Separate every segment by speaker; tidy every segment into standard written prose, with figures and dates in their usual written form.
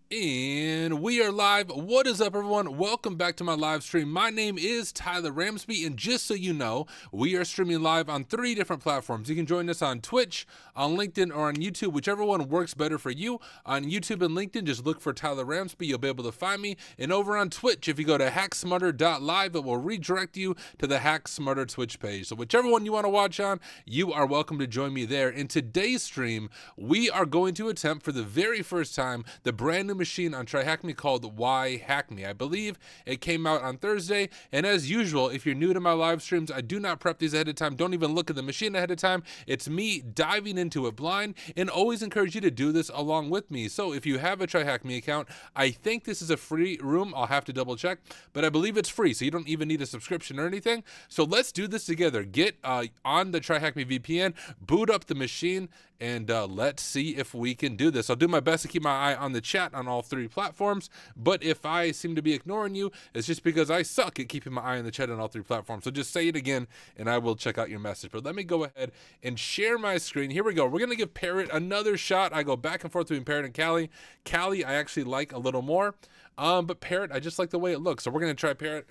Speaker 1: And we are live. What is up, everyone? Welcome back to my live stream. My name is Tyler Ramsbey, and just so you know, we are streaming live on 3 different platforms. You can join us on Twitch, on LinkedIn, or on YouTube, whichever one works better for you. On YouTube and LinkedIn, just look for Tyler Ramsbey. You'll be able to find me. And over on Twitch, if you go to hacksmarter.live, it will redirect you to the Hack Smarter Twitch page. So whichever one you want to watch on, you are welcome to join me there. In today's stream, we are going to attempt for the very first time the brand new machine on TryHackMe called WhyHackMe. I believe it came out on Thursday, and as usual, if you're new to my live streams, I do not prep these ahead of time. Don't even look at the machine ahead of time. It's me diving into it blind, and always encourage you to do this along with me. So if you have a TryHackMe account, I think this is a free room. I'll have to double check, but I believe it's free, so you don't even need a subscription or anything. So let's do this together. Get on the TryHackMe VPN, boot up the machine, and let's see if we can do this. I'll do my best to keep my eye on the chat on all 3 platforms, but if I seem to be ignoring you, it's just because I suck at keeping my eye on the chat on all 3 platforms. So just say it again, and I will check out your message. But let me go ahead and share my screen. Here we go. We're going to give Parrot another shot. I go back and forth between Parrot and Callie. Callie, I actually like a little more, but Parrot, I just like the way it looks. So we're going to try Parrot.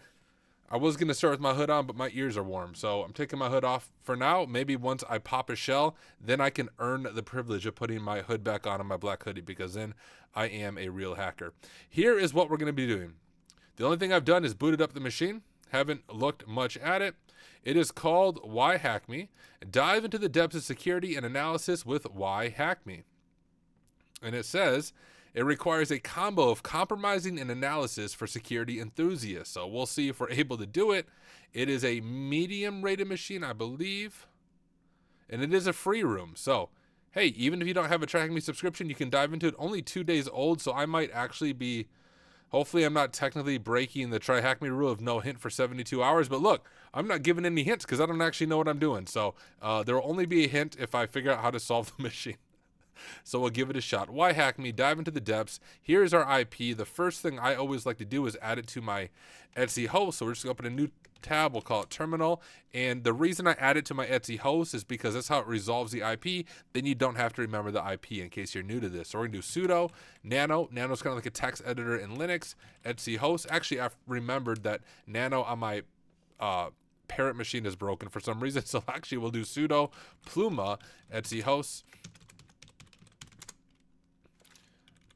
Speaker 1: I was going to start with my hood on, but my ears are warm, so I'm taking my hood off for now. Maybe once I pop a shell, then I can earn the privilege of putting my hood back on my black hoodie, because then I am a real hacker. Here is what we're going to be doing. The only thing I've done is booted up the machine. Haven't looked much at it. It is called WhyHackMe. Dive into the depths of security and analysis with WhyHackMe. And it says it requires a combo of compromising and analysis for security enthusiasts. So we'll see if we're able to do it. It is a medium rated machine, I believe, and it is a free room. So, hey, even if you don't have a TryHackMe subscription, you can dive into it. Only 2 days old, so I might actually be, hopefully I'm not technically breaking the TryHackMe rule of no hint for 72 hours. But look, I'm not giving any hints because I don't actually know what I'm doing. So there will only be a hint if I figure out how to solve the machine. So we'll give it a shot. WhyHackMe, dive into the depths. Here's our IP. The first thing I always like to do is add it to my Etsy host. So we're just going to open a new tab. We'll call it terminal. And the reason I add it to my Etsy host is because that's how it resolves the IP. Then you don't have to remember the IP in case you're new to this. So we're going to do sudo nano. Nano's kind of like a text editor in Linux. Etsy host. Actually, I've remembered that nano on my Parrot machine is broken for some reason. So actually, we'll do sudo pluma Etsy host.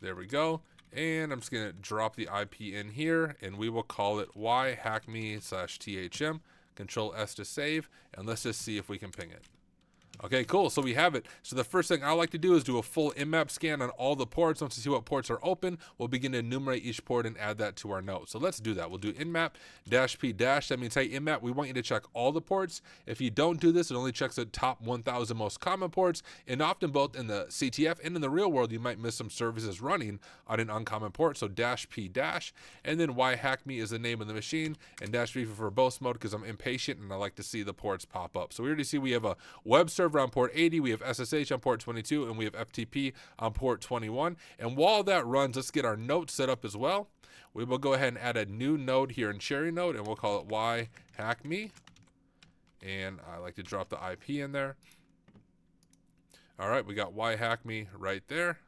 Speaker 1: There we go. And I'm just going to drop the IP in here, and we will call it WhyHackMe/THM. Control S to save, and let's just see if we can ping it. Okay, cool. So we have it. So the first thing I like to do is do a full nmap scan on all the ports. Once we see what ports are open, we'll begin to enumerate each port and add that to our note. So let's do that. We'll do nmap -p-. That means, hey, nmap, we want you to check all the ports. If you don't do this, it only checks the top 1,000 most common ports. And often both in the CTF and in the real world, you might miss some services running on an uncommon port. So -p-. And then WhyHackMe is the name of the machine, and -v for verbose mode because I'm impatient and I like to see the ports pop up. So we already see we have a web server on port 80, we have SSH on port 22, and we have FTP on port 21. And while that runs, let's get our note set up as well. We will go ahead and add a new node here in Cherry Node, and we'll call it WhyHackMe. And I like to drop the IP in there. All right, we got WhyHackMe right there.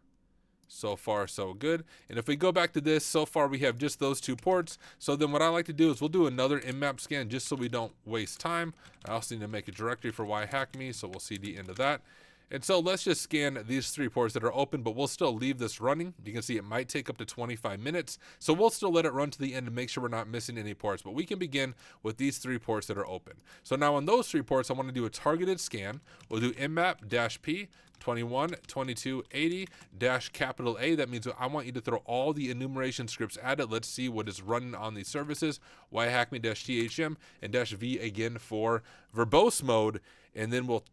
Speaker 1: So far, so good. And if we go back to this, so far we have just those 2 ports. So then what I like to do is we'll do another nmap scan just so we don't waste time. I also need to make a directory for WhyHackMe, so we'll see the end of that. And so let's just scan these 3 ports that are open, but we'll still leave this running. You can see it might take up to 25 minutes. So we'll still let it run to the end to make sure we're not missing any ports. But we can begin with these 3 ports that are open. So now on those 3 ports, I want to do a targeted scan. We'll do nmap -p 21, 22, 80, -A. That means I want you to throw all the enumeration scripts at it. Let's see what is running on these services. WhyHackMe-THM and -v again for verbose mode. And then we'll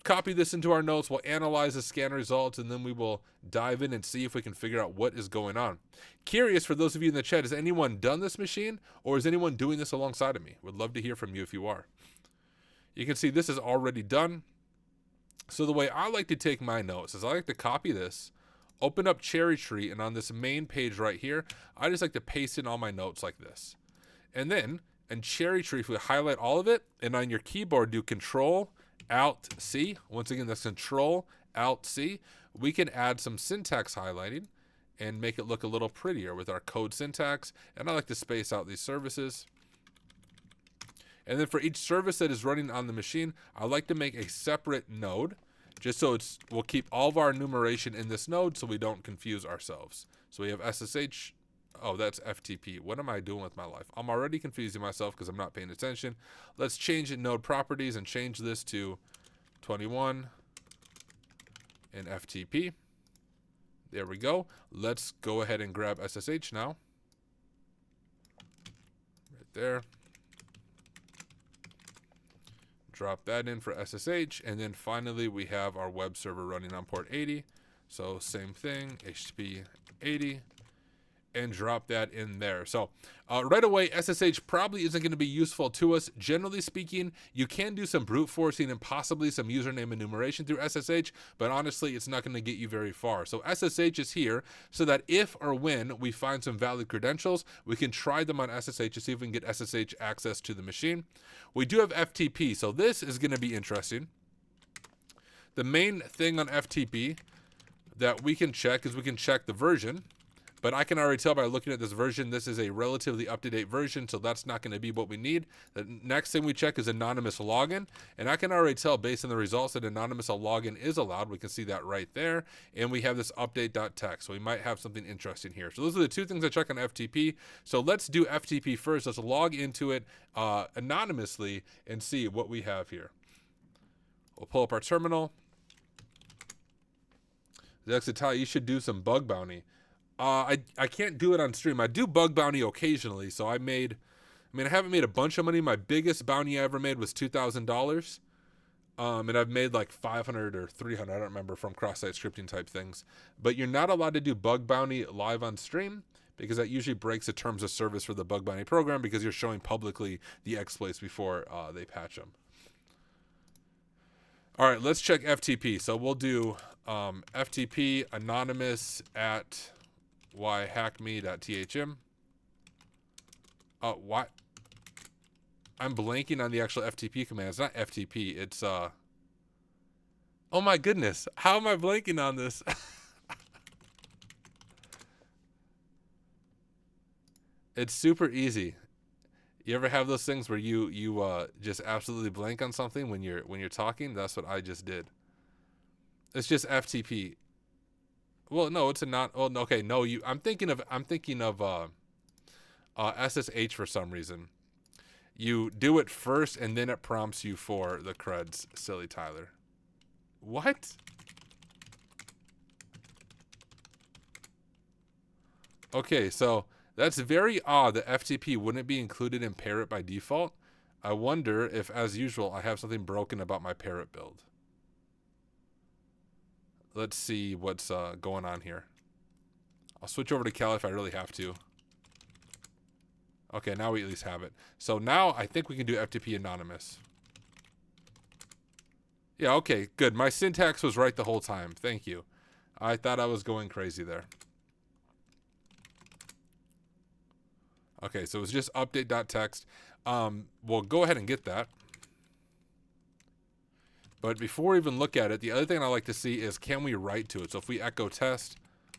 Speaker 1: copy this into our notes. We'll analyze the scan results, and then we will dive in and see if we can figure out what is going on. Curious, for those of you in the chat, has anyone done this machine, or is anyone doing this alongside of me? Would love to hear from you if you are. You can see this is already done. So the way I like to take my notes is I like to copy this, open up Cherry Tree, and on this main page right here, I just like to paste in all my notes like this. And then in Cherry Tree, if we highlight all of it, and on your keyboard do Control Alt C, once again that's Control Alt C, we can add some syntax highlighting, and make it look a little prettier with our code syntax. And I like to space out these services. And then for each service that is running on the machine, I like to make a separate node, just so we'll keep all of our enumeration in this node so we don't confuse ourselves. So we have SSH. Oh, that's FTP. What am I doing with my life? I'm already confusing myself because I'm not paying attention. Let's change node properties and change this to 21 and FTP. There we go. Let's go ahead and grab SSH now. Right there. Drop that in for SSH. And then finally, we have our web server running on port 80. So same thing, HTTP 80. And drop that in there. So right away, SSH probably isn't going to be useful to us. Generally speaking, you can do some brute forcing and possibly some username enumeration through SSH, but honestly, it's not going to get you very far. So SSH is here so that if or when we find some valid credentials, we can try them on SSH to see if we can get SSH access to the machine. We do have FTP, so this is going to be interesting. The main thing on FTP that we can check is we can check the version. But I can already tell by looking at this version, this is a relatively up-to-date version, so that's not going to be what we need. The next thing we check is anonymous login, and I can already tell based on the results that anonymous login is allowed. We can see that right there, and we have this update.txt, so we might have something interesting here. So those are the two things I check on FTP. So let's do FTP first. Let's log into it anonymously and see what we have here. We'll pull up our terminal. Zexatai, you should do some bug bounty. I can't do it on stream. I do bug bounty occasionally, so I haven't made a bunch of money. My biggest bounty I ever made was $2,000. And I've made like 500 or 300, I don't remember, from cross-site scripting type things. But you're not allowed to do bug bounty live on stream because that usually breaks the terms of service for the bug bounty program because you're showing publicly the exploits before they patch them. All right, let's check FTP. So we'll do FTP anonymous at WhyHackMe.thm. What? I'm blanking on the actual FTP command. It's not FTP. It's oh my goodness. How am I blanking on this? It's super easy. You ever have those things where you just absolutely blank on something when you're talking? That's what I just did. It's just FTP. Well, no, it's a not. Oh, okay, no. I'm thinking of SSH for some reason. You do it first, and then it prompts you for the creds. Silly Tyler. What? Okay, so that's very odd that FTP wouldn't be included in Parrot by default. I wonder if, as usual, I have something broken about my Parrot build. Let's see what's going on here. I'll switch over to Kali if I really have to. Okay, now we at least have it. So now I think we can do FTP anonymous. Yeah, okay, good. My syntax was right the whole time. Thank you. I thought I was going crazy there. Okay, so it's just update.txt. We'll go ahead and get that. But before we even look at it, the other thing I like to see is can we write to it? So if we echo test.txt,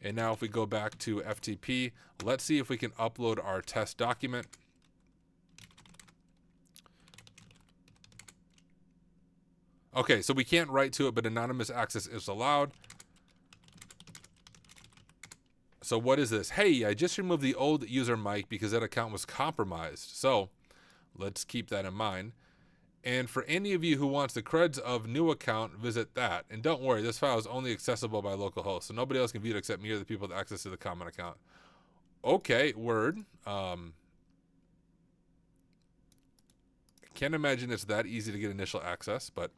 Speaker 1: and now if we go back to FTP, let's see if we can upload our test document. Okay, so we can't write to it, but anonymous access is allowed. So what is this? Hey, I just removed the old user mic because that account was compromised. So let's keep that in mind. And for any of you who wants the creds of new account, visit that. And don't worry, this file is only accessible by localhost, so nobody else can view it except me or the people with access to the common account. Okay, word. Can't imagine it's that easy to get initial access, but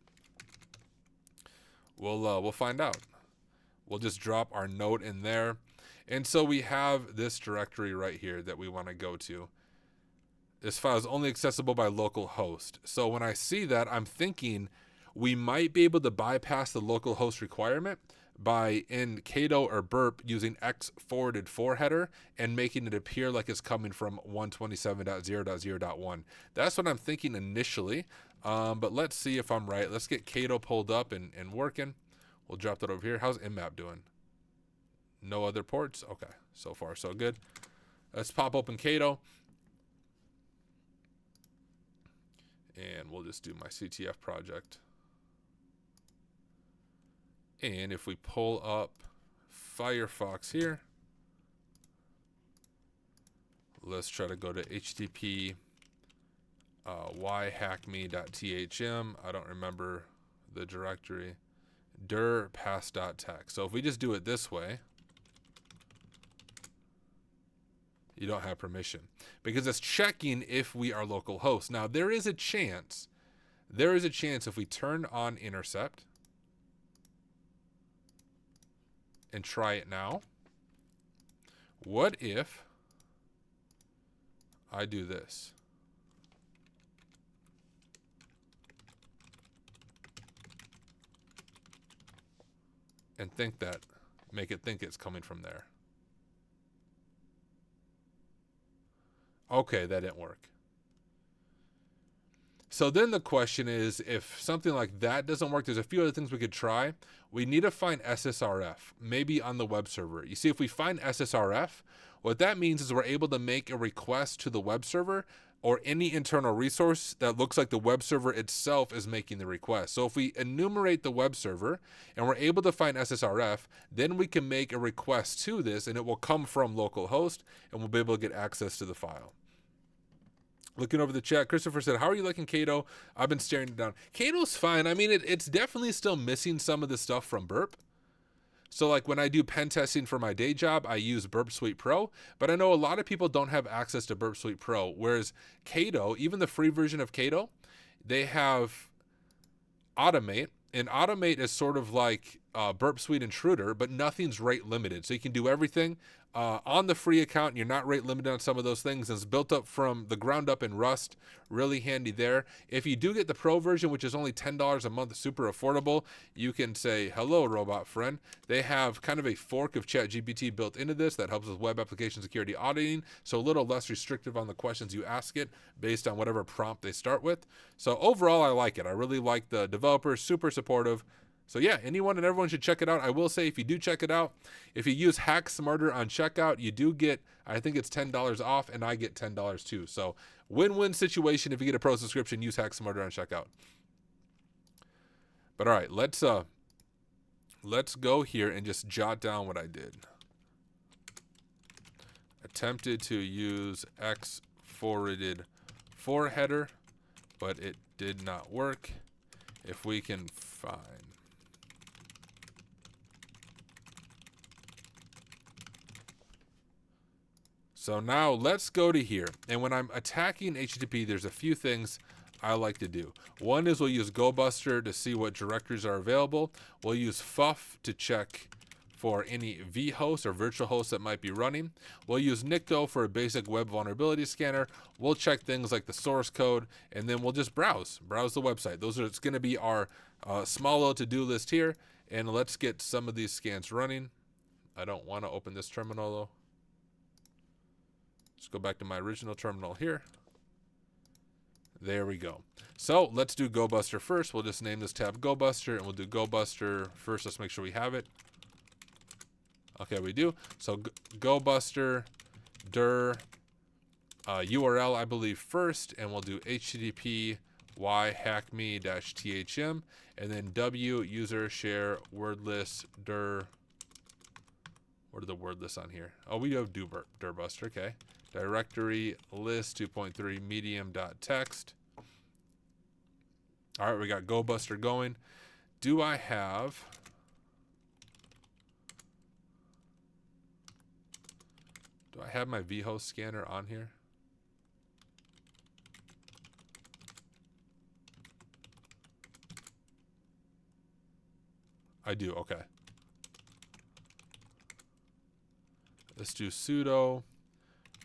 Speaker 1: we'll find out. We'll just drop our node in there. And so we have this directory right here that we want to go to. This file is only accessible by localhost. So when I see that, I'm thinking we might be able to bypass the localhost requirement by in Cato or burp using x forwarded for header and making it appear like it's coming from 127.0.0.1. That's what I'm thinking initially, but let's see if I'm right. Let's get Cato pulled up and working. We'll drop that over here. How's Mmap doing? No other ports? Okay, so far so good. Let's pop open Cato. And we'll just do my CTF project. And if we pull up Firefox here, let's try to go to HTTP WhyHackMe.thm. I don't remember the directory. dir pass.tech. So if we just do it this way, you don't have permission because it's checking if we are local host. Now there is a chance if we turn on intercept and try it now. What if I do this? And make it think it's coming from there. Okay, that didn't work. So then the question is, if something like that doesn't work, there's a few other things we could try. We need to find SSRF, maybe on the web server. You see, if we find SSRF, what that means is we're able to make a request to the web server or any internal resource that looks like the web server itself is making the request. So if we enumerate the web server and we're able to find SSRF, then we can make a request to this and it will come from localhost and we'll be able to get access to the file. Looking over the chat, Christopher said, how are you liking Cato? I've been staring it down. Cato's fine. I mean, it's definitely still missing some of the stuff from Burp. So like when I do pen testing for my day job, I use Burp Suite Pro, but I know a lot of people don't have access to Burp Suite Pro, whereas Cato, even the free version of Cato, they have Automate, and Automate is sort of like Burp Suite Intruder, but nothing's rate limited. So you can do everything on the free account. You're not rate limited on some of those things. It's built up from the ground up in Rust. Really handy there. If you do get the Pro version, which is only $10 a month, super affordable, you can say, hello, robot friend. They have kind of a fork of ChatGPT built into this that helps with web application security auditing. So a little less restrictive on the questions you ask it based on whatever prompt they start with. So overall, I like it. I really like the developers, super supportive. So yeah, anyone and everyone should check it out. I will say, if you do check it out, if you use Hack Smarter on checkout, you do get, I think it's $10 off, and I get $10 too. So win-win situation. If you get a pro subscription, use Hack Smarter on checkout. But all right, let's go here and just jot down what I did. Attempted to use X forwarded for header, but it did not work. If we can find. So now let's go to here. And when I'm attacking HTTP, there's a few things I like to do. One is we'll use GoBuster to see what directories are available. We'll use FUF to check for any vhosts or virtual hosts that might be running. We'll use Nikto for a basic web vulnerability scanner. We'll check things like the source code, and then we'll just browse the website. It's going to be our small little to-do list here. And let's get some of these scans running. I don't want to open this terminal though. Let's go back to my original terminal here. There we go. So let's do GoBuster first. We'll just name this tab GoBuster, and we'll do GoBuster first. Let's make sure we have it. Okay, we do. So GoBuster dir URL, I believe, first, and we'll do HTTP WhyHackMe-thm, and then W user share wordless dir. What are the wordless on here? Oh, we have dirbuster. Okay. Directory list 2.3 medium.txt. All right, we got GoBuster going. Do I have my vhost scanner on here? I do, okay. Let's do sudo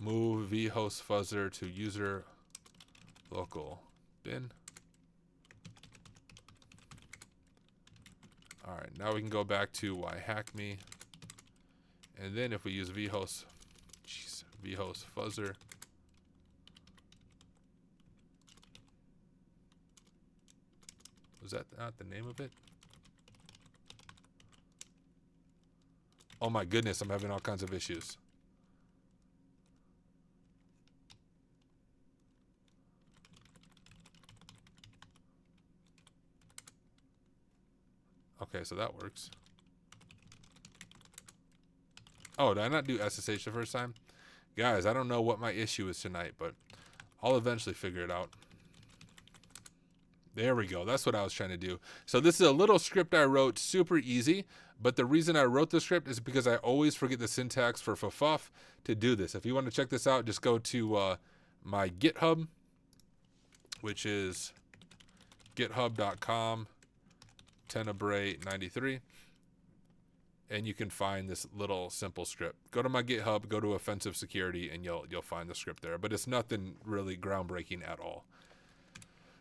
Speaker 1: move vhost fuzzer to user local bin. All right, now we can go back to WhyHackMe. And then if we use vhost fuzzer, was that not the name of it? Oh my goodness, I'm having all kinds of issues. Okay, so that works. Oh, did I not do SSH the first time? Guys, I don't know what my issue is tonight, but I'll eventually figure it out. There we go. That's what I was trying to do. So this is a little script I wrote, super easy. But the reason I wrote the script is because I always forget the syntax for fuff to do this. If you want to check this out, just go to my GitHub, which is github.com tenebrae93. And you can find this little simple script. Go to my GitHub, go to offensive security, and you'll find the script there. But it's nothing really groundbreaking at all.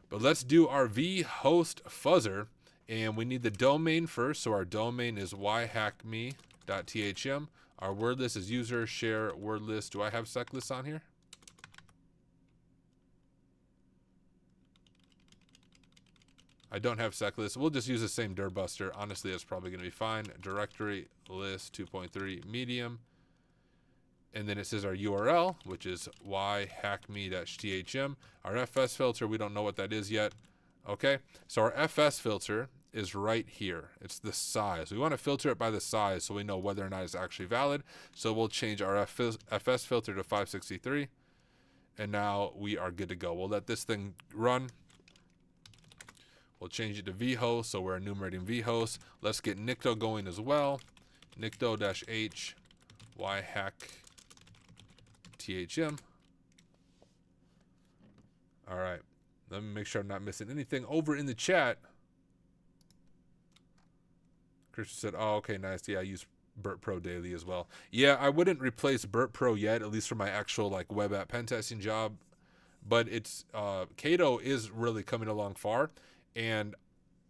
Speaker 1: But let's do our vhost fuzzer, and we need the domain first. So our domain is whyhackme.thm. Our word list is user share word list. Do I have sec lists on here? I don't have sec lists. We'll just use the same dirbuster. Honestly, that's probably going to be fine. Directory list 2.3 medium. And then it says our URL, which is whyhackme.thm. Our FS filter, we don't know what that is yet. Okay, so our FS filter is right here. It's the size. We want to filter it by the size so we know whether or not it's actually valid. So we'll change our FS filter to 563. And now we are good to go. We'll let this thing run. We'll change it to vhost, so we're enumerating vhosts. Let's get nicto going as well. Nicto-h whyhack.thm. All right. Let me make sure I'm not missing anything over in the chat. Christian said, oh, okay, nice. Yeah, I use Burt Pro daily as well. Yeah, I wouldn't replace Burt Pro yet, at least for my actual like web app pen testing job. But it's Cato is really coming along far, and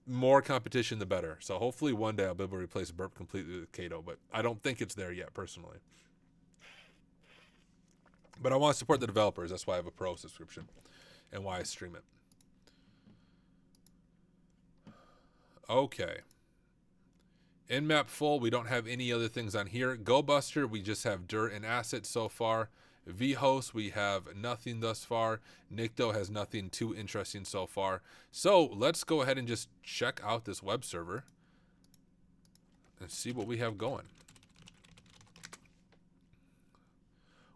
Speaker 1: more competition the better. So hopefully one day I'll be able to replace Burp completely with Cato, but I don't think it's there yet personally. But I want to support the developers. That's why I have a pro subscription and why I stream it. Okay. Nmap full. We don't have any other things on here. GoBuster, we just have dirt and assets so far. vhost, we have nothing thus far. Nicto has nothing too interesting so far. So let's go ahead and just check out this web server and see what we have going.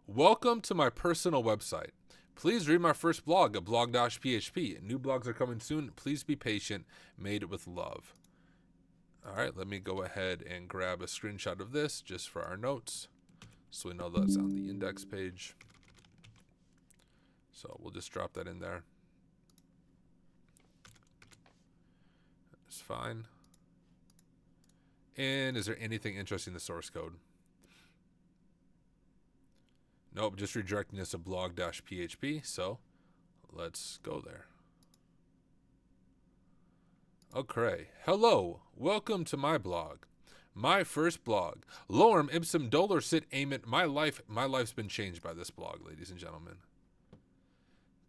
Speaker 1: Welcome to my personal website. Please read my first blog at blog.php. New blogs are coming soon. Please be patient. Made with love. All right, let me go ahead and grab a screenshot of this just for our notes, so we know that's on the index page. So we'll just drop that in there. It's fine. And is there anything interesting in the source code? Nope, just redirecting us to blog-php. So let's go there. Okay. Hello. Welcome to my blog. My first blog. Lorem ipsum dolor sit amet. My life's been changed by this blog, ladies and gentlemen.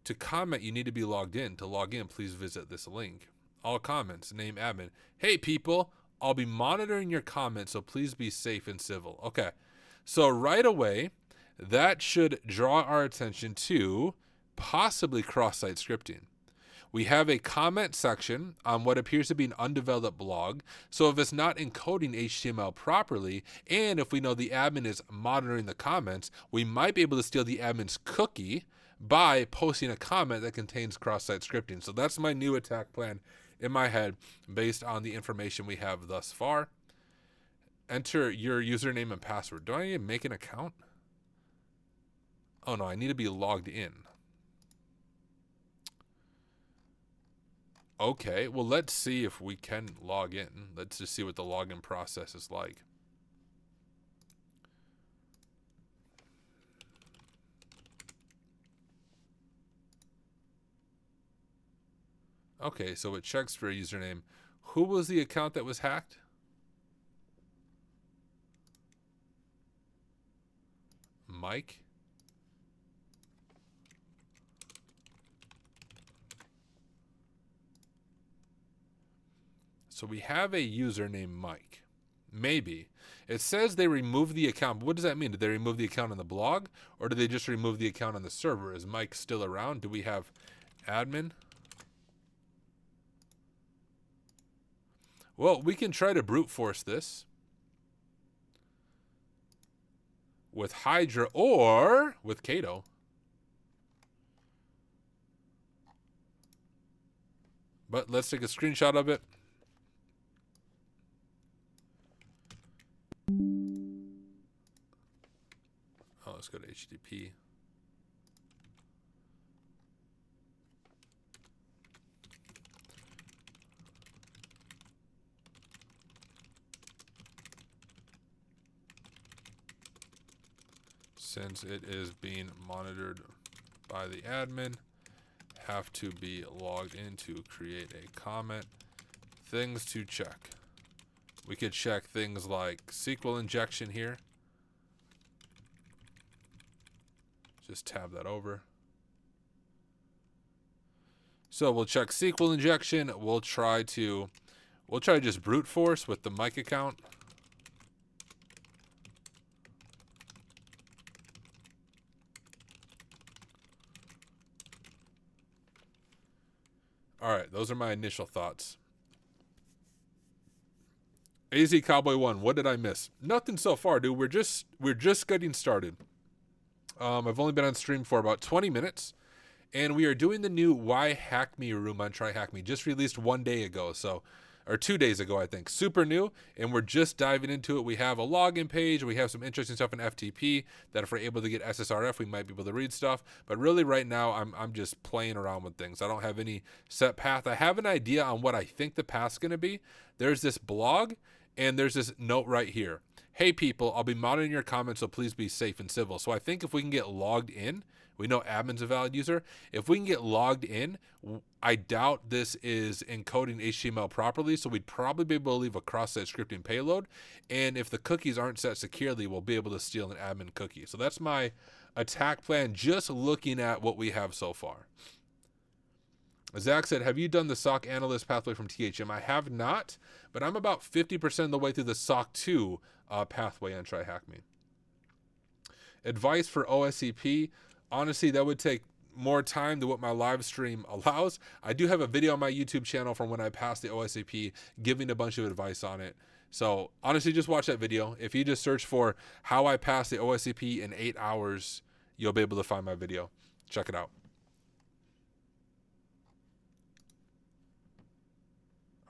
Speaker 1: To comment, you need to be logged in. To log in, please visit this link. All comments, name admin. Hey people, I'll be monitoring your comments, so please be safe and civil. Okay. So right away, that should draw our attention to possibly cross-site scripting. We have a comment section on what appears to be an undeveloped blog. So if it's not encoding HTML properly, and if we know the admin is monitoring the comments, we might be able to steal the admin's cookie by posting a comment that contains cross-site scripting. So that's my new attack plan in my head based on the information we have thus far. Enter your username and password. Do I need to make an account? Oh no, I need to be logged in. Okay, well, let's see if we can log in. Let's just see what the login process is like. Okay, so it checks for a username. Who was the account that was hacked? Mike? So we have a user named Mike. Maybe. It says they removed the account. But what does that mean? Did they remove the account on the blog? Or did they just remove the account on the server? Is Mike still around? Do we have admin? Well, we can try to brute force this with Hydra or with Kato. But let's take a screenshot of it. Oh, let's go to HTTP. Since it is being monitored by the admin, have to be logged in to create a comment. Things to check. We could check things like SQL injection here. Just tab that over. So we'll check SQL injection. We'll try to just brute force with the Mike account. All right, those are my initial thoughts. AZ Cowboy 1, what did I miss? Nothing so far, dude. We're just getting started. I've only been on stream for about 20 minutes, and we are doing the new WhyHackMe room on TryHackMe. Just released 1 day ago, or 2 days ago, I think. Super new, and we're just diving into it. We have a login page. We have some interesting stuff in FTP that if we're able to get SSRF, we might be able to read stuff. But really right now, I'm just playing around with things. I don't have any set path. I have an idea on what I think the path's going to be. There's this blog, and there's this note right here. Hey, people, I'll be monitoring your comments, so please be safe and civil. So I think if we can get logged in, we know admin's a valid user. If we can get logged in, I doubt this is encoding HTML properly, so we'd probably be able to leave a cross-site scripting payload. And if the cookies aren't set securely, we'll be able to steal an admin cookie. So that's my attack plan, just looking at what we have so far. Zach said, have you done the SOC analyst pathway from THM? I have not, but I'm about 50% of the way through the SOC 2 pathway on TryHackMe. Advice for OSCP. Honestly, that would take more time than what my live stream allows. I do have a video on my YouTube channel from when I passed the OSCP giving a bunch of advice on it. So honestly, just watch that video. If you just search for how I passed the OSCP in 8 hours, you'll be able to find my video. Check it out.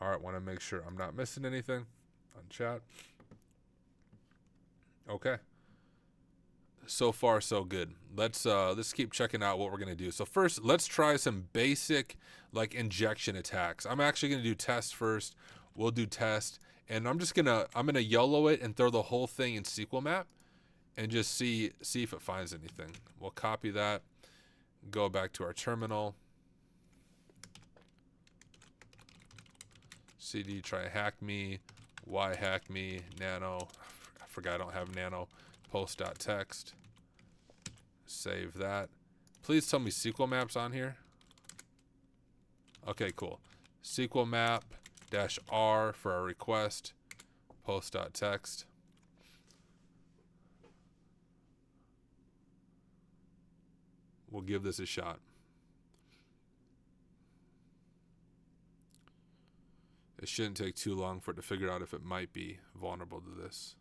Speaker 1: All right, want to make sure I'm not missing anything on chat. Okay. So far, so good. Let's keep checking out what we're gonna do. So first, let's try some basic like injection attacks. I'm actually gonna do test first. We'll do test, and I'm gonna YOLO it and throw the whole thing in SQL map, and just see if it finds anything. We'll copy that, go back to our terminal. CD TryHackMe, WhyHackMe, nano. I forgot I don't have nano. Post.txt. Save that. Please tell me SQL map's on here. Okay, cool. SQL map -R for our request. Post.txt. We'll give this a shot. It shouldn't take too long for it to figure out if it might be vulnerable to this.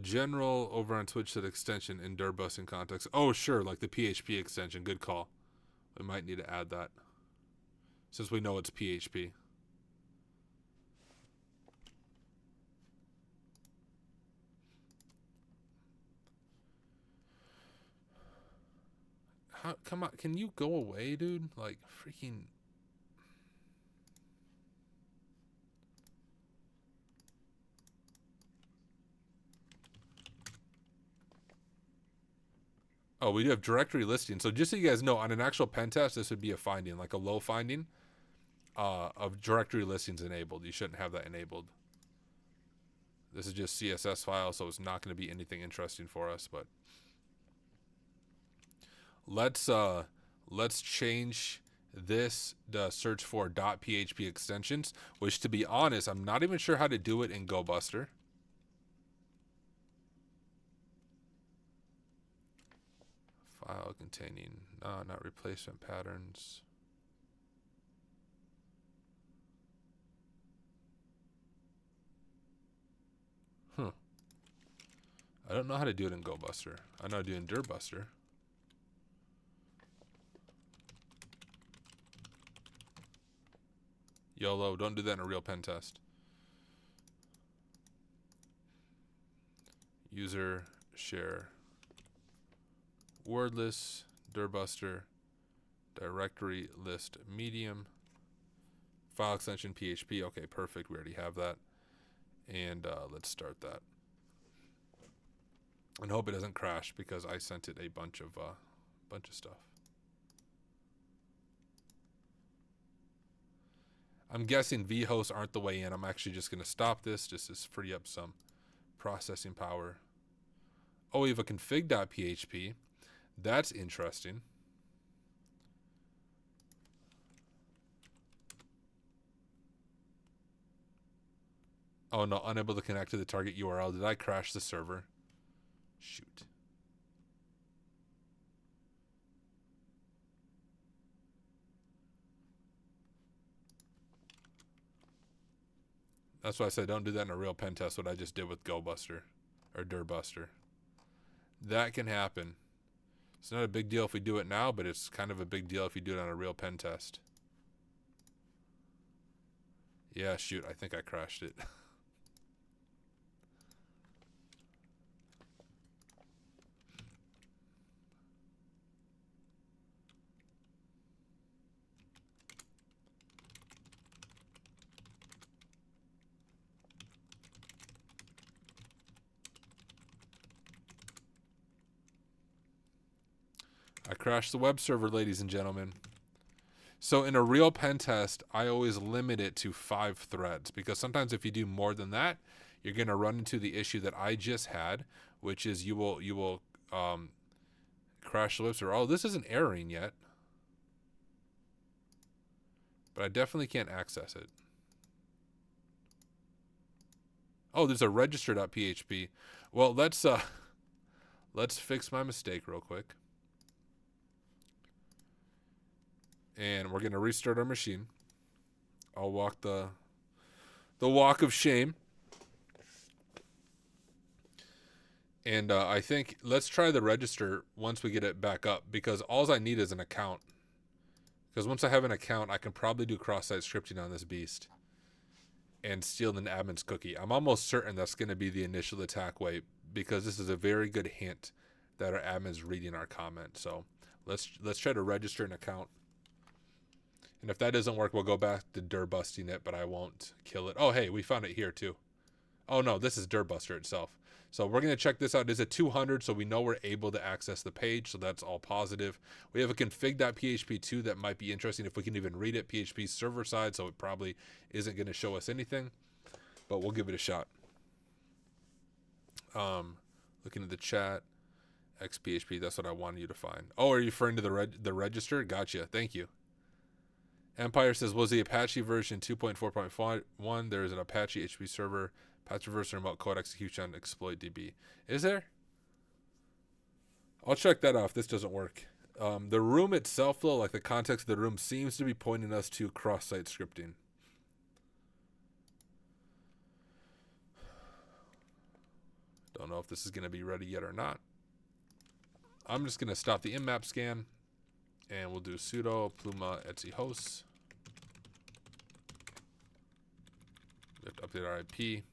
Speaker 1: General over on Twitch said extension endure bus in context. Oh, sure, like the PHP extension. Good call. We might need to add that since we know it's PHP. Come on, can you go away, dude? Like, freaking... Oh, we do have directory listing. So just so you guys know, on an actual pen test, this would be a finding, like a low finding of directory listings enabled. You shouldn't have that enabled. This is just CSS file, so it's not going to be anything interesting for us. But let's change this search for .php extensions, which to be honest, I'm not even sure how to do it in GoBuster. File containing, not replacement patterns. I don't know how to do it in GoBuster. I know how to do it in DirBuster. YOLO, don't do that in a real pen test. User, share, wordless, DirBuster, directory list medium, file extension PHP. Okay, perfect. We already have that. And let's start that. And hope it doesn't crash because I sent it a bunch of stuff. I'm guessing vhosts aren't the way in. I'm actually just going to stop this just to free up some processing power. Oh, we have a config.php. That's interesting. Oh no, unable to connect to the target URL. Did I crash the server? Shoot. That's why I said don't do that in a real pen test, what I just did with GoBuster or DirBuster. That can happen. It's not a big deal if we do it now, but it's kind of a big deal if you do it on a real pen test. Yeah, shoot, I think I crashed it. I crashed the web server, ladies and gentlemen. So in a real pen test, I always limit it to 5 threads because sometimes if you do more than that, you're going to run into the issue that I just had, which is you will crash the web server. Oh, this isn't erroring yet, but I definitely can't access it. Oh, there's a register.php. Well, let's fix my mistake real quick. And we're going to restart our machine. I'll walk the walk of shame. And I think let's try the register once we get it back up because all I need is an account. Because once I have an account, I can probably do cross-site scripting on this beast and steal an admin's cookie. I'm almost certain that's going to be the initial attack way because this is a very good hint that our admin's reading our comment. So let's try to register an account. And if that doesn't work, we'll go back to DirBusting it, but I won't kill it. Oh, hey, we found it here too. Oh no, this is DirBuster itself. So we're going to check this out. It's a 200, so we know we're able to access the page, so that's all positive. We have a config.php too that might be interesting if we can even read it. PHP server side, so it probably isn't going to show us anything, but we'll give it a shot. Looking at the chat, xphp, that's what I wanted you to find. Oh, are you referring to the register? Gotcha. Thank you. Empire says, was the Apache version 2.4.1? There is an Apache HTTP server, patch reverse remote code execution, exploit DB. Is there? I'll check that out if this doesn't work. The room itself, though, like the context of the room, seems to be pointing us to cross-site scripting. Don't know if this is going to be ready yet or not. I'm just going to stop the in-map scan. And we'll do sudo pluma etc hosts. We have to update our IP.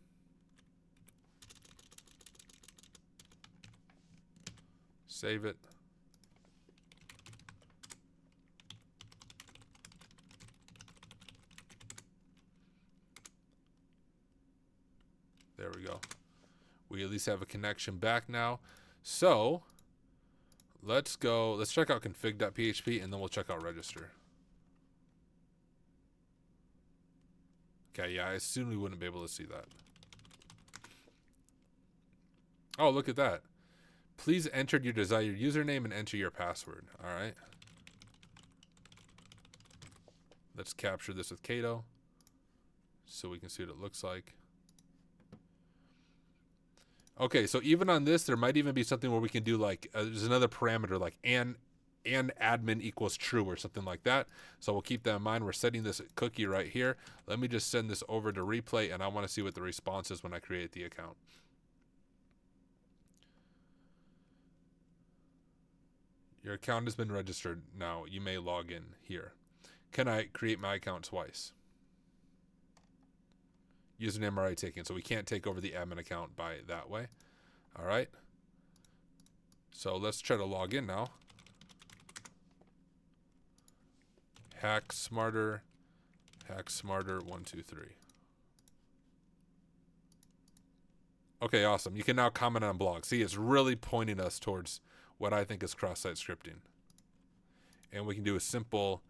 Speaker 1: Save it. There we go. We at least have a connection back now. So let's check out config.php and then we'll check out register. Okay, yeah, I assume we wouldn't be able to see that. Oh, look at that. Please enter your desired username and enter your password. All right. Let's capture this with Kato so we can see what it looks like. Okay, so even on this, there might even be something where we can do like, there's another parameter like and admin equals true or something like that. So we'll keep that in mind. We're setting this cookie right here. Let me just send this over to replay, and I want to see what the response is when I create the account. Your account has been registered. Now you may log in here. Can I create my account twice? Username already taken, so we can't take over the admin account by that way. All right. So let's try to log in now. Hack smarter 1 2 3. Okay, awesome. You can now comment on blog. See, it's really pointing us towards what I think is cross-site scripting. And we can do a simple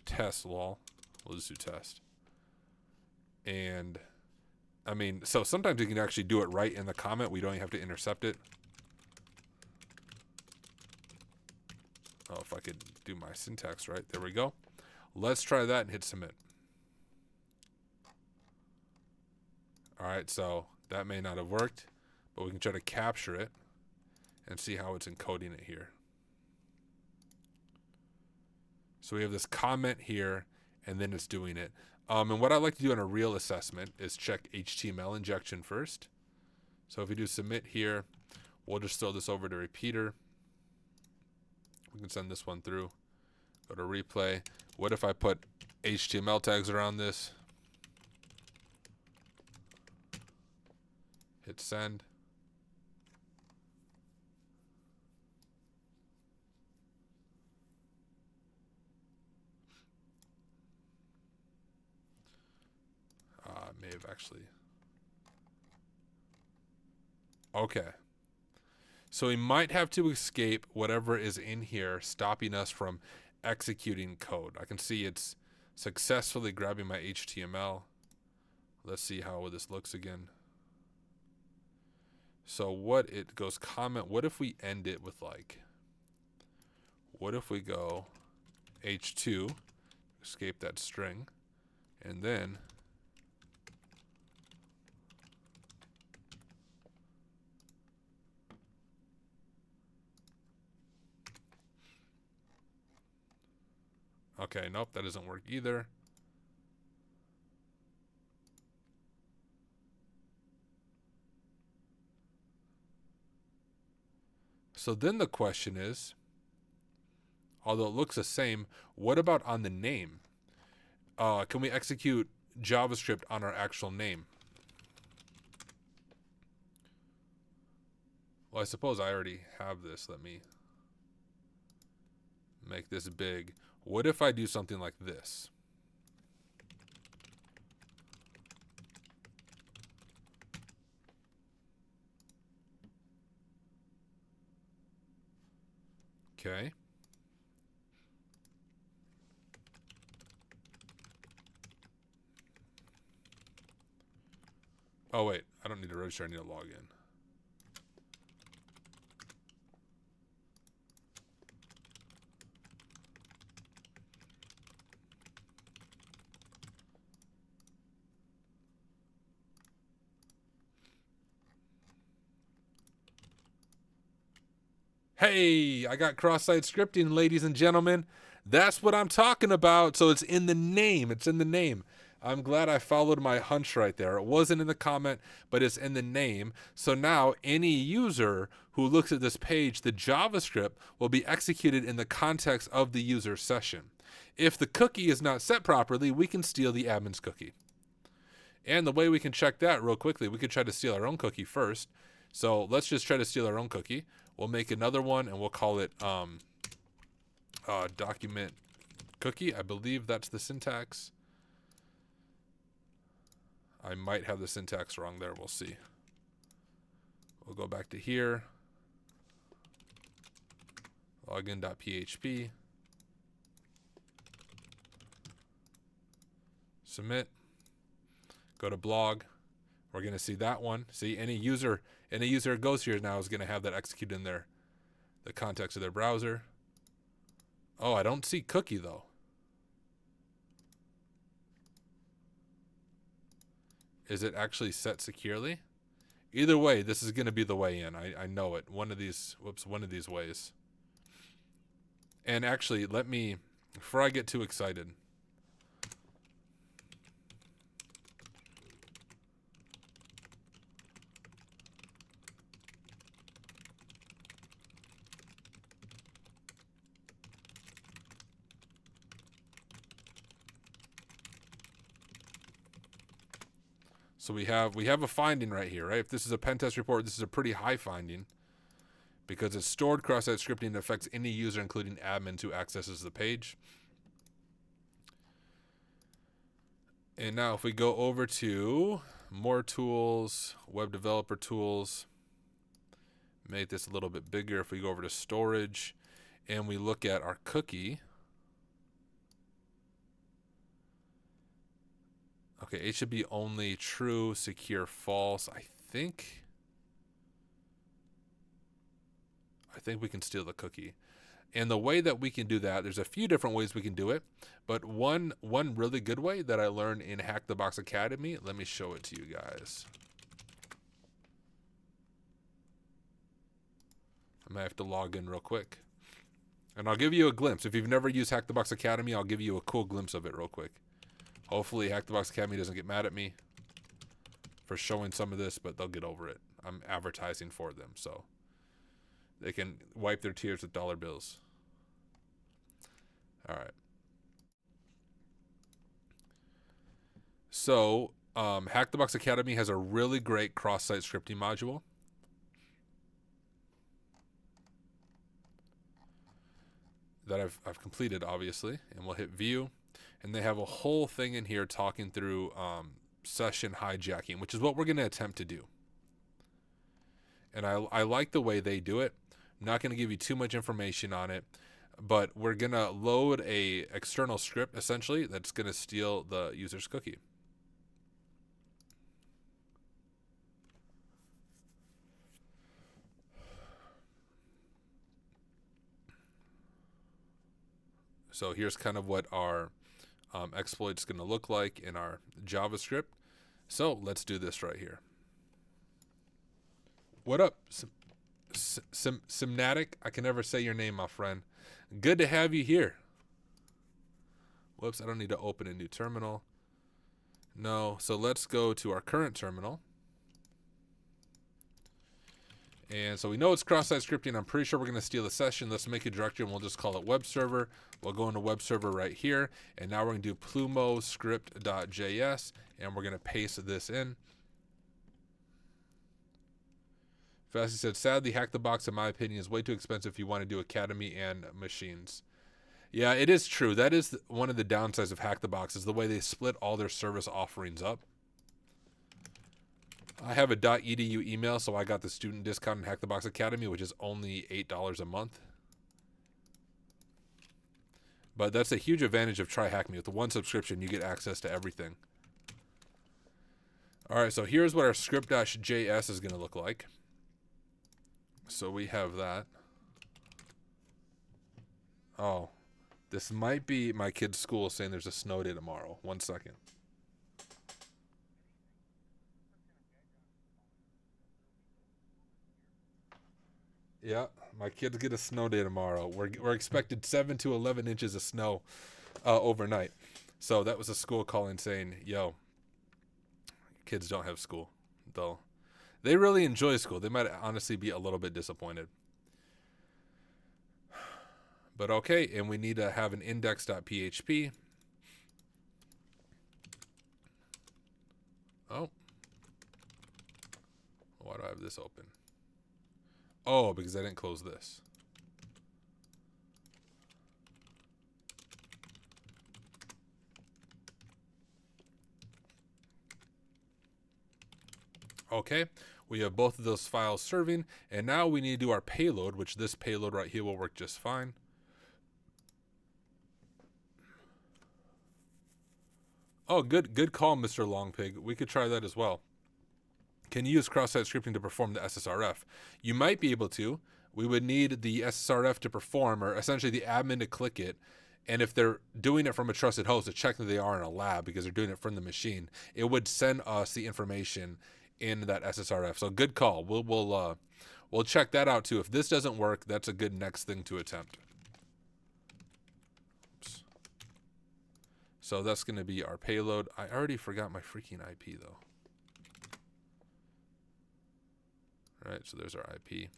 Speaker 1: test lol. We'll just do test. And I mean, so sometimes you can actually do it right in the comment. We don't even have to intercept it. Oh, if I could do my syntax right. There we go. Let's try that and hit submit. All right, so that may not have worked, but we can try to capture it and see how it's encoding it here. So we have this comment here, and then it's doing it. And what I like to do in a real assessment is check HTML injection first. So if we do submit here, we'll just throw this over to repeater. We can send this one through. Go to replay. What if I put HTML tags around this? Hit send. May have actually. Okay. So we might have to escape whatever is in here, stopping us from executing code. I can see it's successfully grabbing my HTML. Let's see how this looks again. So what it goes comment, what if we end it with like, what if we go H2, escape that string, and then okay, nope, that doesn't work either. So then the question is, although it looks the same, what about on the name? Can we execute JavaScript on our actual name? Well, I suppose I already have this. Let me make this big. What if I do something like this? Okay. Oh, wait. I don't need to register. I need to log in. Hey, I got cross-site scripting, ladies and gentlemen. That's what I'm talking about. So it's in the name. It's in the name. I'm glad I followed my hunch right there. It wasn't in the comment, but it's in the name. So now any user who looks at this page, the JavaScript will be executed in the context of the user session. If the cookie is not set properly, we can steal the admin's cookie. And the way we can check that real quickly, we could try to steal our own cookie first. So let's just try to steal our own cookie. We'll make another one and we'll call it document cookie. I believe that's the syntax. I might have the syntax wrong there. We'll see. We'll go back to here. Login.php. Submit. Go to blog. We're going to see that one. See, any user who goes here now is going to have that executed in the context of their browser. Oh, I don't see cookie though. Is it actually set securely? Either way, this is going to be the way in. I know it. One of these ways. And actually, let me, before I get too excited, so we have a finding right here, right? If this is a pen test report, this is a pretty high finding because it's stored cross-site scripting that affects any user, including admins who accesses the page. And now if we go over to more tools, web developer tools, make this a little bit bigger. If we go over to storage and we look at our cookie, okay, it should be only true, secure, false. I think we can steal the cookie. And the way that we can do that, there's a few different ways we can do it, but one really good way that I learned in Hack the Box Academy, let me show it to you guys. I might have to log in real quick. And I'll give you a glimpse. If you've never used Hack the Box Academy, I'll give you a cool glimpse of it real quick. Hopefully Hack the Box Academy doesn't get mad at me for showing some of this, but they'll get over it. I'm advertising for them, so they can wipe their tears with dollar bills. All right. So Hack the Box Academy has a really great cross-site scripting module. That I've completed, obviously, and we'll hit view. And they have a whole thing in here talking through session hijacking, which is what we're going to attempt to do. And I like the way they do it. I'm not going to give you too much information on it, but we're going to load a external script, essentially, that's going to steal the user's cookie. So here's kind of what our exploit's going to look like in our JavaScript. So let's do this right here. What up, Simnatic? I can never say your name, my friend. Good to have you here. Whoops, I don't need to open a new terminal. No, so let's go to our current terminal. And so we know it's cross-site scripting. I'm pretty sure we're going to steal a session. Let's make a directory and we'll just call it web server. We'll go into web server right here. And now we're going to do plumoscript.js and we're going to paste this in. Fasty said, sadly, Hack the Box, in my opinion, is way too expensive if you want to do Academy and machines. Yeah, it is true. That is one of the downsides of Hack the Box is the way they split all their service offerings up. I have a .edu email, so I got the student discount in Hack the Box Academy, which is only $8 a month. But that's a huge advantage of TryHackMe. With the one subscription, you get access to everything. All right, so here's what our script.js is going to look like. So we have that. Oh, this might be my kid's school saying there's a snow day tomorrow. 1 second. Yeah, my kids get a snow day tomorrow. We're expected 7 to 11 inches of snow overnight. So that was a school calling saying, yo, kids don't have school. They really enjoy school. They might honestly be a little bit disappointed. But okay, and we need to have an index.php. Oh. Why do I have this open? Oh, because I didn't close this. Okay, we have both of those files serving, and now we need to do our payload, which this payload right here will work just fine. Oh, good call, Mr. Longpig. We could try that as well. Can you use cross-site scripting to perform the SSRF? You might be able to. We would need the SSRF to perform, or essentially the admin to click it, And if they're doing it from a trusted host, to check that they are in a lab because they're doing it from the machine, it would send us the information in that SSRF. So good call. We'll check that out too. If this doesn't work, that's a good next thing to attempt. Oops. So that's going to be our payload. I already forgot my freaking IP though. All right, so there's our IP.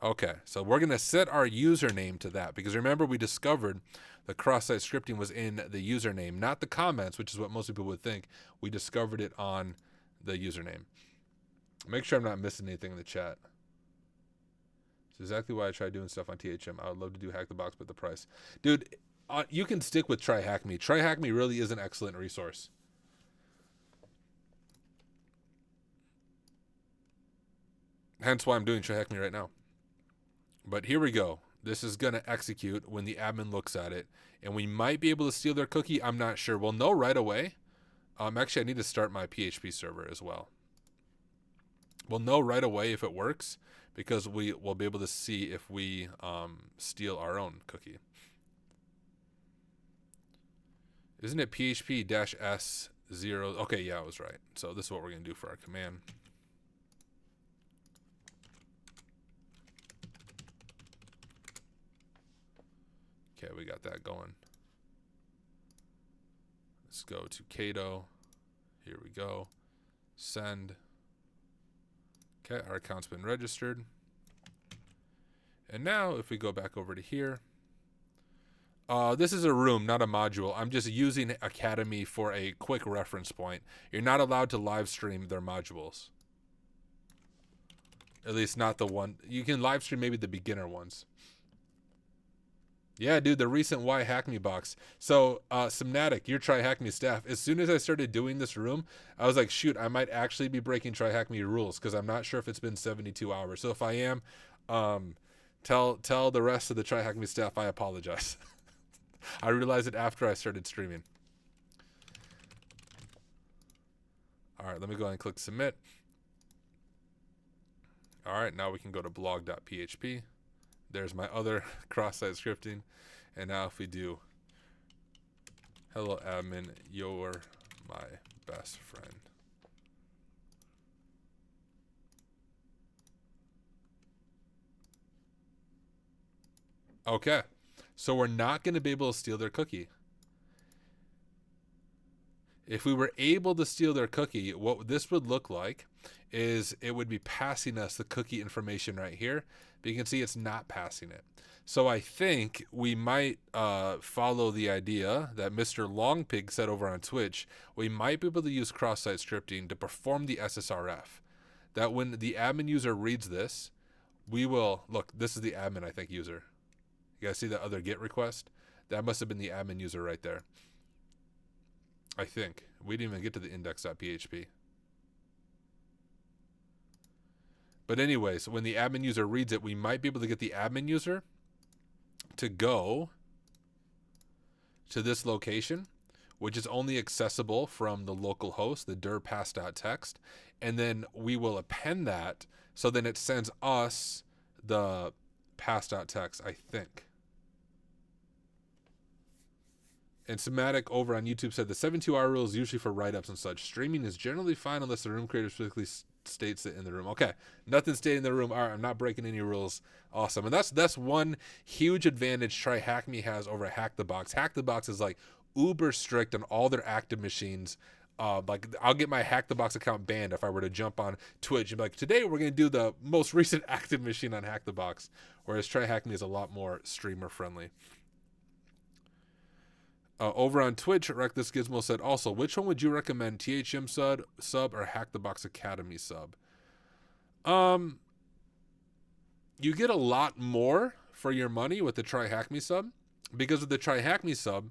Speaker 1: Okay, so we're going to set our username to that because remember we discovered the cross-site scripting was in the username, not the comments, which is what most people would think. We discovered it on the username. Make sure I'm not missing anything in the chat. It's exactly why I tried doing stuff on THM. I would love to do Hack the Box, but the price. Dude, you can stick with TryHackMe. TryHackMe really is an excellent resource. Hence why I'm doing TryHackMe right now. But here we go. This is going to execute when the admin looks at it. And we might be able to steal their cookie. I'm not sure. We'll know right away. Actually, I need to start my PHP server as well. We'll know right away if it works because we'll be able to see if we steal our own cookie. Isn't it PHP-S0? Okay, yeah, I was right. So this is what we're going to do for our command. Okay, we got that going. Let's go to Cato. Here we go. Send. Okay, our account's been registered. And now if we go back over to here, this is a room, not a module. I'm just using Academy for a quick reference point. You're not allowed to live stream their modules. At least not the one. You can live stream maybe the beginner ones. Yeah, dude, the recent WhyHackMe box. So, Somnatic, your TryHackMe staff, as soon as I started doing this room, I was like, shoot, I might actually be breaking TryHackMe rules because I'm not sure if it's been 72 hours. So if I am, tell the rest of the TryHackMe staff I apologize. I realized it after I started streaming. All right, let me go ahead and click submit. All right, now we can go to blog.php. There's my other cross-site scripting. And now if we do, hello admin, you're my best friend. Okay, so we're not going to be able to steal their cookie. If we were able to steal their cookie, what this would look like is it would be passing us the cookie information right here. But you can see it's not passing it. So I think we might follow the idea that Mr. Longpig said over on Twitch. We might be able to use cross-site scripting to perform the SSRF. That when the admin user reads this, we will, look, this is the admin, I think, user. You guys see that other GET request? That must have been the admin user right there. I think. We didn't even get to the index.php. But anyways, when the admin user reads it, we might be able to get the admin user to go to this location, which is only accessible from the local host, the dir pass.txt, and then we will append that so then it sends us the pass.txt, I think. And Somatic over on YouTube said the 72-hour rule is usually for write-ups and such. Streaming is generally fine unless the room creator specifically states it in the room. Okay, nothing stayed in the room. All right, I'm not breaking any rules. Awesome. And that's one huge advantage TryHackMe has over Hack the Box. Hack the Box is like uber strict on all their active machines. Like I'll get my Hack the Box account banned if I were to jump on Twitch and be like, today we're going to do the most recent active machine on Hack the Box. Whereas TryHackMe is a lot more streamer friendly. Over on Twitch, Reckless Gizmo said also, which one would you recommend, THM sub or Hack the Box Academy sub? You get a lot more for your money with the TryHackMe sub because with the TryHackMe sub,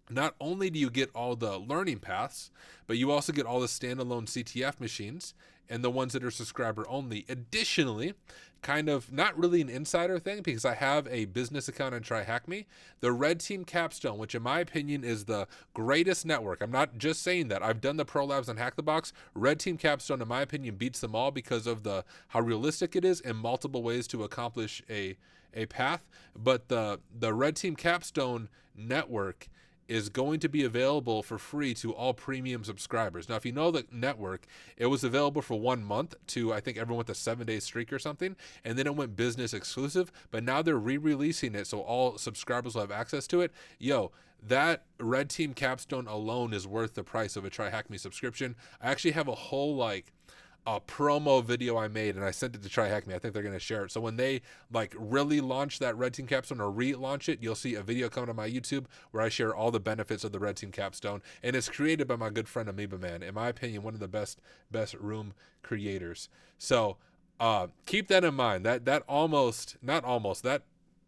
Speaker 1: not only do you get all the learning paths, but you also get all the standalone CTF machines and the ones that are subscriber only. Additionally, kind of not really an insider thing, because I have a business account on TryHackMe, the Red Team Capstone, which in my opinion is the greatest network. I'm not just saying that. I've done the Pro Labs on Hack the Box. Red Team Capstone, in my opinion, beats them all because of how realistic it is and multiple ways to accomplish a path. But the Red Team Capstone network is going to be available for free to all premium subscribers. Now, if you know the network, it was available for 1 month to, I think everyone went a 7-day streak or something, and then it went business exclusive, but now they're re-releasing it so all subscribers will have access to it. Yo, that Red Team Capstone alone is worth the price of a TryHackMe subscription. I actually have a whole a promo video I made, and I sent it to TryHackMe. I think they're going to share it. So when they really launch that Red Team Capstone or relaunch it, you'll see a video coming to my YouTube where I share all the benefits of the Red Team Capstone. And it's created by my good friend Amoeba Man. In my opinion, one of the best room creators. So keep that in mind. That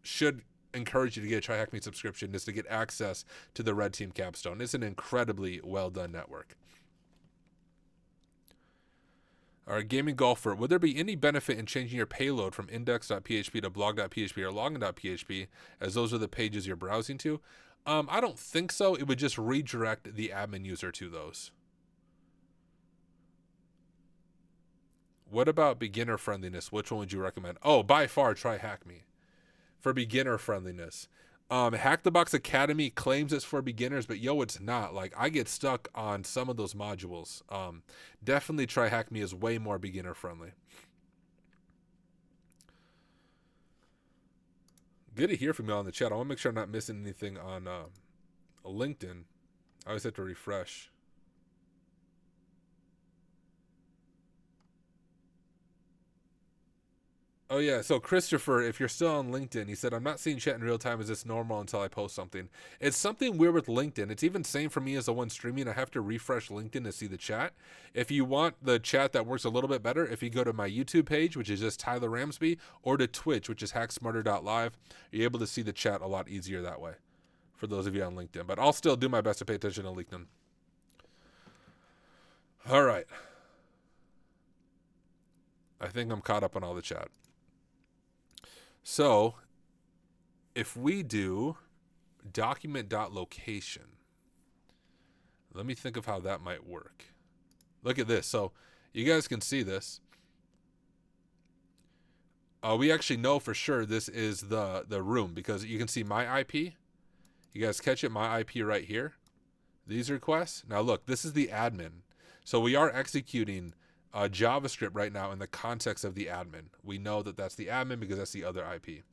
Speaker 1: should encourage you to get a TryHackMe subscription, is to get access to the Red Team Capstone. It's an incredibly well done network. All right, gaming golfer, would there be any benefit in changing your payload from index.php to blog.php or login.php, as those are the pages you're browsing to? I don't think so. It would just redirect the admin user to those. What about beginner friendliness? Which one would you recommend? Oh, by far, TryHackMe for beginner friendliness. Hack the Box Academy claims it's for beginners, but yo, it's not. I get stuck on some of those modules. Definitely TryHackMe is way more beginner friendly. Good to hear from you all in the chat. I want to make sure I'm not missing anything on LinkedIn. I always have to refresh. Oh, yeah. So, Christopher, if you're still on LinkedIn, he said, I'm not seeing chat in real time. Is this normal until I post something? It's something weird with LinkedIn. It's even same for me as the one streaming. I have to refresh LinkedIn to see the chat. If you want the chat that works a little bit better, if you go to my YouTube page, which is just Tyler Ramsbey, or to Twitch, which is hacksmarter.live, you're able to see the chat a lot easier that way for those of you on LinkedIn. But I'll still do my best to pay attention to LinkedIn. All right. I think I'm caught up on all the chat. So if we do document.location, let me think of how that might work. Look at this. So you guys can see this. We actually know for sure this is the room, because you can see my IP. You guys catch it? My IP right here. These requests. Now look, this is the admin. So we are executing JavaScript right now in the context of the admin. We know that that's the admin because that's the other IP.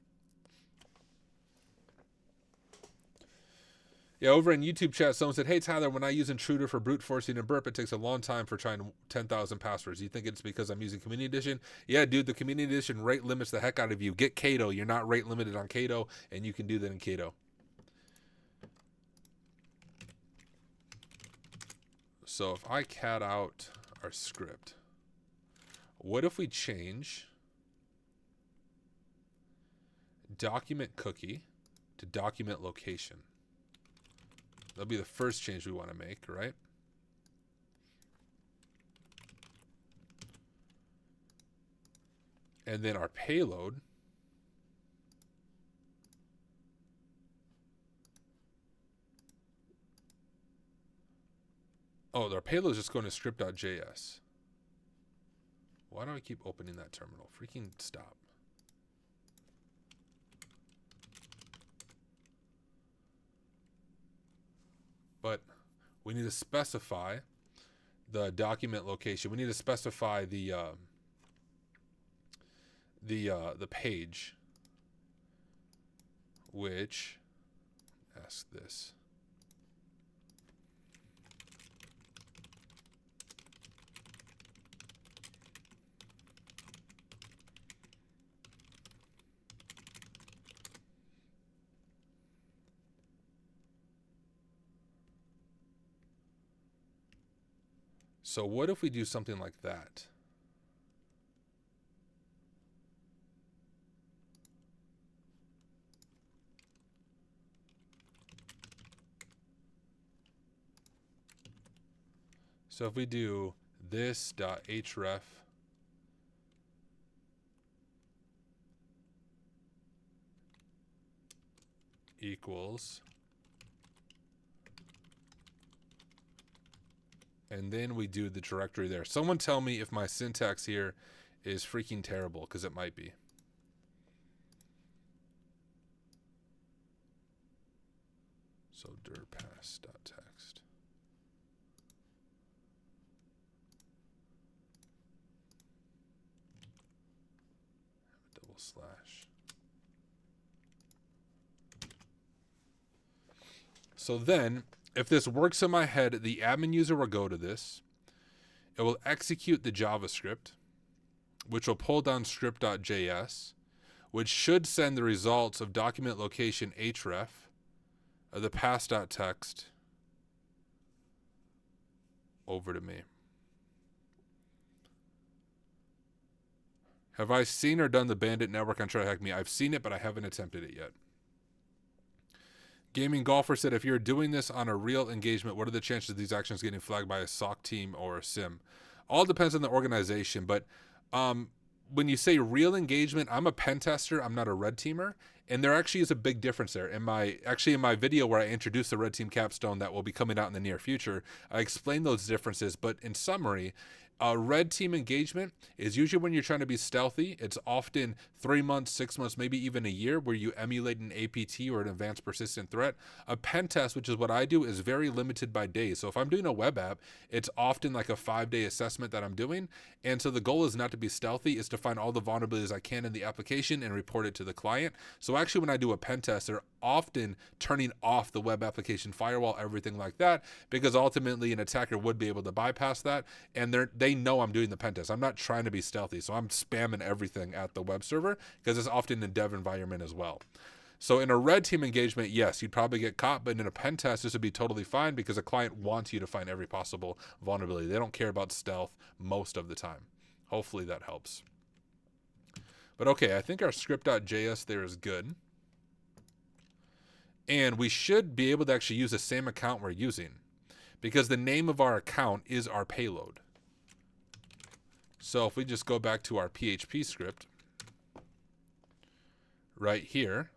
Speaker 1: Yeah, over in YouTube chat, someone said, hey, Tyler, when I use Intruder for brute forcing a burp, it takes a long time for trying 10,000 passwords. You think it's because I'm using Community Edition? Yeah, dude, the Community Edition rate limits the heck out of you. Get Cato. You're not rate limited on Cato, and you can do that in Cato. So if I cat out our script, what if we change document cookie to document location? That'll be the first change we want to make, right? And then our payload. Oh, our payload is just going to script.js. Why do I keep opening that terminal? Freaking stop. But we need to specify the document location. We need to specify the page, which ask this. So what if we do something like that? So if we do this.href equals, and then we do the directory there. Someone tell me if my syntax here is freaking terrible, because it might be. So dir pass.text. Double slash. So then, if this works in my head, the admin user will go to this. It will execute the JavaScript, which will pull down script.js, which should send the results of document location href of the pass.text over to me. Have I seen or done the Bandit Network on TryHackMe? I've seen it, but I haven't attempted it yet. Gaming Golfer said, if you're doing this on a real engagement, what are the chances of these actions getting flagged by a SOC team or a SIM? All depends on the organization, but when you say real engagement, I'm a pen tester, I'm not a red teamer, and there actually is a big difference there. In my video where I introduced the red team capstone that will be coming out in the near future, I explained those differences, but in summary, red team engagement is usually when you're trying to be stealthy. It's often 3 months, 6 months, maybe even a year, where you emulate an APT or an advanced persistent threat. A pen test, which is what I do, is very limited by days. So if I'm doing a web app, it's often like a 5-day assessment that I'm doing. And so the goal is not to be stealthy, is to find all the vulnerabilities I can in the application and report it to the client. So actually when I do a pen test, they're often turning off the web application firewall, everything like that, because ultimately an attacker would be able to bypass that. And they know I'm doing the pen test. I'm not trying to be stealthy. So I'm spamming everything at the web server, because it's often in dev environment as well. So in a red team engagement, yes, you'd probably get caught, but in a pen test, this would be totally fine, because a client wants you to find every possible vulnerability. They don't care about stealth most of the time. Hopefully that helps. But okay, I think our script.js there is good. And we should be able to actually use the same account we're using, because the name of our account is our payload. So if we just go back to our PHP script right here,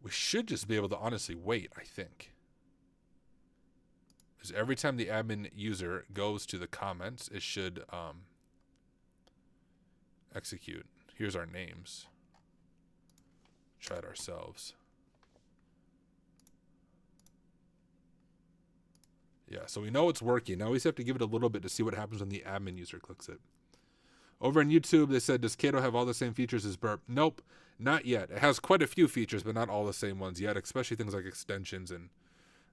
Speaker 1: we should just be able to honestly wait, I think. Because every time the admin user goes to the comments, it should execute. Here's our names. Try it ourselves. Yeah, so we know it's working. Now we just have to give it a little bit to see what happens when the admin user clicks it. Over on YouTube, they said, does Kato have all the same features as Burp? Nope, not yet. It has quite a few features, but not all the same ones yet, especially things like extensions and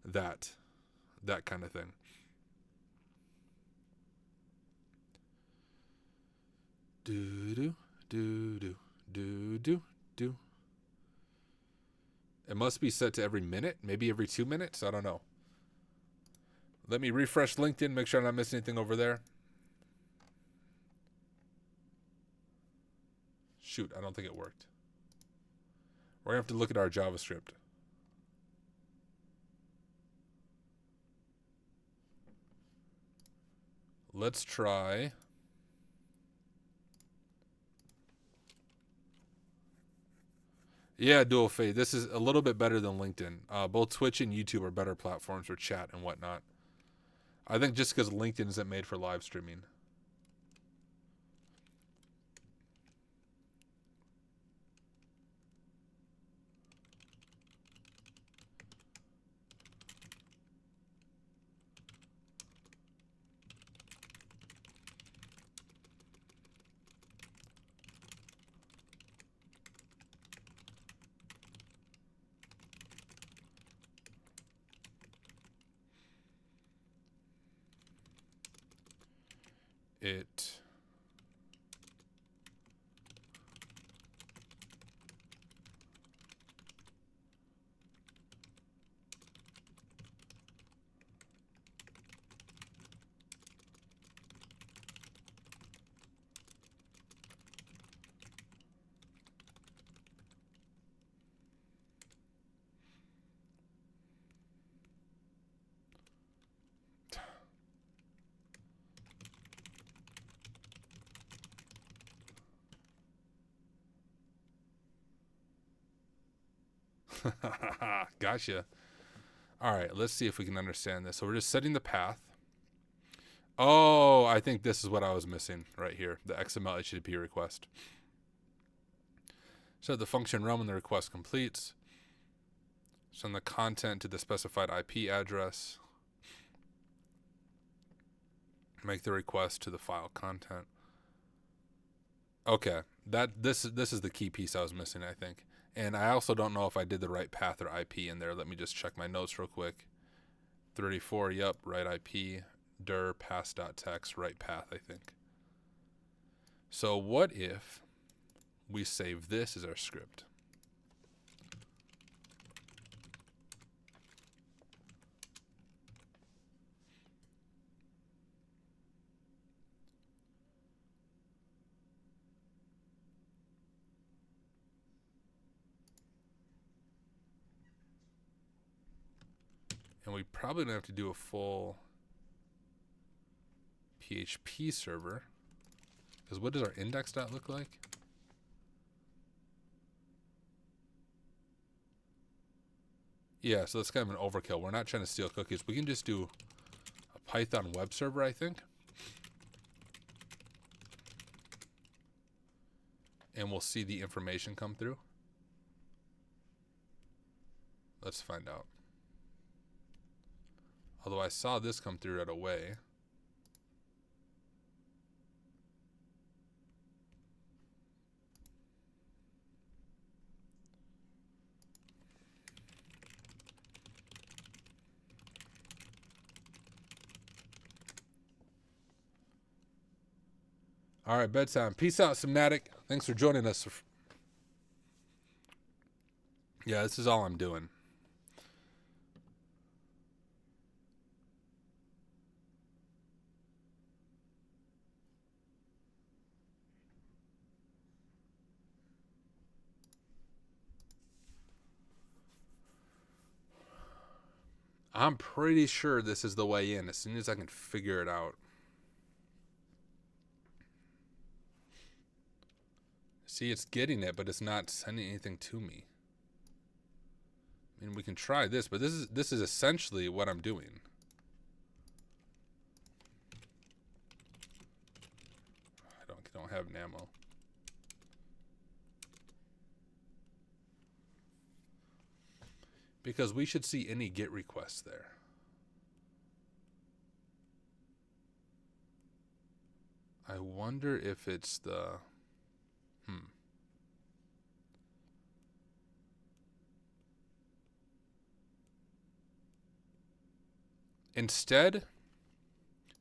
Speaker 1: that kind of thing. Do-do, do-do, do-do, do. It must be set to every minute, maybe every 2 minutes. I don't know. Let me refresh LinkedIn, make sure I'm not missing anything over there. Shoot, I don't think it worked. We're going to have to look at our JavaScript. Let's try. Yeah, Dual Fade. This is a little bit better than LinkedIn. Both Twitch and YouTube are better platforms for chat and whatnot. I think just because LinkedIn isn't made for live streaming. Gotcha. All right, let's see if we can understand this. So we're just setting the path. Oh, I think this is what I was missing right here, the XML HTTP request. So the function run when the request completes. Send the content to the specified IP address. Make the request to the file content. Okay, this is the key piece I was missing, I think. And I also don't know if I did the right path or IP in there. Let me just check my notes real quick. 34, yep, right IP, dir pass.text, right path, I think. So what if we save this as our script? And we probably don't have to do a full PHP server. Because what does our index.look look like? Yeah, so that's kind of an overkill. We're not trying to steal cookies. We can just do a Python web server, I think. And we'll see the information come through. Let's find out. Although I saw this come through right away. All right, bedtime. Peace out, Somnatic. Thanks for joining us. Yeah, this is all I'm doing. I'm pretty sure this is the way in as soon as I can figure it out. See, it's getting it, but it's not sending anything to me. I mean, we can try this, but this is essentially what I'm doing. I don't have an ammo. Because we should see any GET requests there. I wonder if it's the... Instead,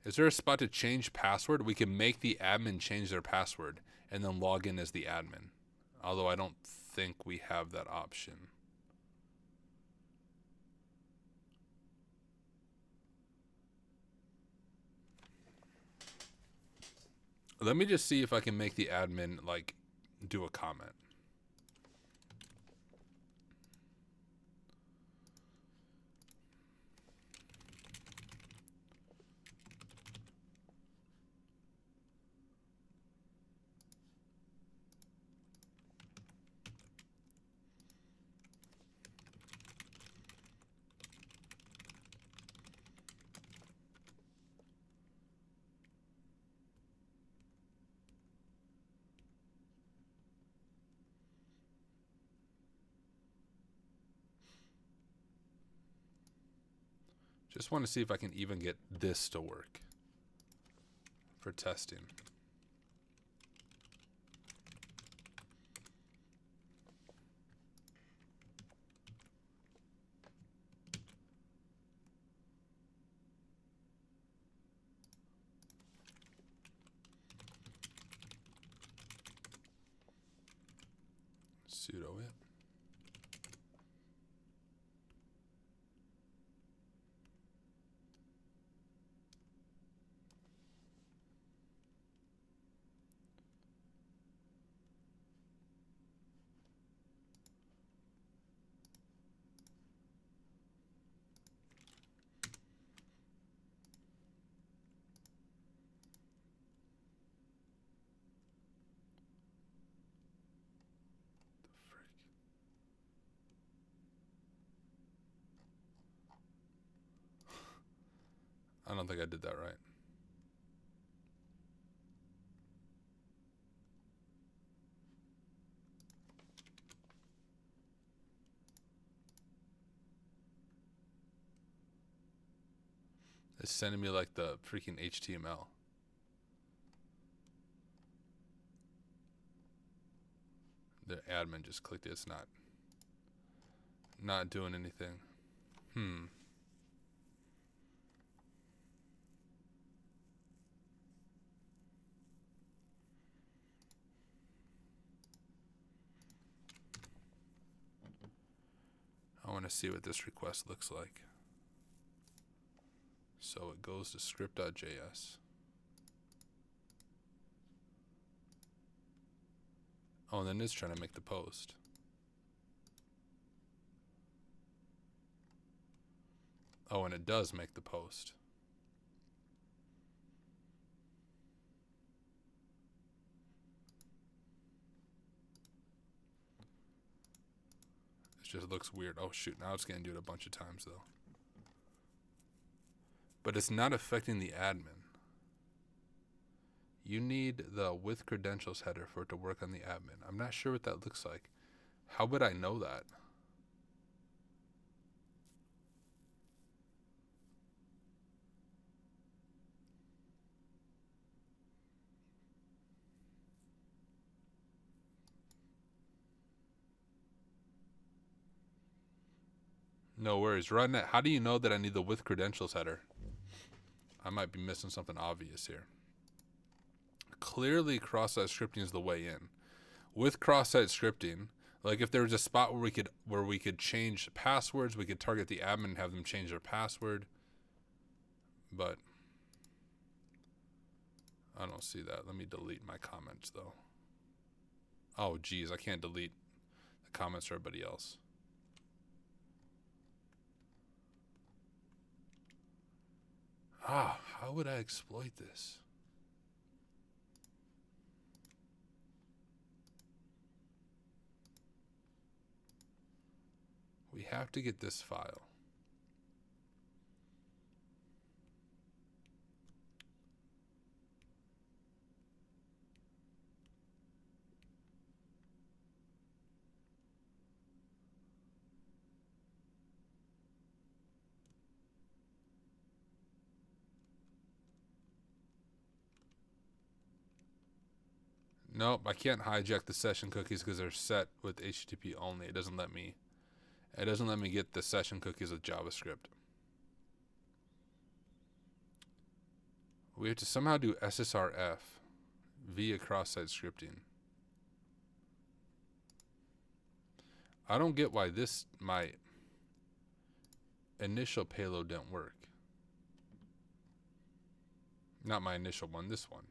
Speaker 1: is there a spot to change password? We can make the admin change their password and then log in as the admin. Although I don't think we have that option. Let me just see if I can make the admin, like, do a comment. Just want to see if I can even get this to work for testing. Sudo it. I don't think I did that right. It's sending me like the freaking HTML. The admin just clicked it. It's not doing anything. I want to see what this request looks like. So it goes to script.js. Oh, and then it's trying to make the post. Oh, and it does make the post. It just looks weird. Oh, shoot. Now it's going to do it a bunch of times, though. But it's not affecting the admin. You need the with credentials header for it to work on the admin. I'm not sure what that looks like. How would I know that? No worries. Run that. How do you know that I need the with credentials header? I might be missing something obvious here. Clearly, cross-site scripting is the way in. With cross-site scripting, like if there was a spot where we could change passwords, we could target the admin and have them change their password. But I don't see that. Let me delete my comments though. Oh geez, I can't delete the comments for everybody else. How would I exploit this? We have to get this file. Nope, I can't hijack the session cookies because they're set with HTTP only. It doesn't let me get the session cookies with JavaScript. We have to somehow do SSRF via cross-site scripting. I don't get why my initial payload didn't work. Not my initial one, this one.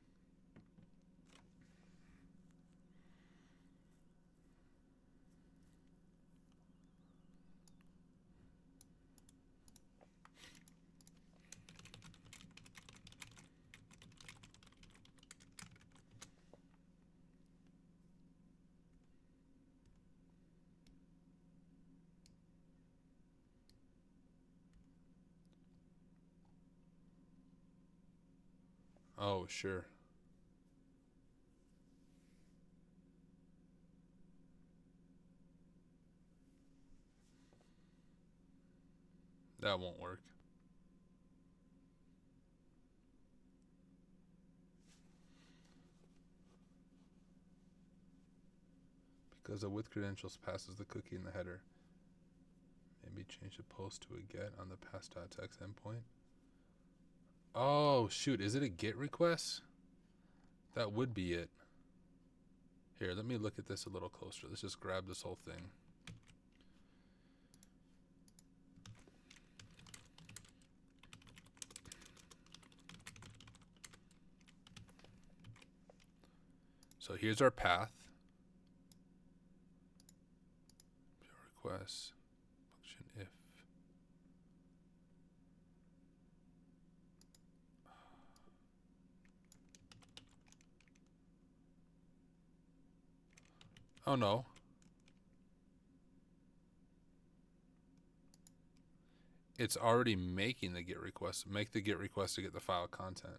Speaker 1: Oh, sure. That won't work. Because the with credentials passes the cookie in the header. Maybe change the post to a get on the pass.txt endpoint. Oh, shoot. Is it a GET request? That would be it. Here, let me look at this a little closer. Let's just grab this whole thing. So here's our path. Request function if. Oh no. It's already making the GET request. Make the GET request to get the file content.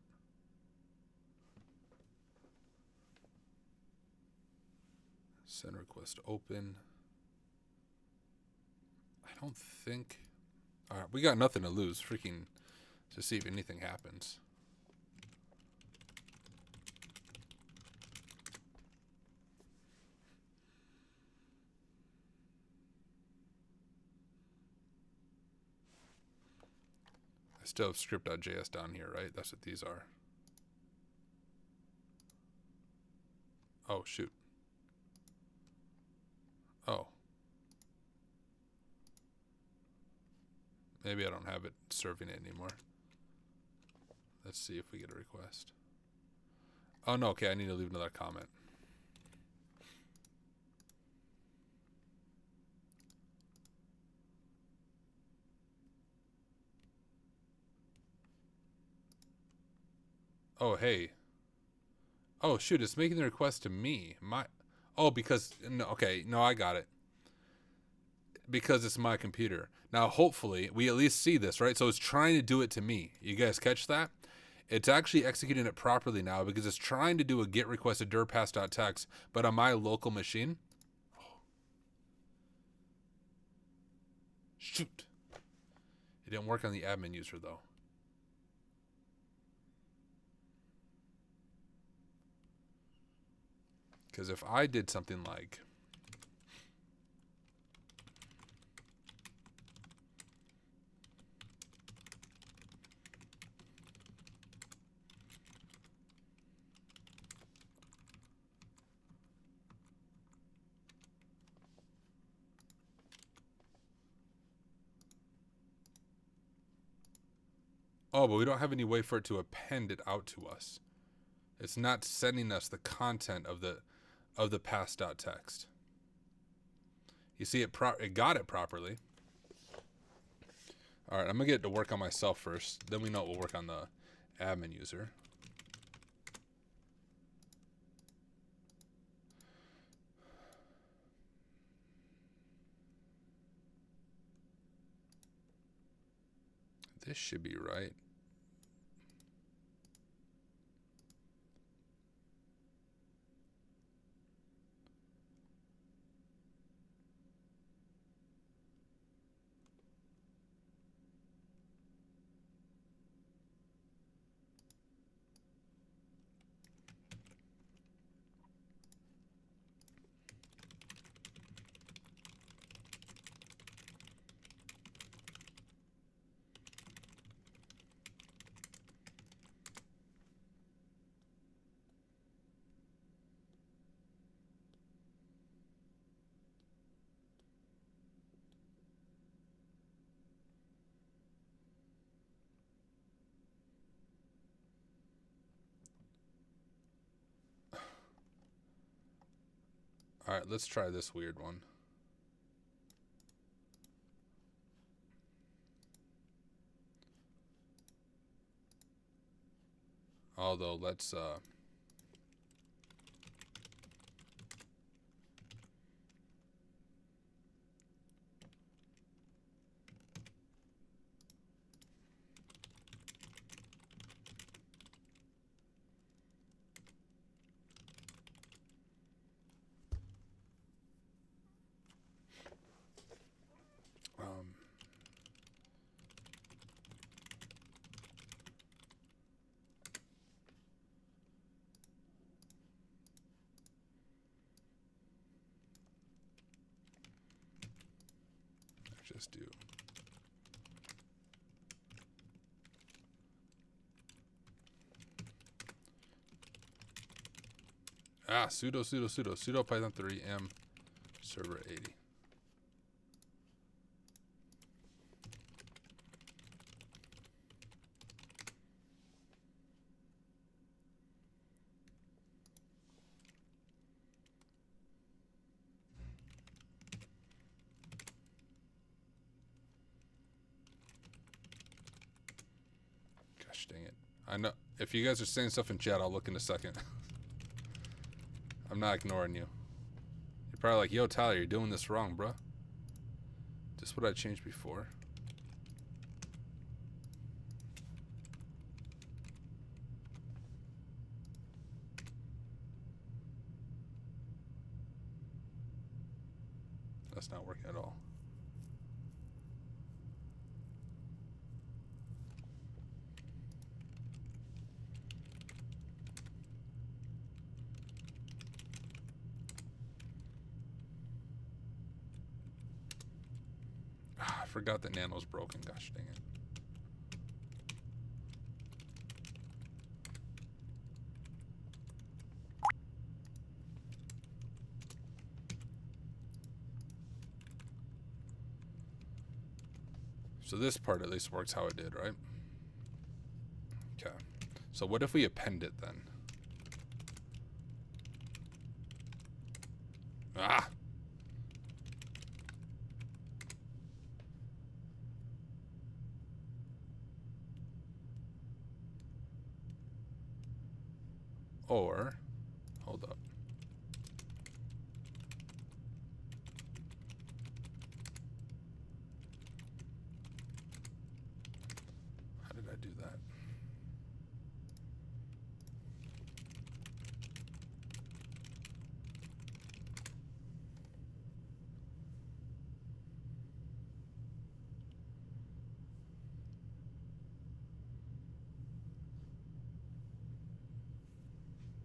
Speaker 1: Send request open. I don't think... All right, we got nothing to lose. Freaking... To see if anything happens. I still have script.js down here, right? That's what these are. Oh, shoot. Oh. Maybe I don't have it serving it anymore. Let's see if we get a request. Oh, no. Okay, I need to leave another comment. Oh, hey. Oh, shoot. It's making the request to me. Oh, because... No, okay. No, I got it. Because it's my computer. Now, hopefully, we at least see this, right? So it's trying to do it to me. You guys catch that? It's actually executing it properly now because it's trying to do a GET request to dirpass.txt, but on my local machine. Shoot. It didn't work on the admin user, though. Because if I did something like... Oh, but we don't have any way for it to append it out to us. It's not sending us the content of the pass.txt. You see, it got it properly. All right, I'm gonna get it to work on myself first. Then we know it will work on the admin user. This should be right. All right, let's try this weird one. Although, let's... just do... sudo python 3 m server 80. Gosh dang it. I know if you guys are saying stuff in chat, I'll look in a second. I'm not ignoring you. You're probably like, yo, Tyler, you're doing this wrong, bruh. Just what I changed before. That's not working at all. I forgot that Nano's broken. Gosh dang it. So this part at least works how it did, right? Okay. So what if we append it then? Ah! Or, hold up. How did I do that?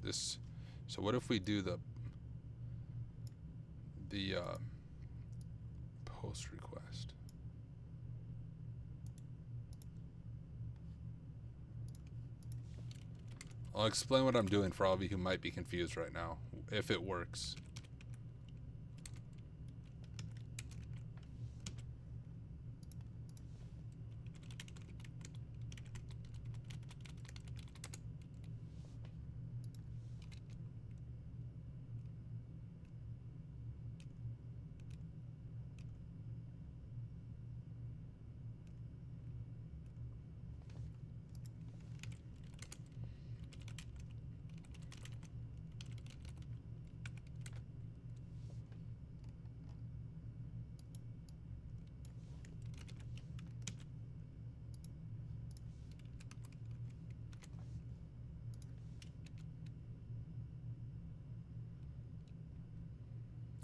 Speaker 1: This, so what if we do the post request? I'll explain what I'm doing for all of you who might be confused right now, if it works.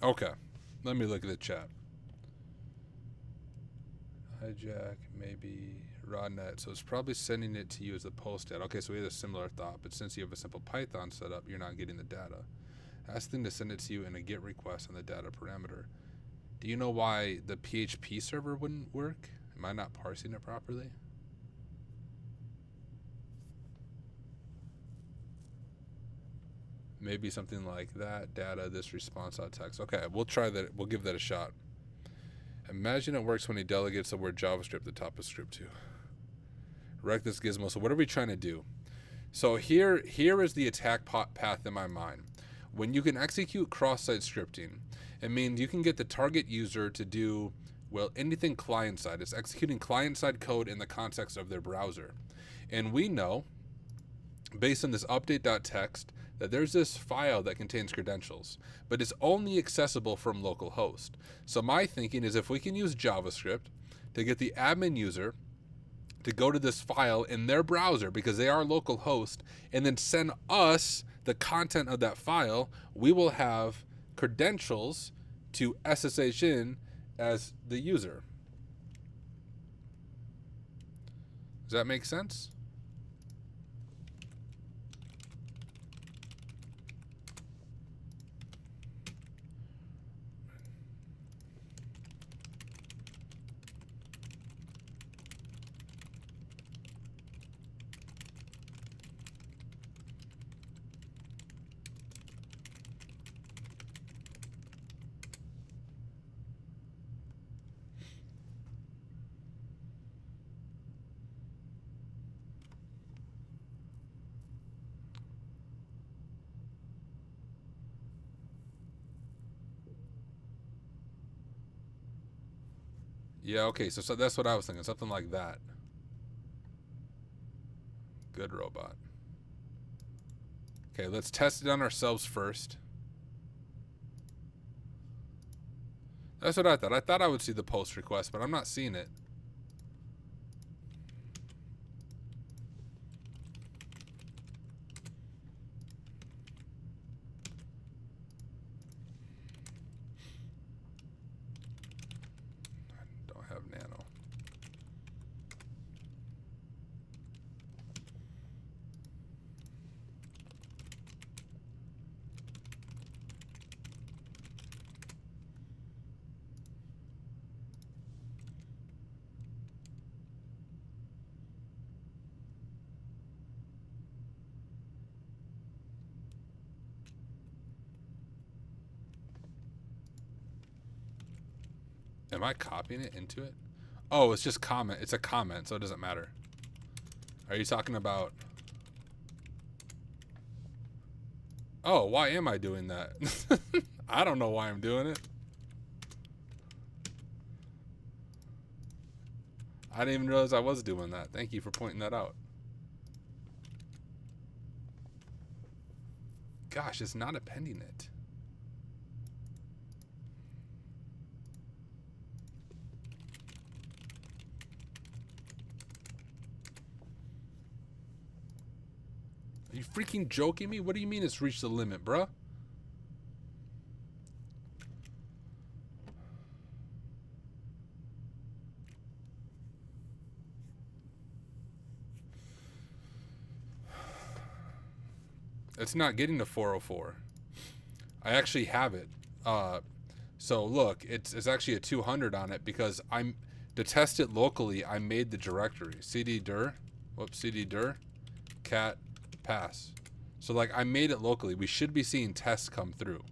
Speaker 1: Okay, let me look at the chat. Hijack, maybe RawNet. So it's probably sending it to you as a post data. Okay, so we had a similar thought, but since you have a simple Python setup, you're not getting the data. Ask them to send it to you in a GET request on the data parameter. Do you know why the PHP server wouldn't work? Am I not parsing it properly? Maybe something like that. Data, this response.text. Okay, we'll try that. We'll give that a shot. Imagine it works when he delegates the word JavaScript at the top of script 2. Wreck this gizmo. So what are we trying to do? So here is the attack path in my mind. When you can execute cross-site scripting, it means you can get the target user to do, well, anything client-side. It's executing client-side code in the context of their browser. And we know, based on this update.txt, that there's this file that contains credentials, but it's only accessible from localhost. So my thinking is if we can use JavaScript to get the admin user to go to this file in their browser because they are localhost and then send us the content of that file, we will have credentials to SSH in as the user. Does that make sense? Yeah, okay, so that's what I was thinking, something like that. Good robot. Okay, let's test it on ourselves first. That's what I thought. I thought I would see the post request, but I'm not seeing it. Am I copying it into it? Oh, it's just comment. It's a comment, so it doesn't matter. Are you talking about... Oh, why am I doing that? I don't know why I'm doing it. I didn't even realize I was doing that. Thank you for pointing that out. Gosh, it's not appending it. Are you freaking joking me? What do you mean it's reached the limit, bruh? It's not getting to 404. I actually have it. So look, it's actually a 200 on it because I'm to test it locally. I made the directory cd dir, cd dir, cat pass. So like I made it locally. We should be seeing tests come through.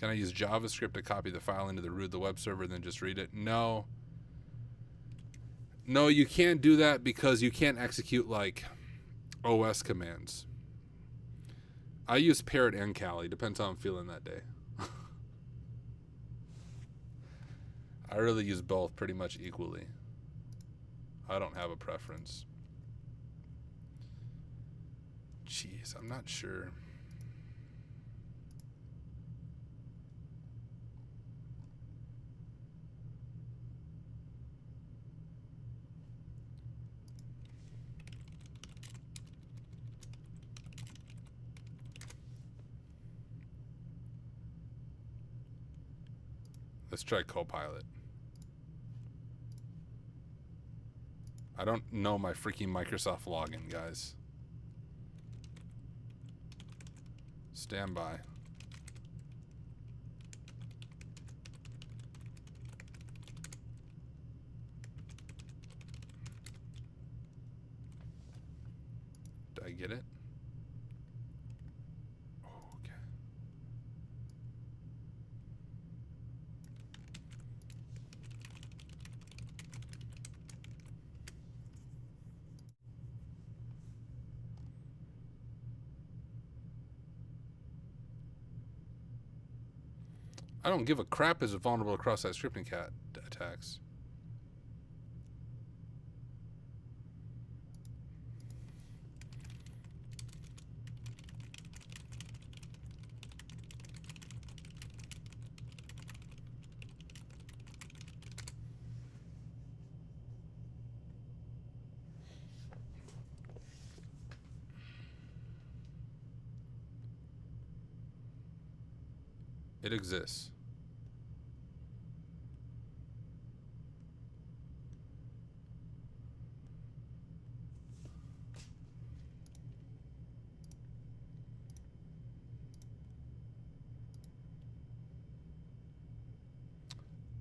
Speaker 1: Can I use JavaScript to copy the file into the root of the web server and then just read it? No. No, you can't do that because you can't execute like OS commands. I use Parrot and Kali. Depends how I'm feeling that day. I really use both pretty much equally. I don't have a preference. Jeez, I'm not sure. Let's try Copilot. I don't know my freaking Microsoft login, guys. Stand by. Did I get it? Oh, okay. I don't give a crap is it vulnerable to cross-site scripting cat attacks. It exists.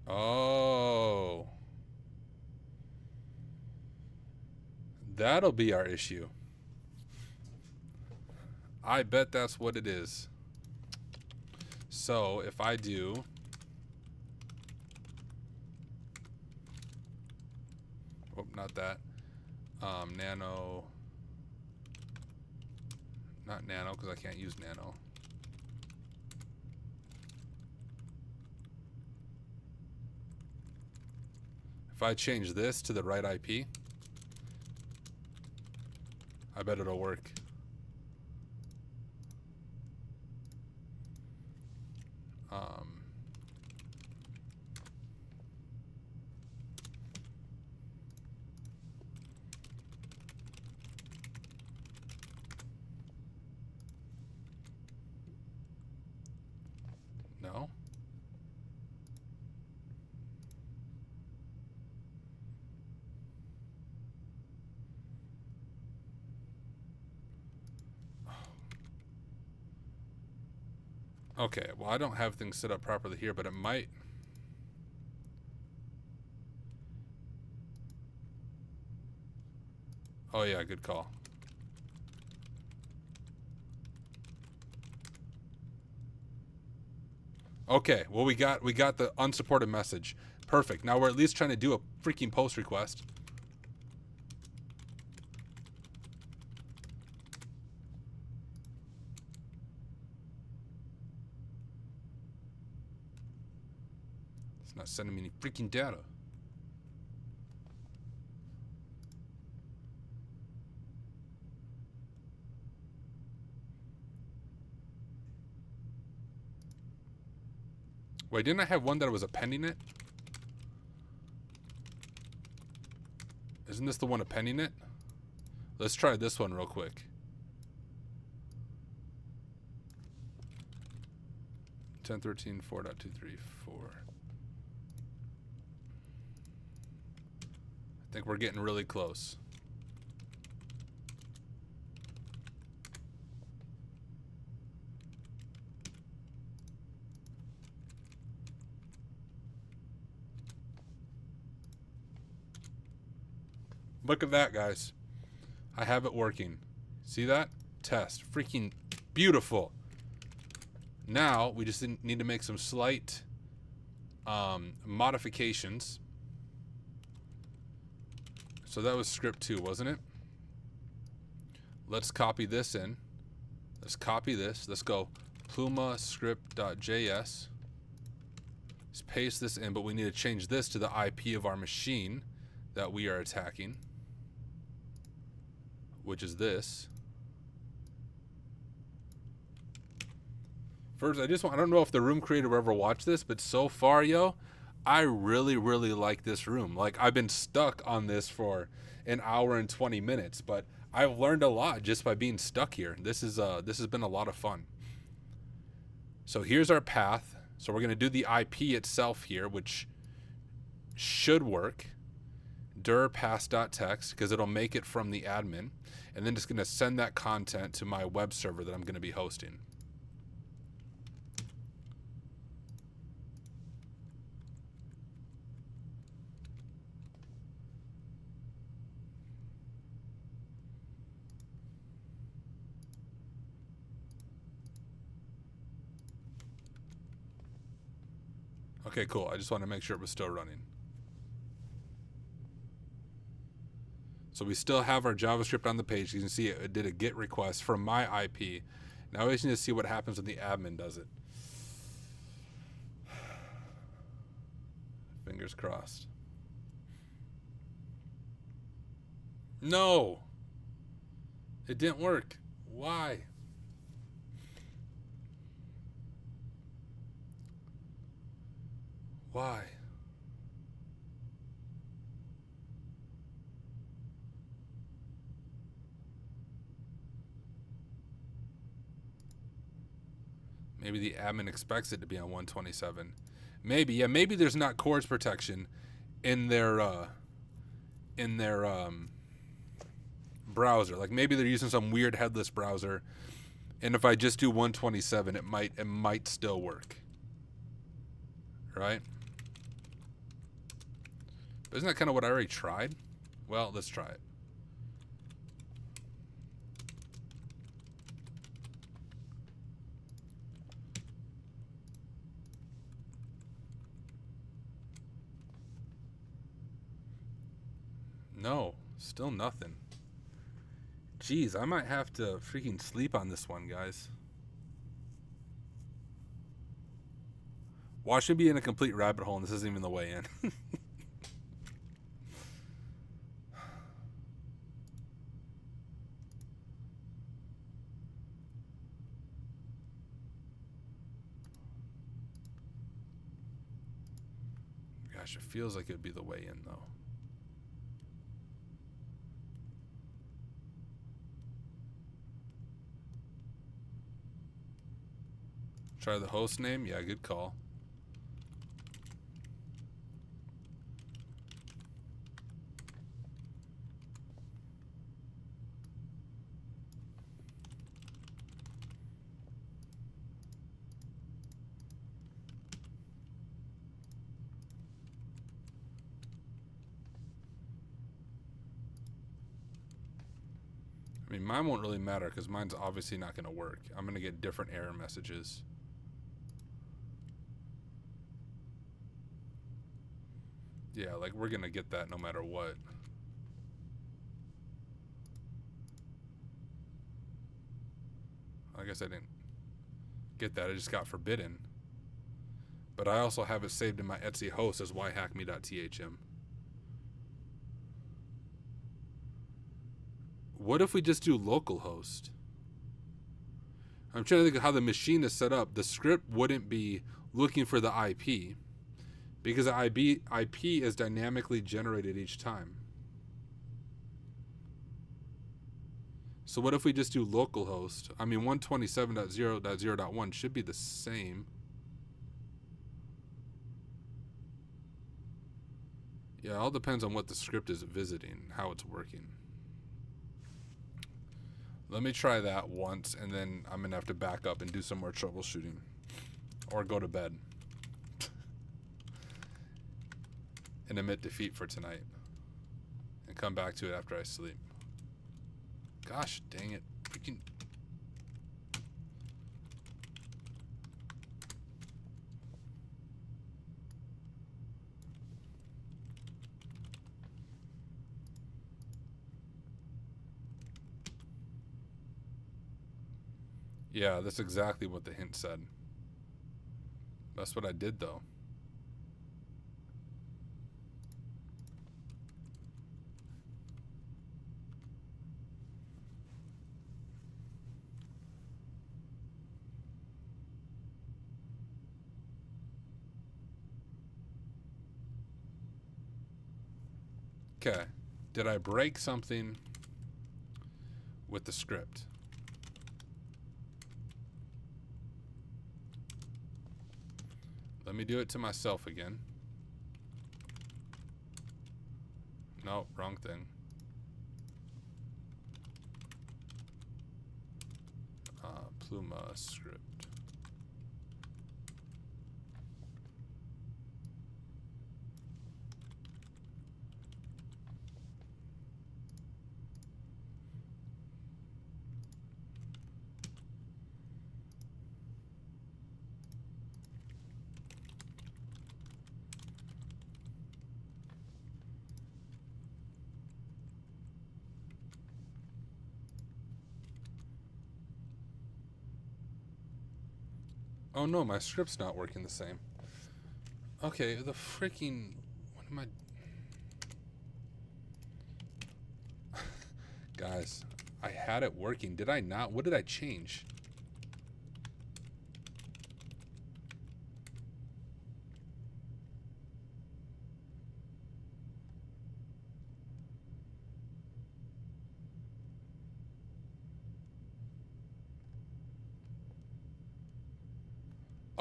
Speaker 1: Oh. That'll be our issue. I bet that's what it is. So if I do not that nano, not nano because I can't use nano. If I change this to the right IP, I bet it'll work. No. Okay, well I don't have things set up properly here, but it might. Oh yeah, good call. Okay, well we got the unsupported message. Perfect. Now we're at least trying to do a freaking post request. It's not sending me any freaking data. Wait, didn't I have one that was appending it? Isn't this the one appending it? Let's try this one real quick. 10.13 4.234. I think we're getting really close. Look at that, guys. I have it working. See that? Test. Freaking beautiful. Now, we just need to make some slight modifications. So that was script 2, wasn't it? Let's copy this in. Let's copy this. Let's go pluma script.js. Let's paste this in, but we need to change this to the IP of our machine that we are attacking, which is this. First, I don't know if the room creator will ever watch this, but so far, yo, I really, really like this room. Like, I've been stuck on this for an hour and 20 minutes, but I've learned a lot just by being stuck here. This has been a lot of fun. So here's our path. So we're going to do the IP itself here, which should work. dir pass.text, because it'll make it from the admin. And then just going to send that content to my web server that I'm going to be hosting. Okay, cool. I just want to make sure it was still running. So we still have our JavaScript on the page. You can see it did a GET request from my IP. Now we just need to see what happens when the admin does it. Fingers crossed. No! It didn't work. Why? Why? Maybe the admin expects it to be on 127. Maybe, yeah, maybe there's not CORS protection in their browser. Like maybe they're using some weird headless browser, and if I just do 127, it might still work. Right? But isn't that kind of what I already tried? Well, let's try it. No, still nothing. Jeez, I might have to freaking sleep on this one, guys. Watch me be in a complete rabbit hole, and this isn't even the way in. Gosh, it feels like it would be the way in, though. Try the host name. Yeah, good call. I mean, mine won't really matter because mine's obviously not going to work. I'm going to get different error messages. Yeah, like we're going to get that no matter what. I guess I didn't get that. I just got forbidden. But I also have it saved in my Etsy host as whyhackme.thm. What if we just do localhost? I'm trying to think of how the machine is set up. The script wouldn't be looking for the IP because the IP is dynamically generated each time. So what if we just do localhost? I mean, 127.0.0.1 should be the same. Yeah, it all depends on what the script is visiting, how it's working. Let me try that once, and then I'm going to have to back up and do some more troubleshooting. Or go to bed. And admit defeat for tonight. And come back to it after I sleep. Gosh dang it. Freaking... Yeah, that's exactly what the hint said. That's what I did, though. Okay. Did I break something with the script? Let me do it to myself again. No, wrong thing. Pluma script. Oh no, my script's not working the same. Okay, the freaking... What am I... Guys, I had it working. Did I not? What did I change?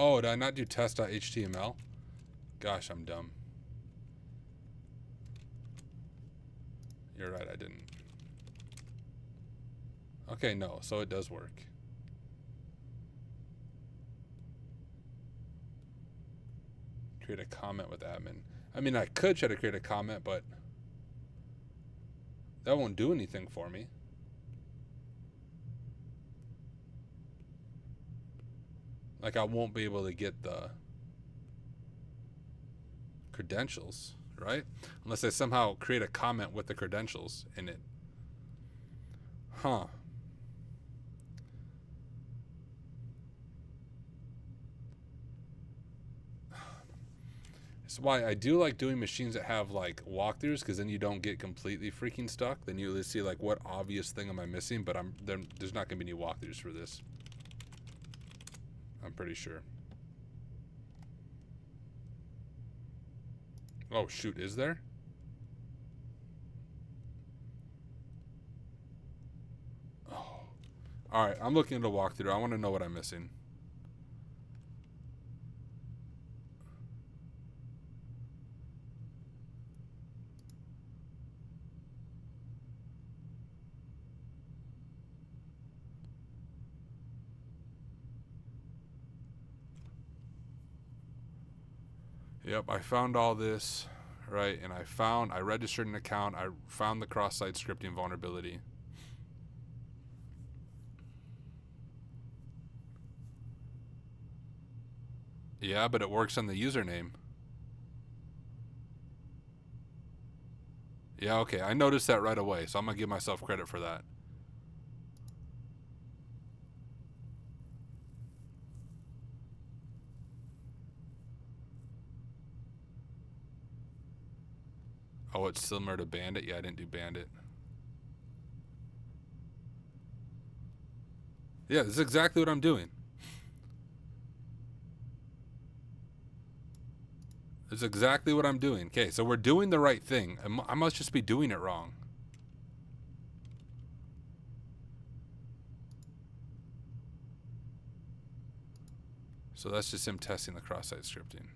Speaker 1: Oh, did I not do test.html? Gosh, I'm dumb. You're right, I didn't. Okay, no, so it does work. Create a comment with admin. I mean, I could try to create a comment, but that won't do anything for me. Like, I won't be able to get the credentials, right? Unless I somehow create a comment with the credentials in it. Huh. That's why I do like doing machines that have like walkthroughs, because then you don't get completely freaking stuck. Then you at least see like what obvious thing am I missing, but there's not gonna be any walkthroughs for this. I'm pretty sure. Oh shoot, is there? Oh. Alright, I'm looking at a walkthrough. I want to know what I'm missing. Yep, I found all this, right? And I registered an account. I found the cross-site scripting vulnerability. Yeah, but it works on the username. Yeah, okay. I noticed that right away, so I'm going to give myself credit for that. Oh, it's similar to Bandit? Yeah, I didn't do Bandit. Yeah, this is exactly what I'm doing. This is exactly what I'm doing. Okay, so we're doing the right thing. I must just be doing it wrong. So that's just him testing the cross-site scripting.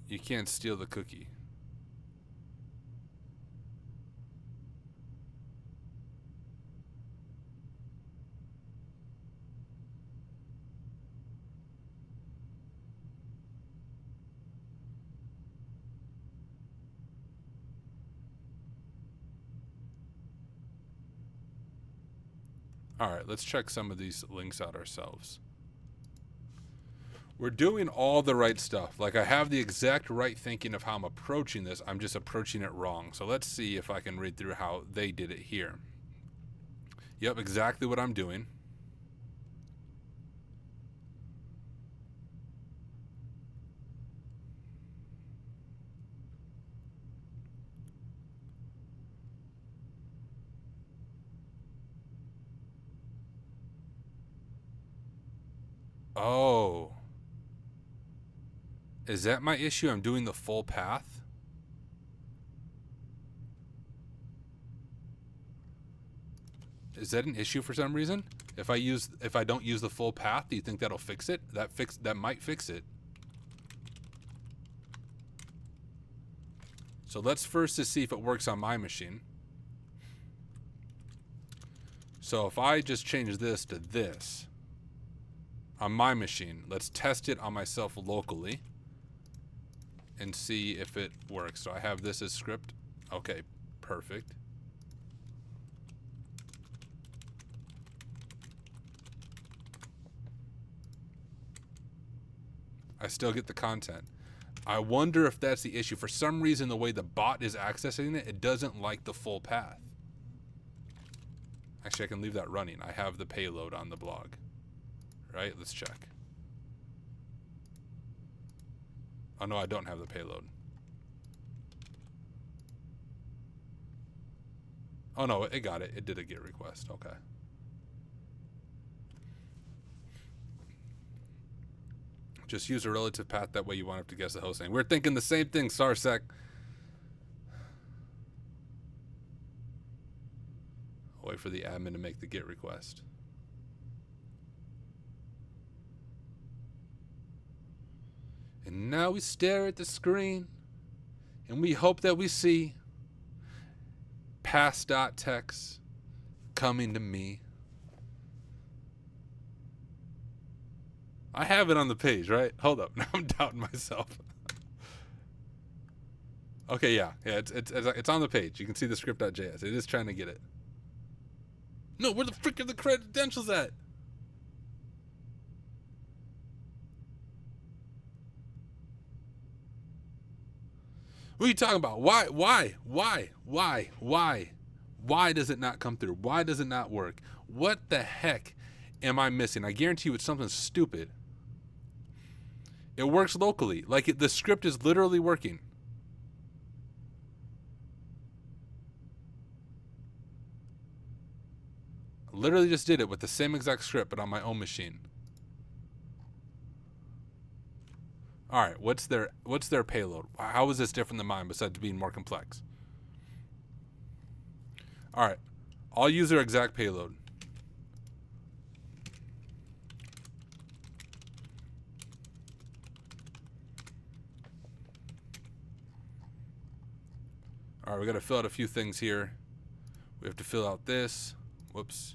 Speaker 1: You can't steal the cookie. All right, let's check some of these links out ourselves. We're doing all the right stuff. Like, I have the exact right thinking of how I'm approaching this. I'm just approaching it wrong. So let's see if I can read through how they did it here. Yep, exactly what I'm doing. Oh. Is that my issue? I'm doing the full path? Is that an issue for some reason? If I don't use the full path, do you think that'll fix it? That might fix it. So let's first see if it works on my machine. So if I just change this to this on my machine, let's test it on myself locally and see if it works. So I have this as script. Okay, perfect. I still get the content. I wonder if that's the issue. For some reason, the way the bot is accessing it, it doesn't like the full path. Actually, I can leave that running. I have the payload on the blog. Right? Let's check. Oh, no, I don't have the payload. Oh, no, it got it. It did a GET request. Okay. Just use a relative path. That way you won't have to guess the host name. We're thinking the same thing, Sarsec. I'll wait for the admin to make the GET request. And now we stare at the screen and we hope that we see pass.txt coming to me. I have it on the page, right? Hold up. Now I'm doubting myself. Okay, yeah. It's on the page. You can see the script.js. It is trying to get it. No, where the frick are the credentials at? What are you talking about? Why does it not come through? Why does it not work? What the heck am I missing? I guarantee you it's something stupid. It works locally. Like, the script is literally working. I literally just did it with the same exact script, but on my own machine. All right, what's their payload? How is this different than mine besides being more complex? All right, I'll use their exact payload. All right, we got to fill out a few things here. We have to fill out this. Whoops.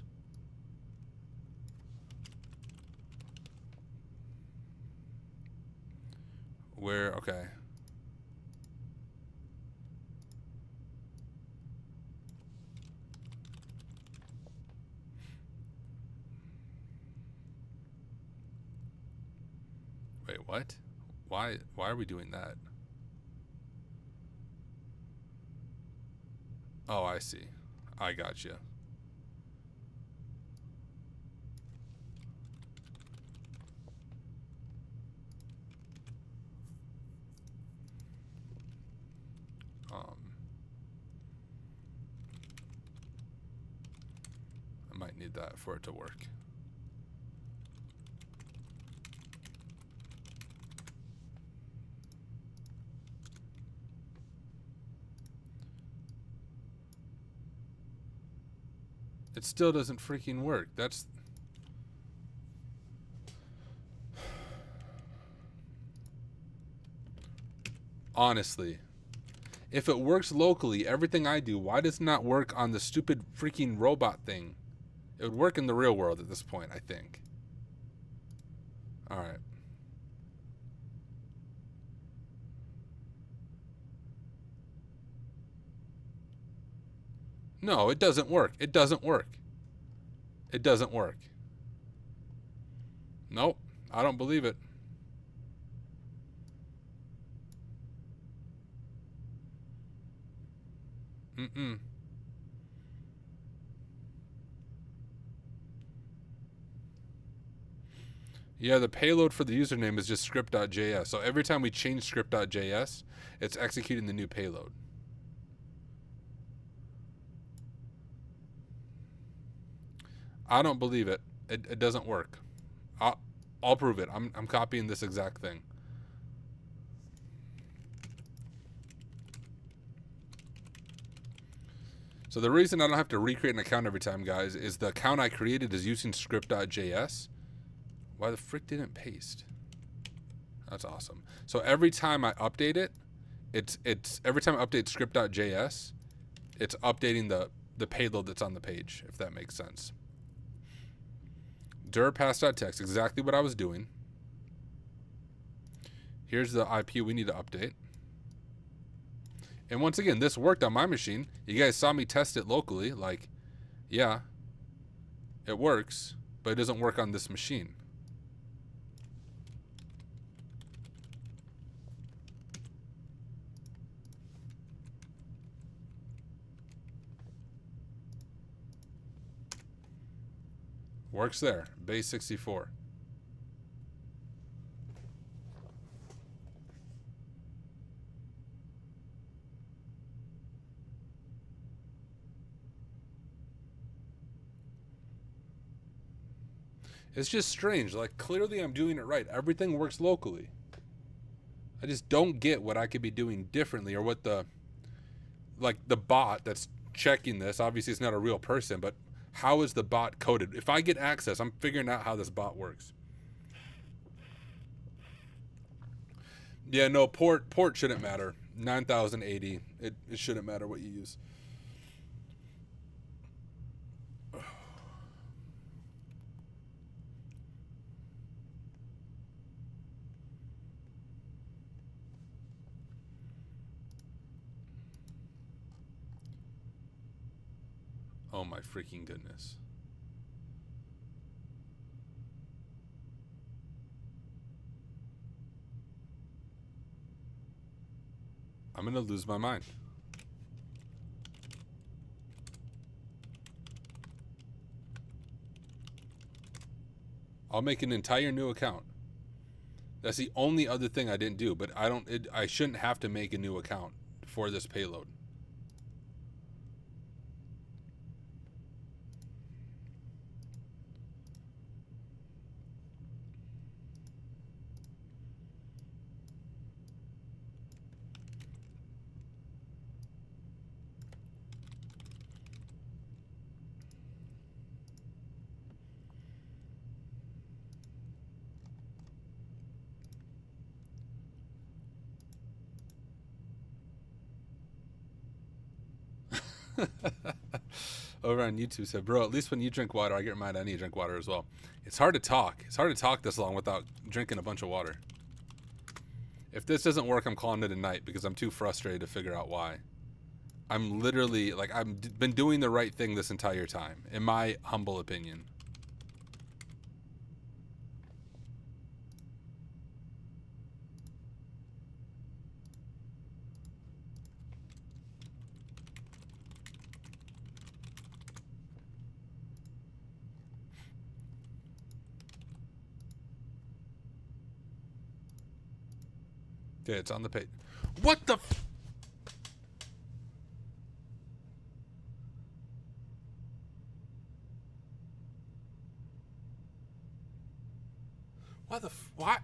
Speaker 1: Okay. Wait, what? Why are we doing that? Oh, I see. I got you. I might need that for it to work. It still doesn't freaking work. That's... Honestly, if it works locally, everything I do, why does it not work on the stupid freaking robot thing? It would work in the real world at this point, I think. All right. No, it doesn't work. It doesn't work. It doesn't work. Nope, I don't believe it. Mm-mm. Yeah, the payload for the username is just script.js. So every time we change script.js, it's executing the new payload. I don't believe it. It doesn't work. I'll prove it. I'm copying this exact thing. So the reason I don't have to recreate an account every time, guys, is the account I created is using script.js. Why the frick didn't paste? That's awesome. So every time I update it, it's every time I update script.js, it's updating the payload that's on the page, if that makes sense. dir pass.text, exactly what I was doing. Here's the IP we need to update. And once again, this worked on my machine. You guys saw me test it locally. Like, yeah, it works, but it doesn't work on this machine. Works there, base 64. It's just strange. Like, clearly I'm doing it right. Everything works locally. I just don't get what I could be doing differently, or what the bot that's checking this, obviously it's not a real person, but how is the bot coded? If I get access, I'm figuring out how this bot works. Yeah, no, port shouldn't matter. 9080, it shouldn't matter what you use. Oh my freaking goodness. I'm gonna lose my mind. I'll make an entire new account. That's the only other thing I didn't do, but I shouldn't have to make a new account for this payload. Over on YouTube said, bro, at least when you drink water, I get reminded I need to drink water as well. It's hard to talk. It's hard to talk this long without drinking a bunch of water. If this doesn't work, I'm calling it a night because I'm too frustrated to figure out why. I'm literally, like, I've been doing the right thing this entire time, in my humble opinion. Okay, it's on the page. What the what?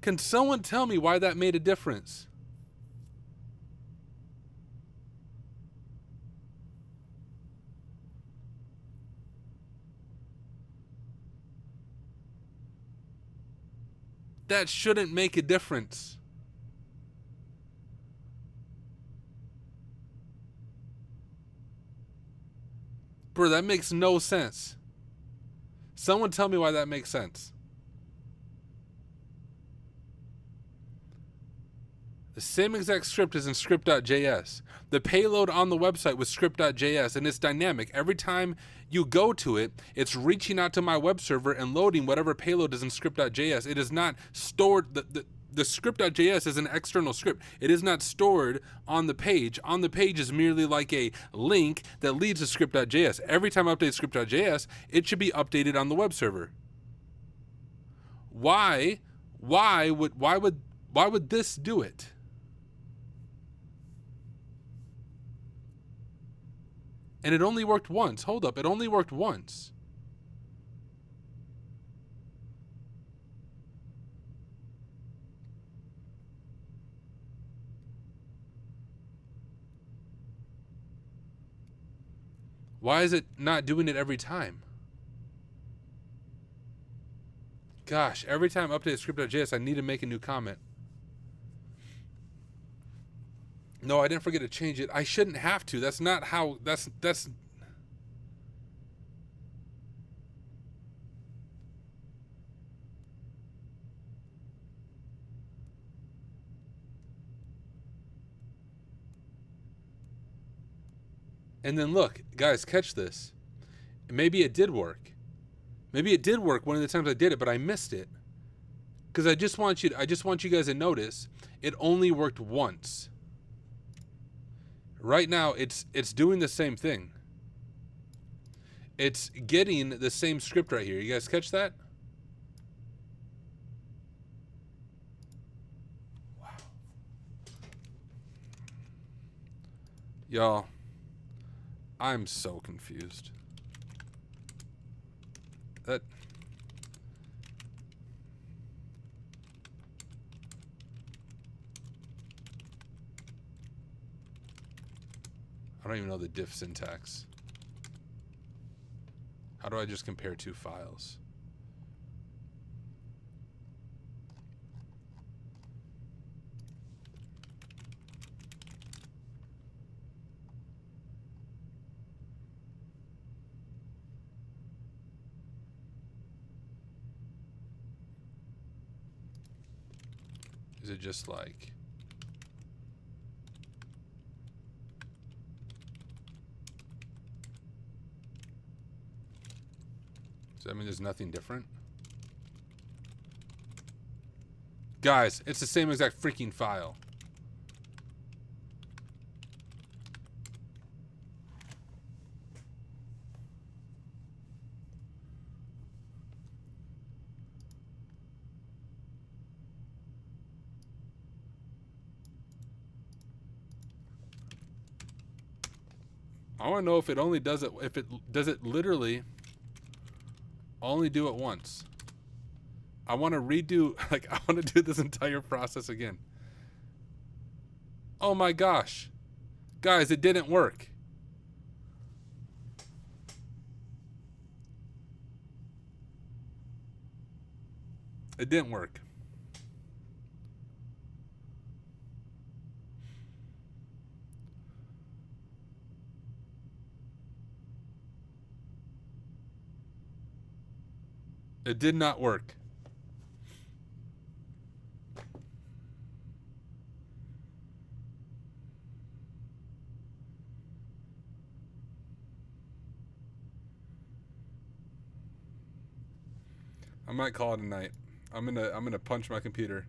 Speaker 1: Can someone tell me why that made a difference? That shouldn't make a difference. Bro, that makes no sense. Someone tell me why that makes sense. The same exact script is in script.js. The payload on the website was script.js, and it's dynamic. Every time you go to it, it's reaching out to my web server and loading whatever payload is in script.js. It is not stored. The script.js is an external script. It is not stored on the page. On the page is merely like a link that leads to script.js. Every time I update script.js, it should be updated on the web server. Why would this do it? And it only worked once. Hold up, it only worked once. Why is it not doing it every time? Gosh, every time I update script.js, I need to make a new comment. No, I didn't forget to change it. I shouldn't have to. That's not how, that's. And then look, guys, catch this. Maybe it did work. Maybe it did work one of the times I did it, but I missed it. Because I just want you guys to notice it only worked once. Right now, it's doing the same thing. It's getting the same script right here. You guys catch that? Wow. Y'all, I'm so confused. I don't even know the diff syntax. How do I just compare two files? Is it just like... Does that mean there's nothing different? Guys, it's the same exact freaking file. I want to know if it only does it, if it does it literally only do it once. I want to redo, like, I want to do this entire process again. Oh my gosh. Guys, it didn't work. It didn't work. It did not work. I might call it a night. I'm gonna punch my computer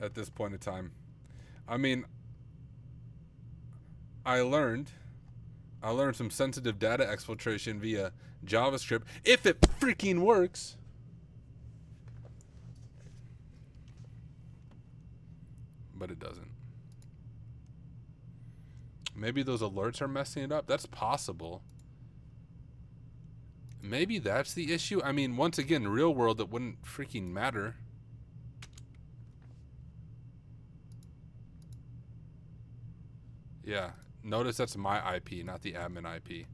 Speaker 1: at this point in time. I mean, I learned some sensitive data exfiltration via JavaScript. If it freaking works. but it doesn't. Maybe those alerts are messing it up. That's possible. Maybe that's the issue. I mean, once again, real world, it wouldn't freaking matter. Yeah. Notice that's my IP, not the admin IP.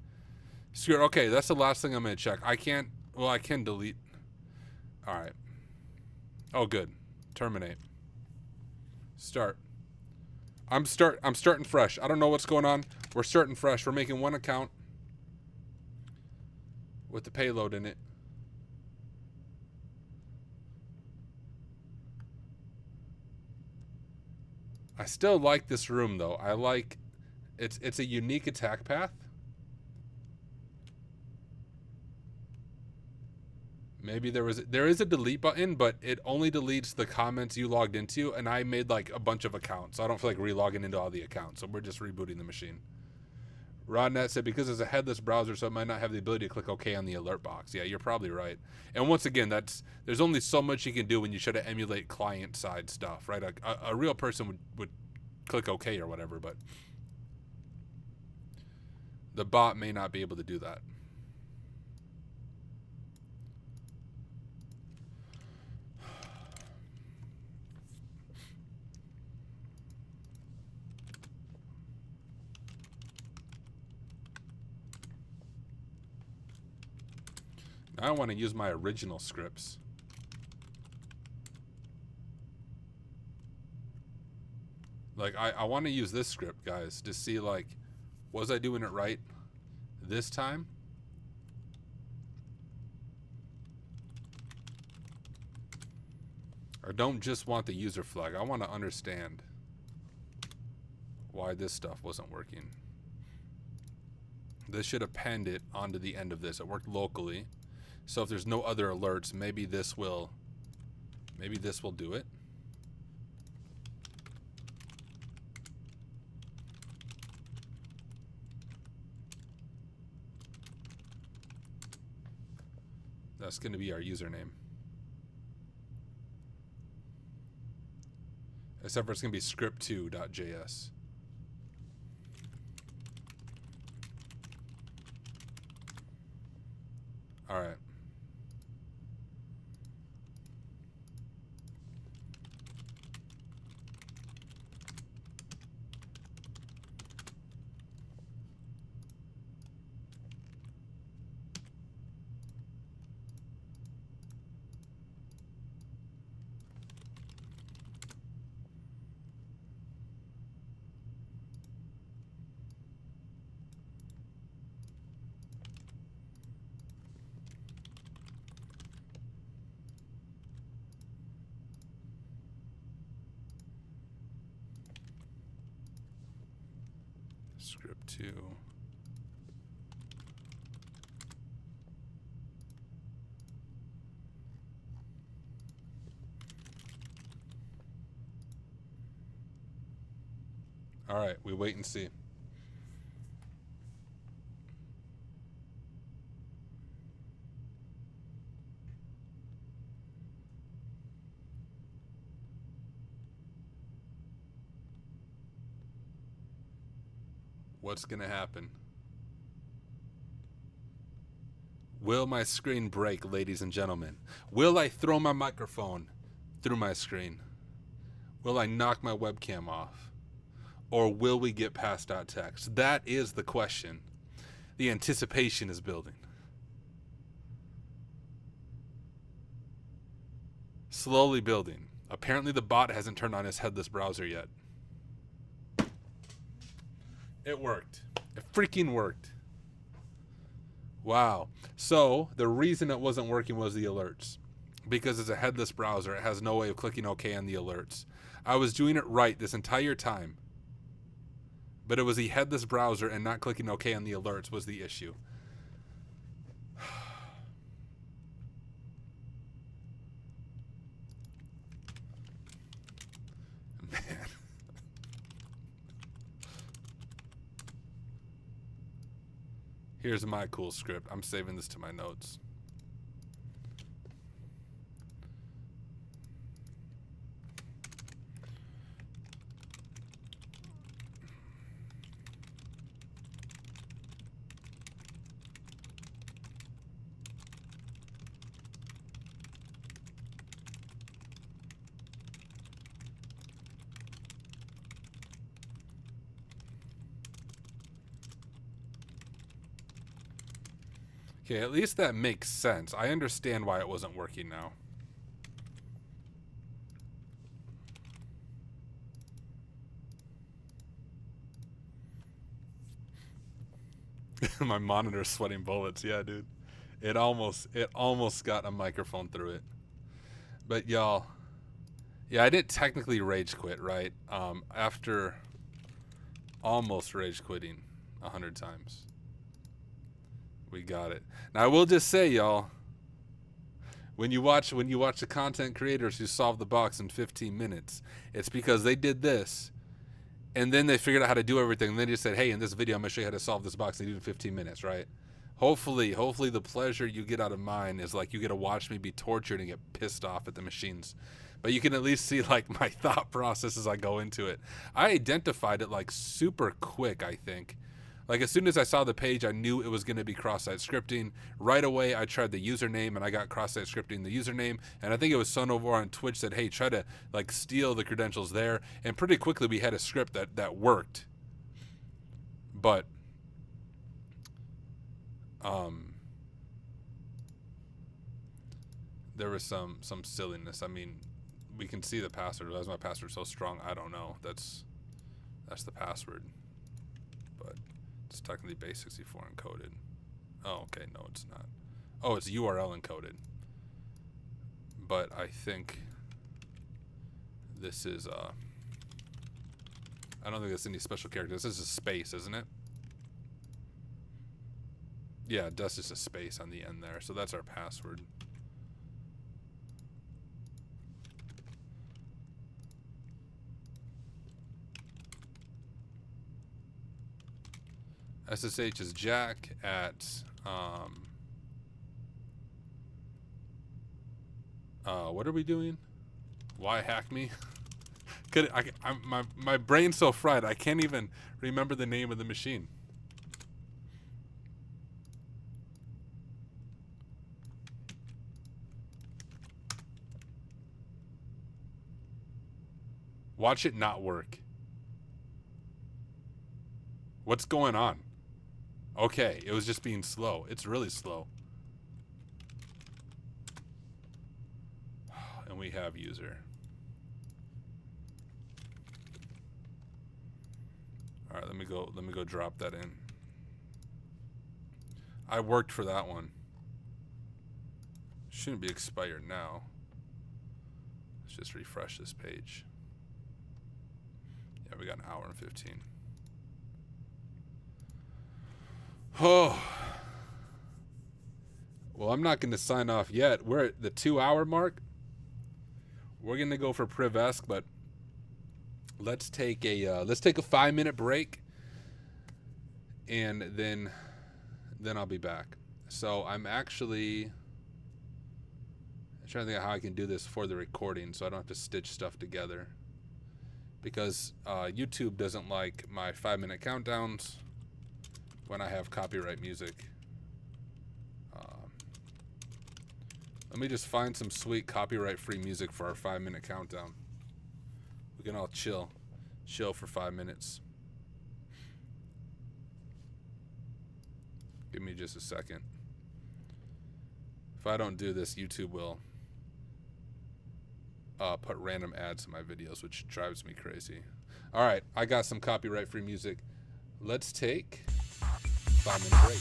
Speaker 1: Sure. Okay, that's the last thing I'm going to check. I can't... Well, I can delete... All right. Oh, good. Terminate. Start. I'm starting fresh. I don't know what's going on. We're starting fresh. We're making one account with the payload in it. I still like this room though. I like it's a unique attack path. Maybe there is a delete button, but it only deletes the comments you logged into, and I made like a bunch of accounts, so I don't feel like relogging into all the accounts, so we're just rebooting the machine. Rodnet said because it's a headless browser, so it might not have the ability to click OK on the alert box. Yeah, you're probably right. And once again, there's only so much you can do when you try to emulate client-side stuff, right? A real person would click OK or whatever, but the bot may not be able to do that. Now I want to use my original scripts. Like, I want to use this script, guys, to see, like, was I doing it right this time? I don't just want the user flag. I want to understand why this stuff wasn't working. This should append it onto the end of this. It worked locally. So if there's no other alerts, maybe this will do it. That's going to be our username. Except for it's going to be script2.js. All right. Script 2. All right, we wait and see. What's going to happen? Will my screen break, ladies and gentlemen? Will I throw my microphone through my screen? Will I knock my webcam off? Or will we get past .text? That is the question. The anticipation is building. Slowly building. Apparently the bot hasn't turned on his headless browser yet. It worked. It freaking worked. Wow. So the reason it wasn't working was the alerts. Because it's a headless browser, it has no way of clicking OK on the alerts. I was doing it right this entire time. But it was the headless browser and not clicking OK on the alerts was the issue. Man. Here's my cool script. I'm saving this to my notes. Okay, at least that makes sense. I understand why it wasn't working now. My monitor's sweating bullets. Yeah, dude. It almost got a microphone through it. But y'all, yeah, I didn't technically rage quit, right? After almost rage quitting 100 times. We got it. Now I will just say, y'all, when you watch the content creators who solve the box in 15 minutes, it's because they did this, and then they figured out how to do everything. And then they just said, "Hey, in this video, I'm gonna show you how to solve this box." They do it in 15 minutes, right? Hopefully, the pleasure you get out of mine is like you get to watch me be tortured and get pissed off at the machines. But you can at least see like my thought process as I go into it. I identified it like super quick, I think. Like as soon as I saw the page, I knew it was going to be cross-site scripting. Right away, I tried the username and I got cross-site scripting the username. And I think it was Son over on Twitch said, "Hey, try to like steal the credentials there." And pretty quickly we had a script that worked. But there was some silliness. I mean, we can see the password. Why is my password so strong? I don't know. That's the password. But it's technically base64 encoded. Oh, okay. No, it's not. Oh, it's URL encoded. But I think this is I don't think it's any special character. This is a space, isn't it? Yeah, that's just a space on the end there. So that's our password. SSH is Jack at what are we doing? WhyHackMe? My brain's so fried I can't even remember the name of the machine. Watch it not work. What's going on? Okay, it was just being slow. It's really slow. And we have user. All right, let me go drop that in. I worked for that one. Shouldn't be expired now. Let's just refresh this page. Yeah, we got an hour and 15. Oh. Well, I'm not going to sign off yet. We're at the 2-hour mark. We're going to go for Privesk, but let's take a 5-minute break, and then I'll be back. So I'm actually trying to think of how I can do this for the recording, so I don't have to stitch stuff together. Because YouTube doesn't like my 5-minute countdowns when I have copyright music. Let me just find some sweet copyright-free music for our 5-minute countdown. We can all chill for 5 minutes. Give me just a second. If I don't do this, YouTube will put random ads in my videos, which drives me crazy. All right, I got some copyright-free music. Let's take a 5-minute break.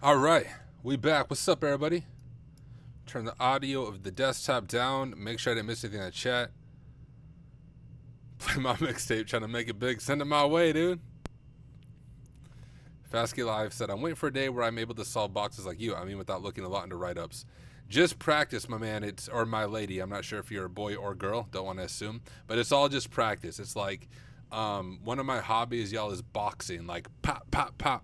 Speaker 1: All right, we back. What's up, everybody? Turn the audio of the desktop down. Make sure I didn't miss anything in the chat. Play my mixtape, trying to make it big. Send it my way, dude. Fasky Live said, I'm waiting for a day where I'm able to solve boxes like you. I mean, without looking a lot into write-ups. Just practice, my man. Or my lady. I'm not sure if you're a boy or girl. Don't want to assume. But it's all just practice. It's like one of my hobbies, y'all, is boxing. Like, pop, pop, pop.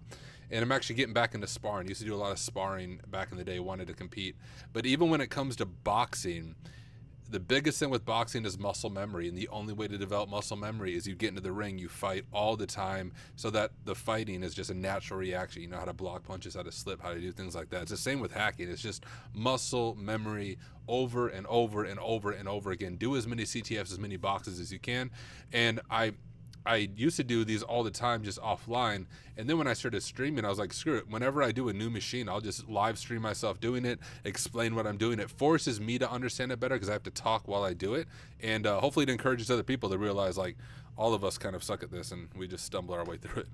Speaker 1: And I'm actually getting back into sparring. Used to do a lot of sparring back in the day, wanted to compete. But even when it comes to boxing, the biggest thing with boxing is muscle memory. And the only way to develop muscle memory is you get into the ring, you fight all the time, so that the fighting is just a natural reaction. You know how to block punches, how to slip, how to do things like that. It's the same with hacking. It's just muscle memory over and over and over and over again. Do as many CTFs, as many boxes as you can. And I used to do these all the time, just offline. And then when I started streaming, I was like, screw it. Whenever I do a new machine, I'll just live stream myself doing it, explain what I'm doing. It forces me to understand it better because I have to talk while I do it. And hopefully it encourages other people to realize, like, all of us kind of suck at this and we just stumble our way through it.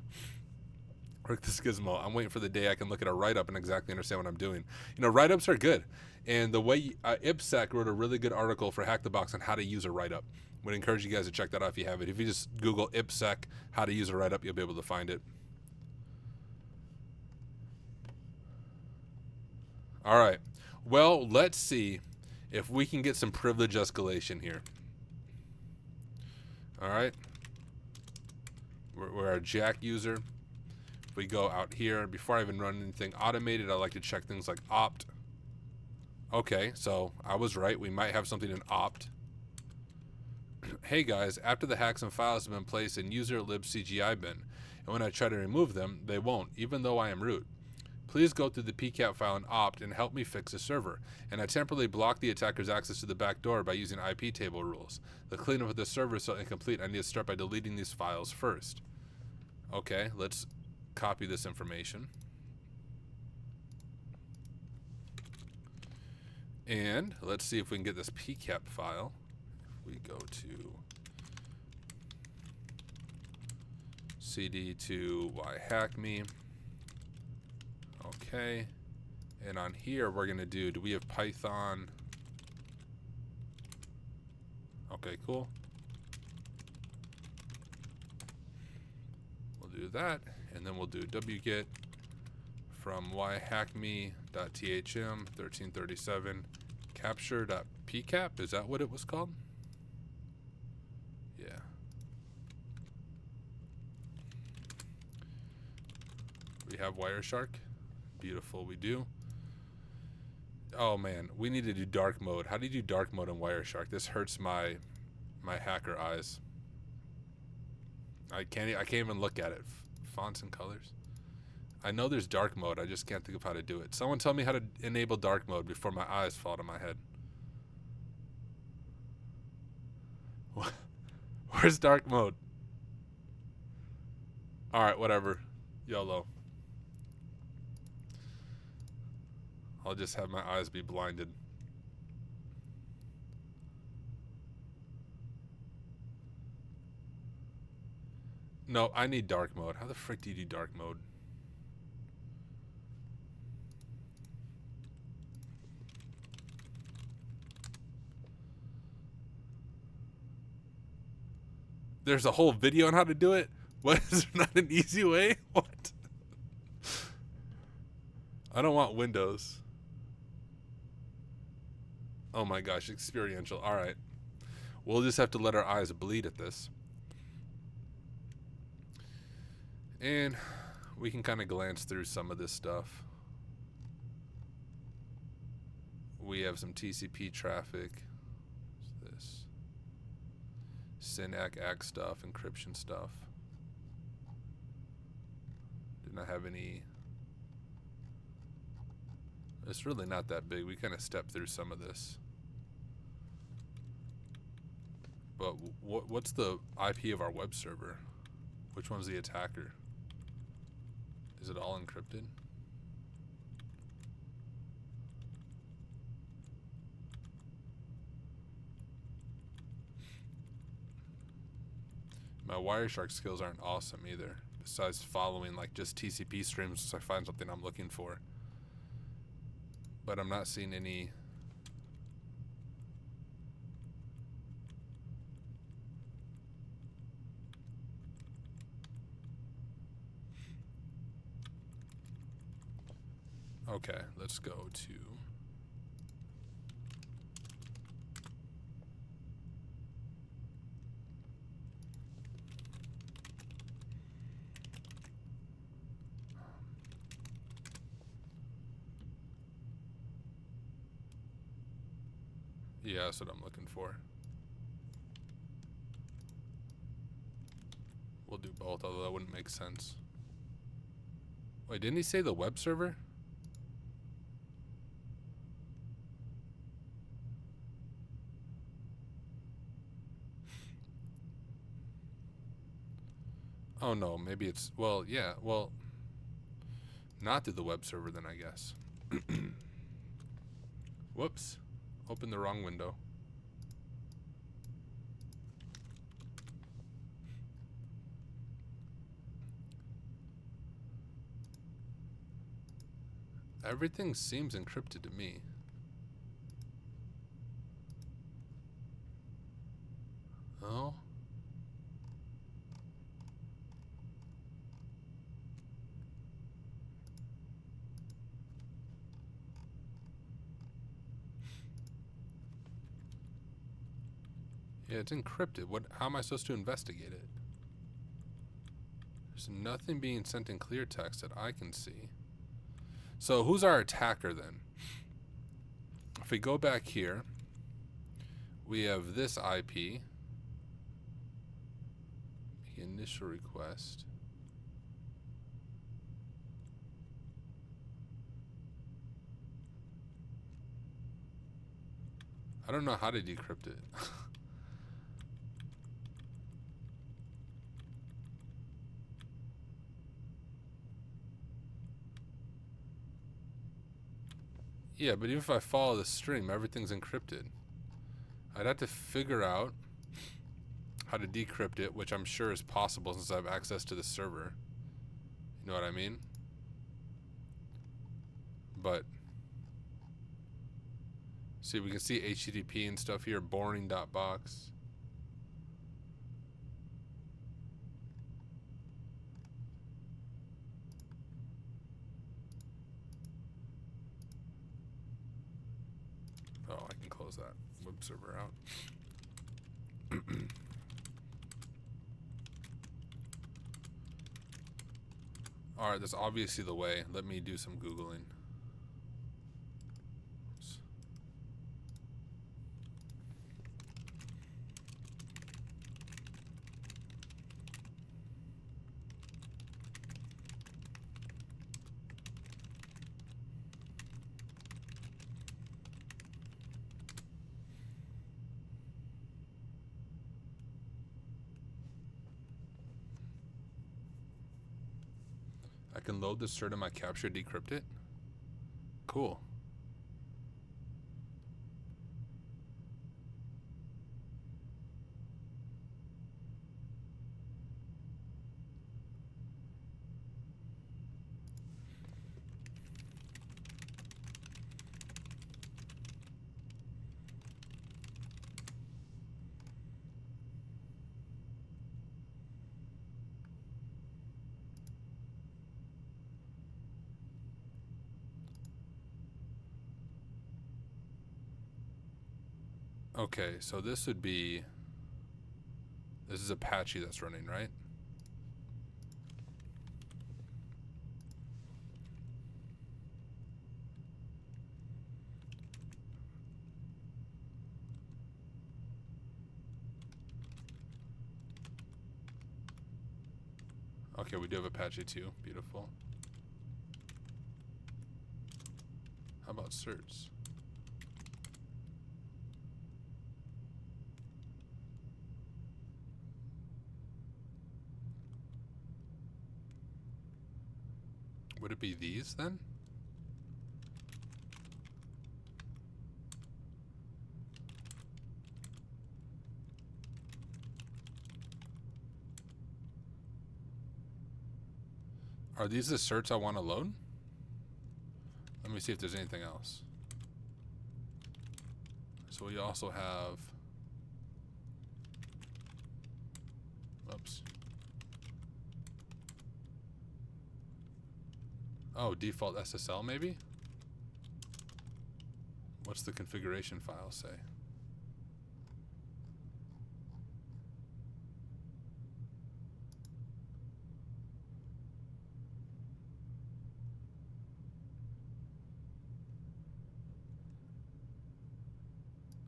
Speaker 1: Work this gizmo. I'm waiting for the day I can look at a write-up and exactly understand what I'm doing. You know, write-ups are good. And the way IPSec wrote a really good article for Hack the Box on how to use a write-up. Would encourage you guys to check that out if you have it. If you just Google IPSec, how to use a write-up, you'll be able to find it. All right. Well, let's see if we can get some privilege escalation here. All right. We're a Jack user. If we go out here, before I even run anything automated, I like to check things like opt. Okay, so I was right. We might have something in opt. Hey guys, after the hacks and files have been placed in user libcgi bin, and when I try to remove them, they won't, even though I am root. Please go through the pcat file and opt and help me fix the server. And I temporarily block the attacker's access to the back door by using IP table rules. The cleanup of the server is so incomplete, I need to start by deleting these files first. Okay, let's copy this information. And let's see if we can get this pcat file. If we go to cd to WhyHackMe. Okay. And on here, we're going to do we have Python? Okay, cool. We'll do that. And then we'll do wget from whyhackme.thm 1337 capture.pcap. Is that what it was called? Yeah. We have Wireshark. Beautiful, we do. Oh man, we need to do dark mode. How do you do dark mode in Wireshark? This hurts my hacker eyes. I can't even look at it. Fonts and colors. I know there's dark mode. I just can't think of how to do it. Someone tell me how to enable dark mode before my eyes fall to my head. Where's dark mode? All right, whatever. YOLO. I'll just have my eyes be blinded. No, I need dark mode. How the frick do you do dark mode? There's a whole video on how to do it? What, is there not an easy way? What? I don't want Windows. Oh my gosh, experiential. All right. We'll just have to let our eyes bleed at this. And we can kind of glance through some of this stuff. We have some TCP traffic. What's this? SYNAC ACK stuff, encryption stuff. Did not have any. It's really not that big. We kind of stepped through some of this. But what's the IP of our web server? Which one's the attacker? Is it all encrypted? My Wireshark skills aren't awesome either. Besides following like just TCP streams so I find something I'm looking for. But I'm not seeing any. Okay, let's go to. Yeah, that's what I'm looking for. We'll do both, although that wouldn't make sense. Wait, didn't he say the web server? Oh no, maybe it's, well, yeah, well, not through the web server then, I guess. Whoops, opened the wrong window. Everything seems encrypted to me. Oh. Yeah, it's encrypted. How am I supposed to investigate it? There's nothing being sent in clear text that I can see. So who's our attacker then? If we go back here, we have this IP. The initial request. I don't know how to decrypt it. Yeah, but even if I follow the stream, everything's encrypted. I'd have to figure out how to decrypt it, which I'm sure is possible since I have access to the server. You know what I mean? But see, we can see HTTP and stuff here, boring.box. Oh, I can close that web server out. Alright, that's obviously the way. Let me do some Googling. Oops. I can load the cert in my capture, decrypt it. Cool. Okay, so this would be... This is Apache that's running, right? Okay, we do have Apache too. Beautiful. How about certs? Would it be these then? Are these the certs I want to load? Let me see if there's anything else. So we also have... Oops. Oh, default SSL maybe? What's the configuration file say?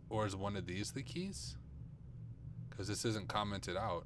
Speaker 1: Or is one of these the keys? Because this isn't commented out.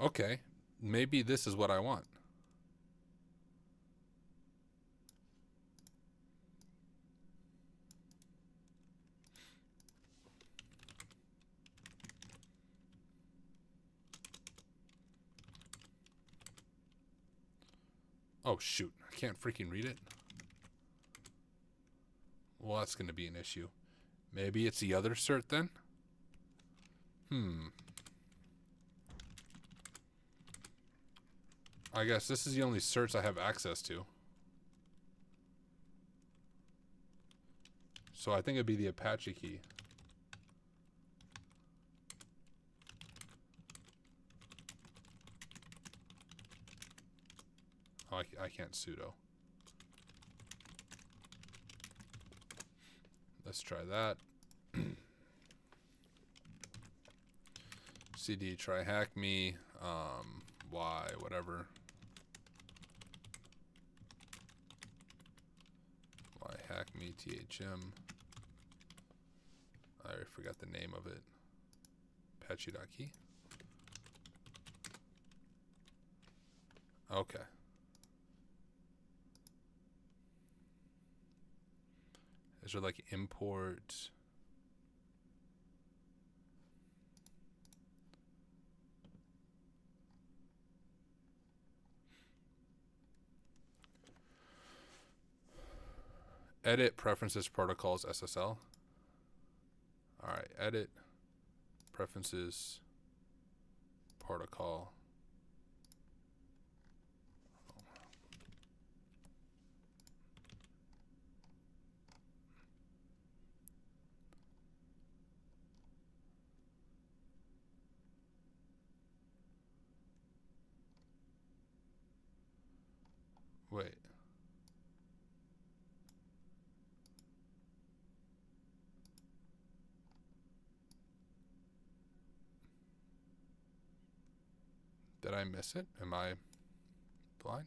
Speaker 1: Okay, maybe this is what I want. Oh, shoot. I can't freaking read it. Well, that's going to be an issue. Maybe it's the other cert then? I guess this is the only certs I have access to. So I think it'd be the Apache key. Oh, I can't sudo. Let's try that. CD TryHackMe, Y, whatever. WhyHackMe, THM. I forgot the name of it. Apache.key. Okay. Is there like import? Edit preferences protocols SSL. All right, edit preferences protocol. Wait. Did I miss it? Am I blind?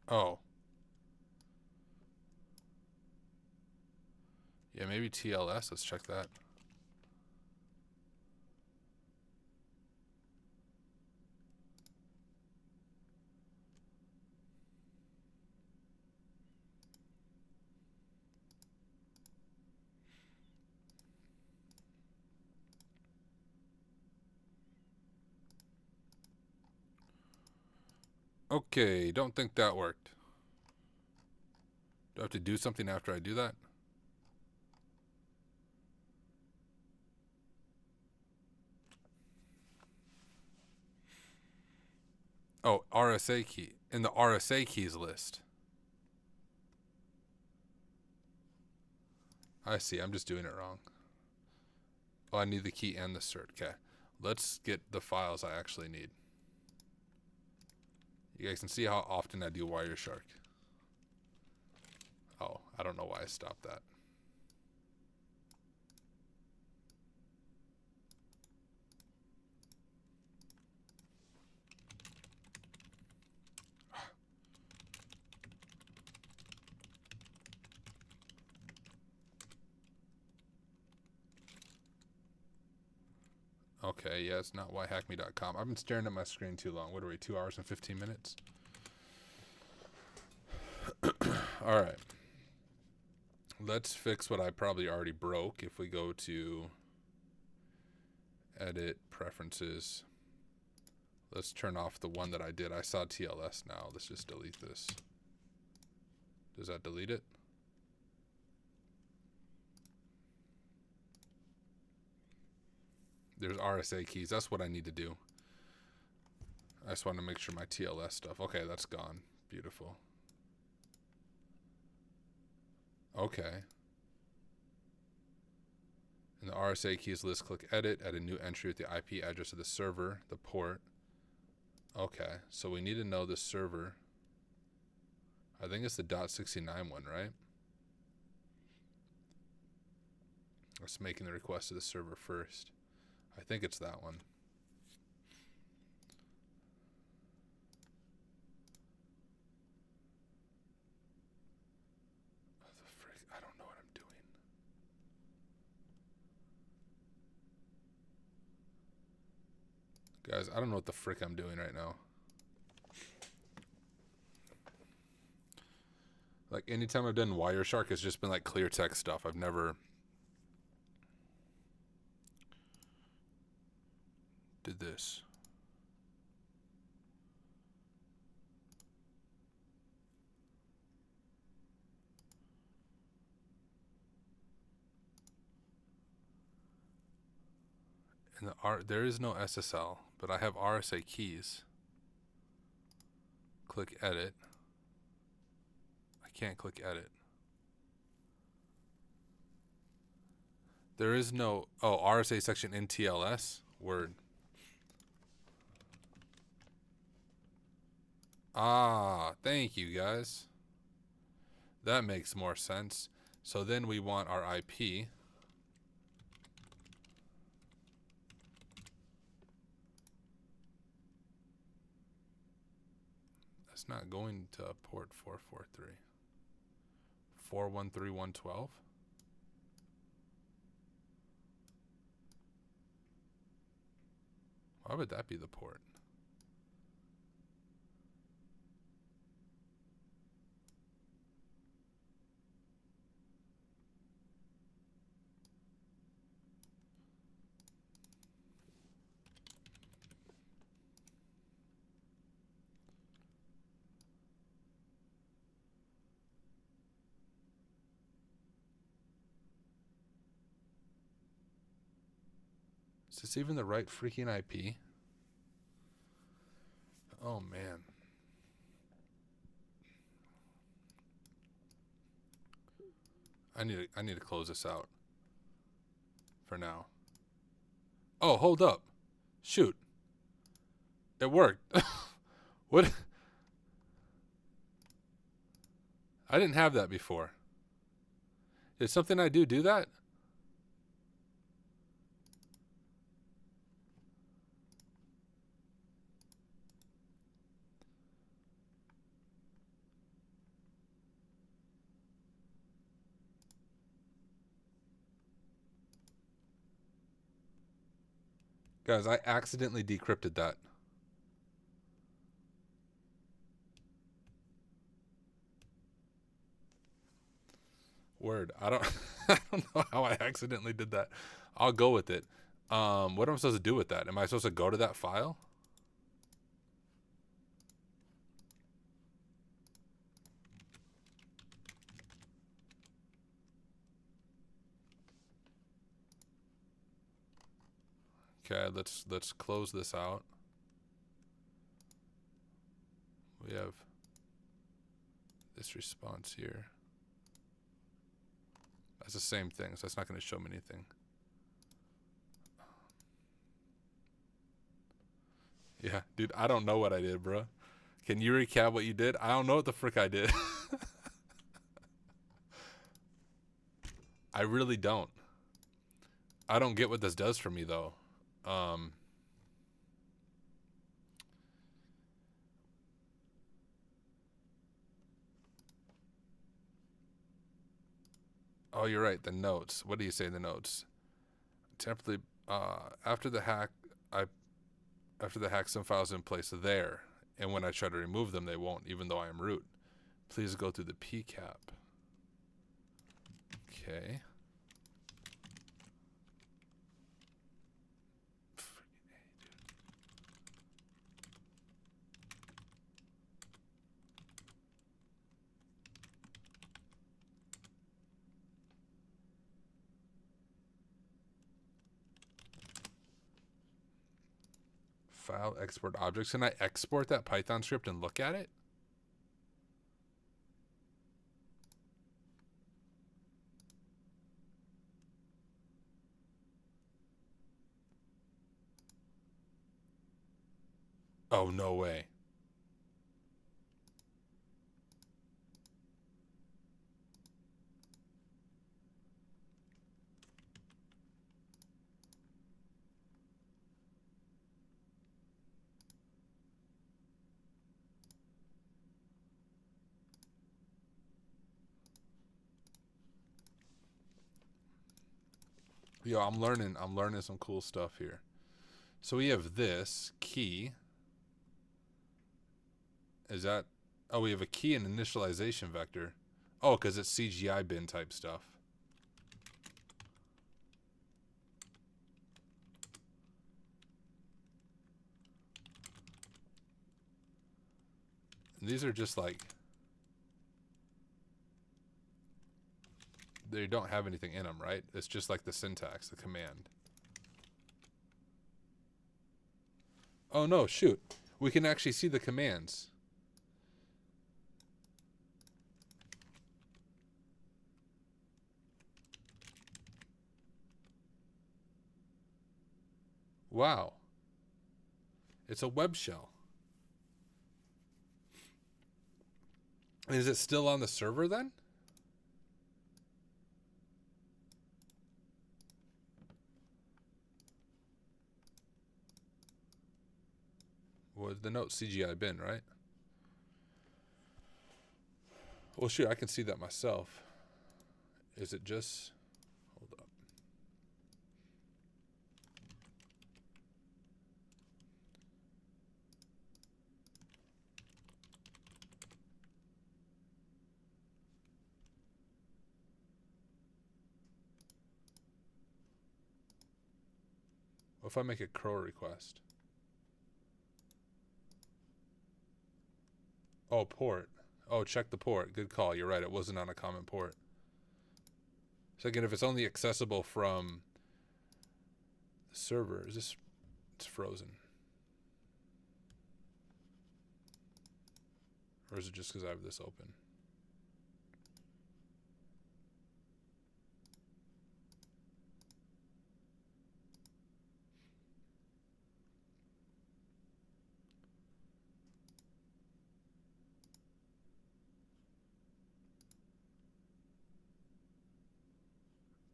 Speaker 1: Oh. Yeah, maybe TLS. Let's check that. Okay, don't think that worked. Do I have to do something after I do that? Oh, RSA key. In the RSA keys list. I see. I'm just doing it wrong. Oh, I need the key and the cert. Okay. Let's get the files I actually need. You guys can see how often I do Wireshark. Oh, I don't know why I stopped that. Okay, yeah, it's not whyhackme.com. I've been staring at my screen too long. What are we, 2 hours and 15 minutes? All right. Let's fix what I probably already broke. If we go to edit preferences, let's turn off the one that I did. I saw TLS now. Let's just delete this. Does that delete it? There's RSA keys. That's what I need to do. I just want to make sure my TLS stuff. Okay, that's gone. Beautiful. Okay. In the RSA keys list, click edit, add a new entry with the IP address of the server, the port. Okay, so we need to know the server. I think it's the .69 one, right? Let's making the request to the server first. I think it's that one. Oh, the frick, I don't know what I'm doing. Guys, I don't know what the frick I'm doing right now. Like anytime I've done Wireshark, it's just been like clear text stuff. I've never did this. And there is no SSL, but I have RSA keys. Click edit. I can't click edit. There is no, oh, RSA section in TLS. Word. Ah, thank you guys. That makes more sense. So then we want our IP. That's not going to port 443. 413112. Why would that be the port? Is this even the right freaking IP? Oh man. I need to close this out for now. Oh, hold up. Shoot. It worked. What? I didn't have that before. Did something I do that? Guys, I accidentally decrypted that. Word. I don't I don't know how I accidentally did that. I'll go with it. What am I supposed to do with that? Am I supposed to go to that file? Okay, let's close this out. We have this response here. That's the same thing, so that's not going to show me anything. Yeah, dude, I don't know what I did, bro. Can you recap what you did? I don't know what the frick I did. I really don't. I don't get what this does for me, though. Oh, you're right. The notes. What do you say in the notes? Temporarily, after the hack, some files in place there, and when I try to remove them, they won't, even though I am root. Please go through the PCAP. Okay. File export objects. Can I export that Python script and look at it? Oh, no way. Yo, I'm learning some cool stuff here. So we have this key. Is that, oh, we have a key and initialization vector. Oh, because it's CGI bin type stuff. And these are just like, they don't have anything in them, right? It's just like the syntax, the command. Oh no, shoot. We can actually see the commands. Wow. It's a web shell. And is it still on the server then? Was the note CGI bin, right? Well, shoot, I can see that myself. Is it just... Hold up. What if I make a curl request? Oh, port. Oh, check the port. Good call. You're right. It wasn't on a common port. So again, if it's only accessible from the server, is this... It's frozen. Or is it just because I have this open?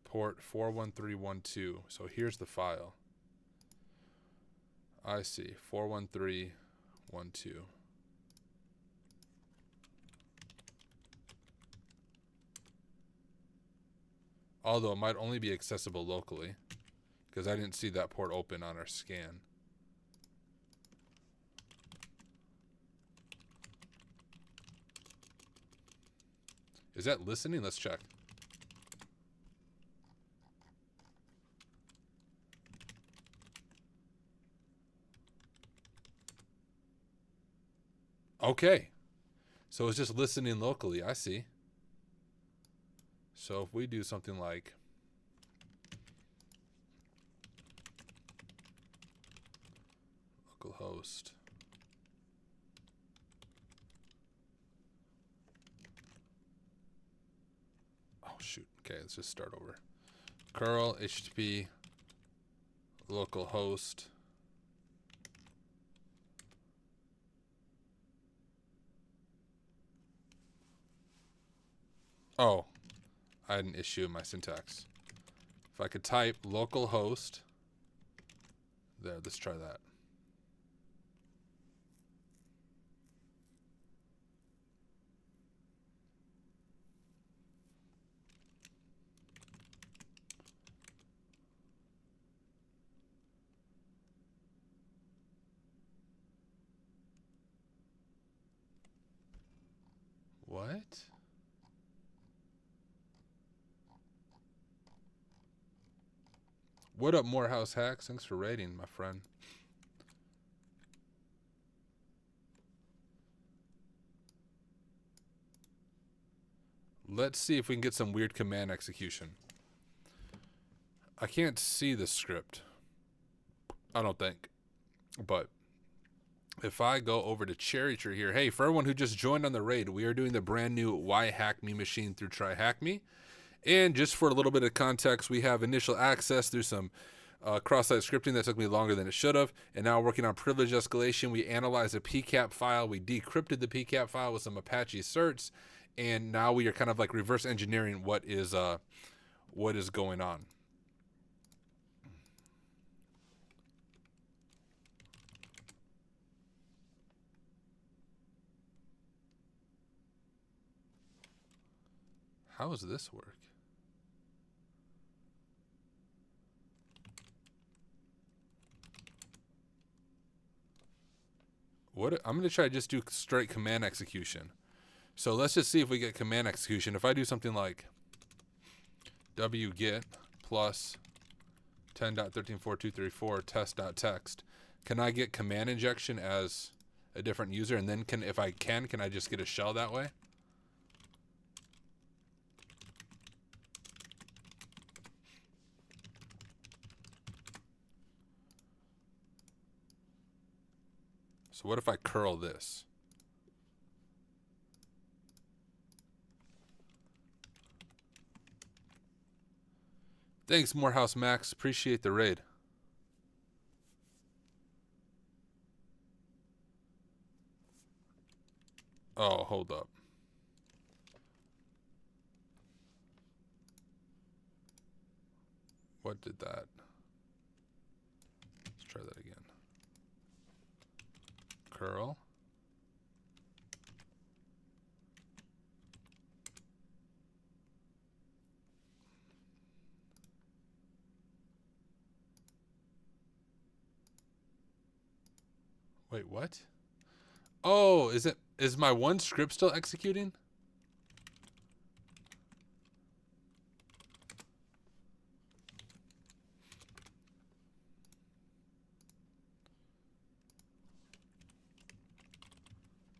Speaker 1: Port 41312. So here's the file. I see. 41312. Although it might only be accessible locally, because I didn't see that port open on our scan. Is that listening? Let's check. Okay. So it's just listening locally. I see. So if we do something like localhost, oh shoot. Okay, let's just start over. Curl HTTP localhost. Oh, I had an issue in my syntax. If I could type localhost, there, let's try that. What? What up, Morehouse Hacks? Thanks for rating, my friend. Let's see if we can get some weird command execution. I can't see the script. I don't think. But if I go over to Cherry Tree here, hey, for everyone who just joined on the raid, we are doing the brand new WhyHackMe machine through TryHackMe. And just for a little bit of context, we have initial access through some cross-site scripting that took me longer than it should have. And now working on privilege escalation. We analyzed a PCAP file. We decrypted the PCAP file with some Apache certs. And now we are kind of like reverse engineering what is going on. How does this work? What I'm going to try to just do straight command execution. So let's just see if we get command execution. If I do something like wget plus 10.13.4.234 test.txt, can I get command injection as a different user? And then if I can I just get a shell that way? So what if I curl this? Thanks, Morehouse Max. Appreciate the raid. Oh, hold up. What did that? Let's try that again. Curl. Wait, what? Oh, is my one script still executing?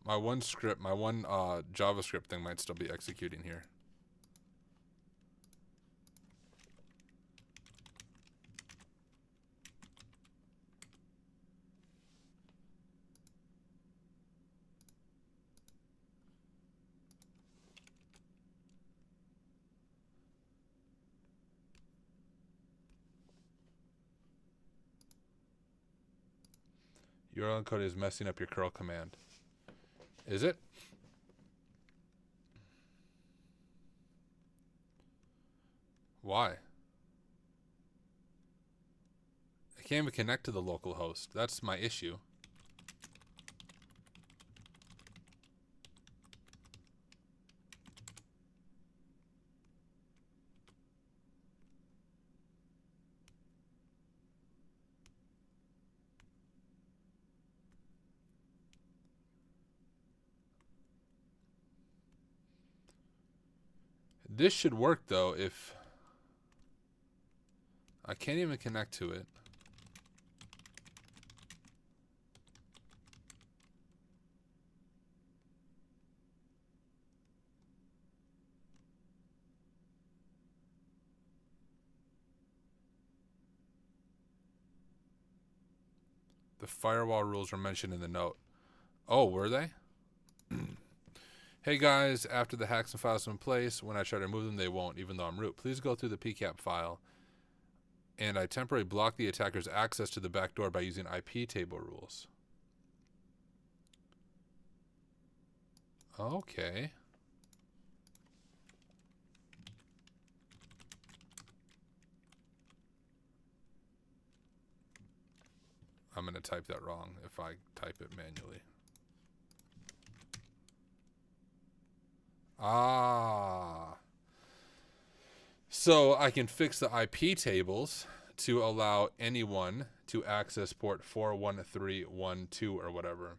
Speaker 1: My one script, my one JavaScript thing might still be executing here. URL encode is messing up your curl command. Is it? Why? I can't even connect to the local host. That's my issue. This should work though if I can't even connect to it. The firewall rules were mentioned in the note. Oh, were they? Hey guys, after the hacks and files are in place, when I try to remove them, they won't, even though I'm root. Please go through the PCAP file, and I temporarily block the attacker's access to the backdoor by using IP table rules. Okay. I'm going to type that wrong if I type it manually. Ah. So I can fix the IP tables to allow anyone to access port 41312 or whatever.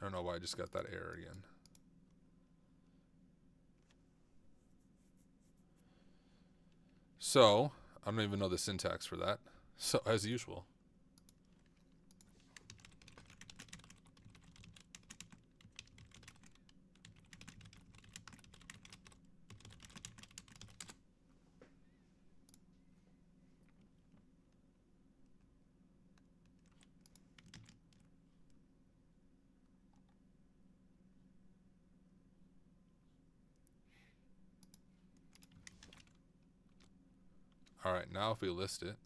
Speaker 1: I don't know why I just got that error again. So, I don't even know the syntax for that. So, as usual. All right, now if we list it.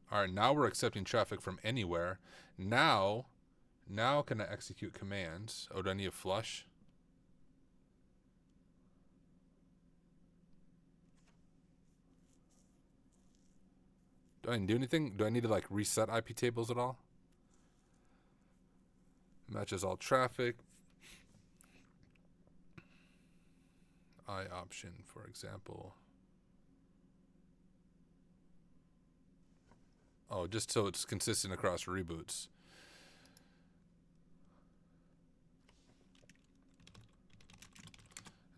Speaker 1: All right, now we're accepting traffic from anywhere. Now can I execute commands? Oh, do I need a flush? Do I need to do anything? Do I need to like reset IP tables at all? Matches all traffic. I option, for example. Oh, just so it's consistent across reboots.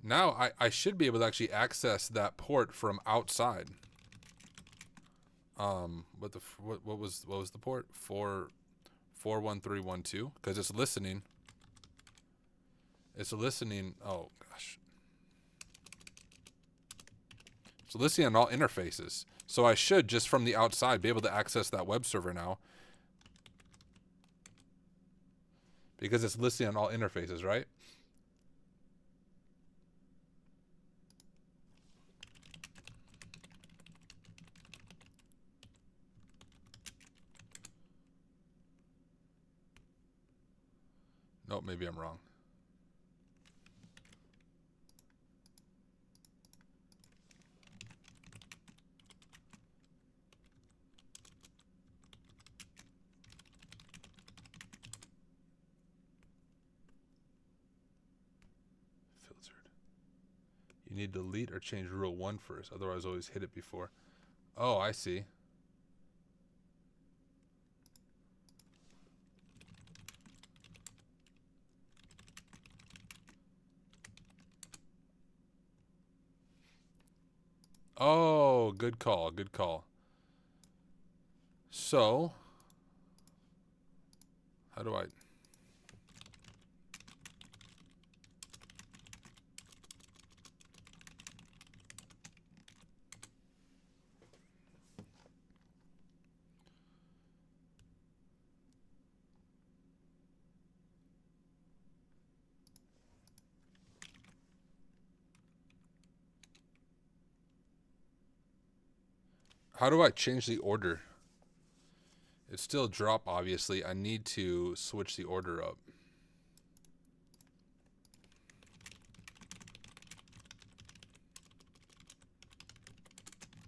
Speaker 1: Now I should be able to actually access that port from outside. What was the port? 41312, because it's listening. It's listening. Oh gosh. It's listening on all interfaces. So I should just from the outside be able to access that web server now. Because it's listening on all interfaces, right? Nope, maybe I'm wrong. Filtered. You need to delete or change rule 1 first, otherwise always hit it before. Oh, I see. Oh, good call, good call. So, how do I... How do I change the order? It's still drop, obviously. I need to switch the order up.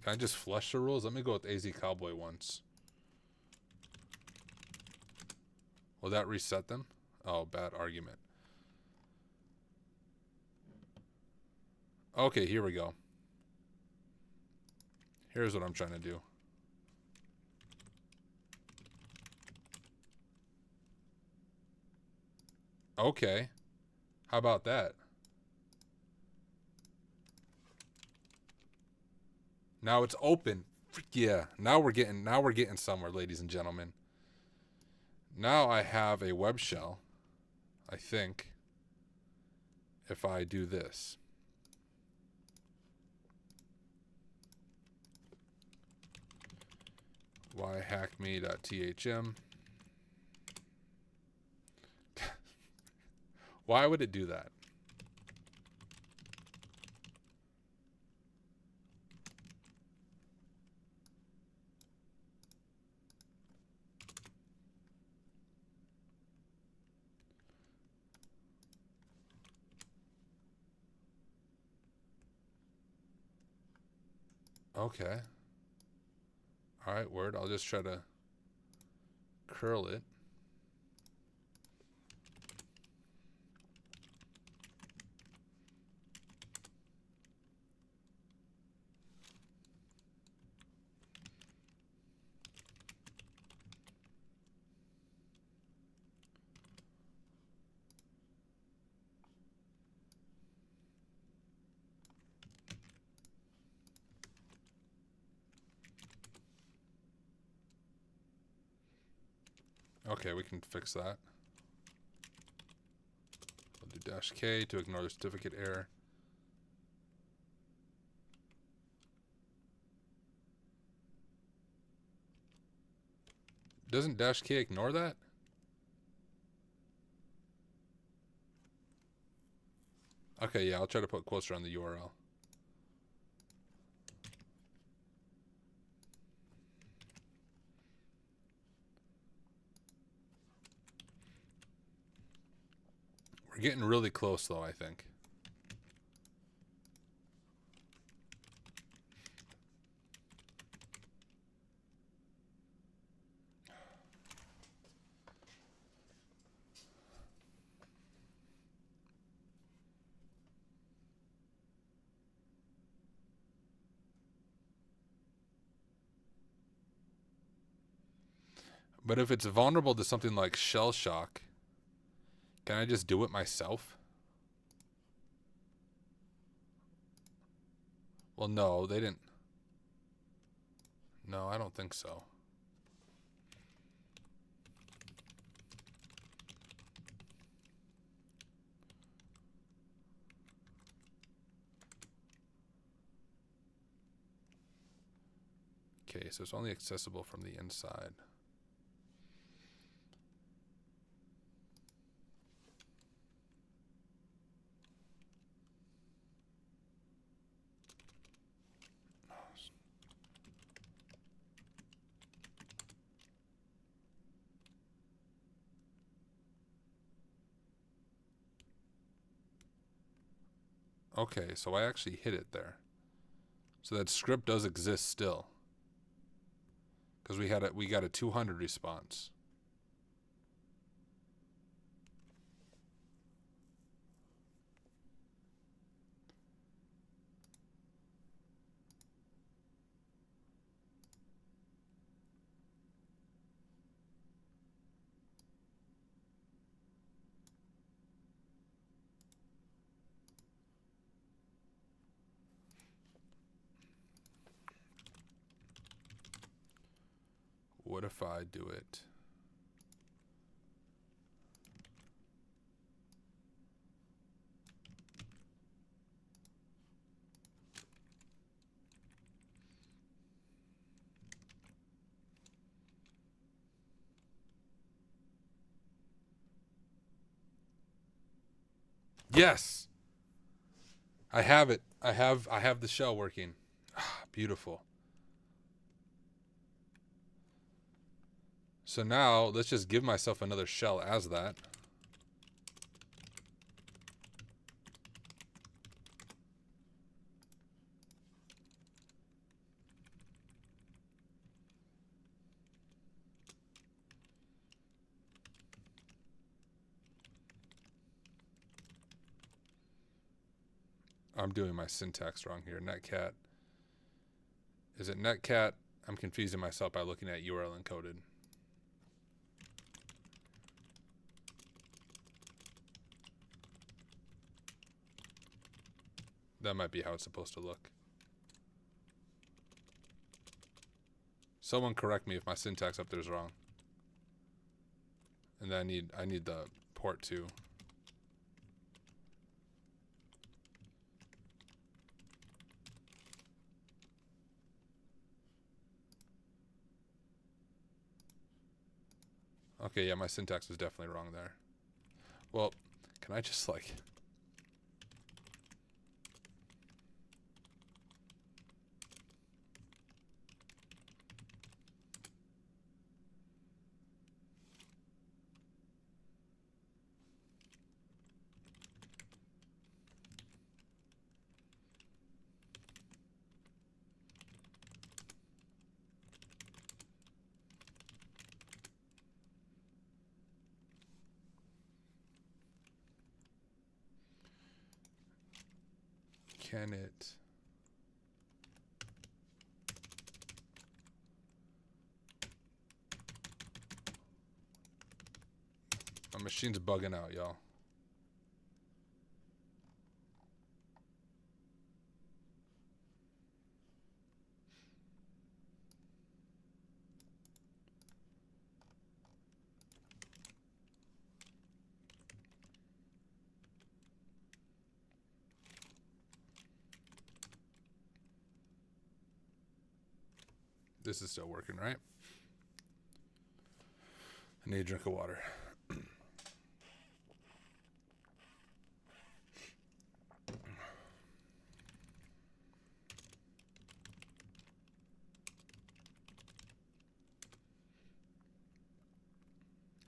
Speaker 1: Can I just flush the rules? Let me go with AZ Cowboy once. Will that reset them? Oh, bad argument. Okay, here we go. Here's what I'm trying to do. Okay. How about that? Now it's open. Yeah, now we're getting somewhere, ladies and gentlemen. Now I have a web shell, I think, if I do this. WhyHackMe.thm. Why would it do that? Okay. All right, word. I'll just try to curl it. Okay, we can fix that. I'll do -K to ignore the certificate error. Doesn't -K ignore that? Okay, yeah, I'll try to put quotes around the URL. We're getting really close, though, I think. But if it's vulnerable to something like shell shock, can I just do it myself? Well, no, they didn't. No, I don't think so. Okay, so it's only accessible from the inside. Okay, so I actually hit it there. So that script does exist still. Because we got a 200 response. What if I do it? Yes. I have it. I have the shell working. Beautiful. So now let's just give myself another shell as that. I'm doing my syntax wrong here. Netcat. Is it netcat? I'm confusing myself by looking at URL encoded. That might be how it's supposed to look. Someone correct me if my syntax up there is wrong. And then I need the port too. Okay, yeah, my syntax is definitely wrong there. Well, can I just like... Can it... My machine's bugging out, y'all. This is still working, right? I need a drink of water.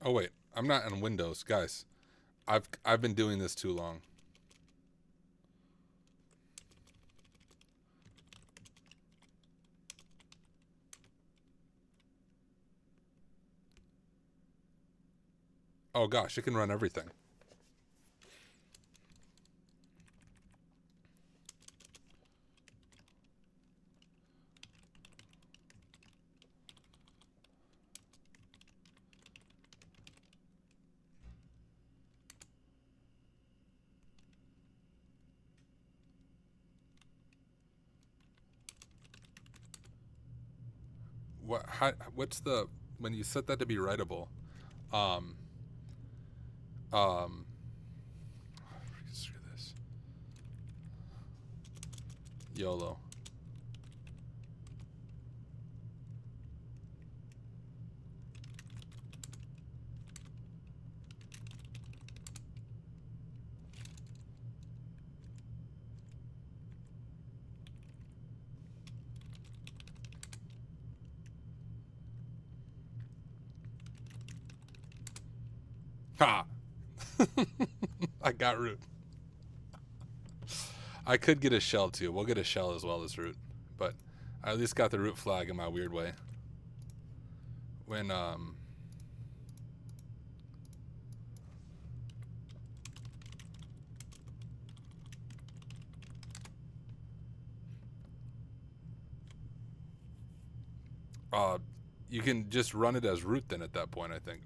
Speaker 1: Oh wait, I'm not on Windows, guys. I've been doing this too long. Oh gosh, it can run everything. what's the, when you set that to be writable? Um, um, screw this. YOLO. Ha! I got root. I could get a shell too. We'll get a shell as well as root, but I at least got the root flag in my weird way. When you can just run it as root then at that point, I think.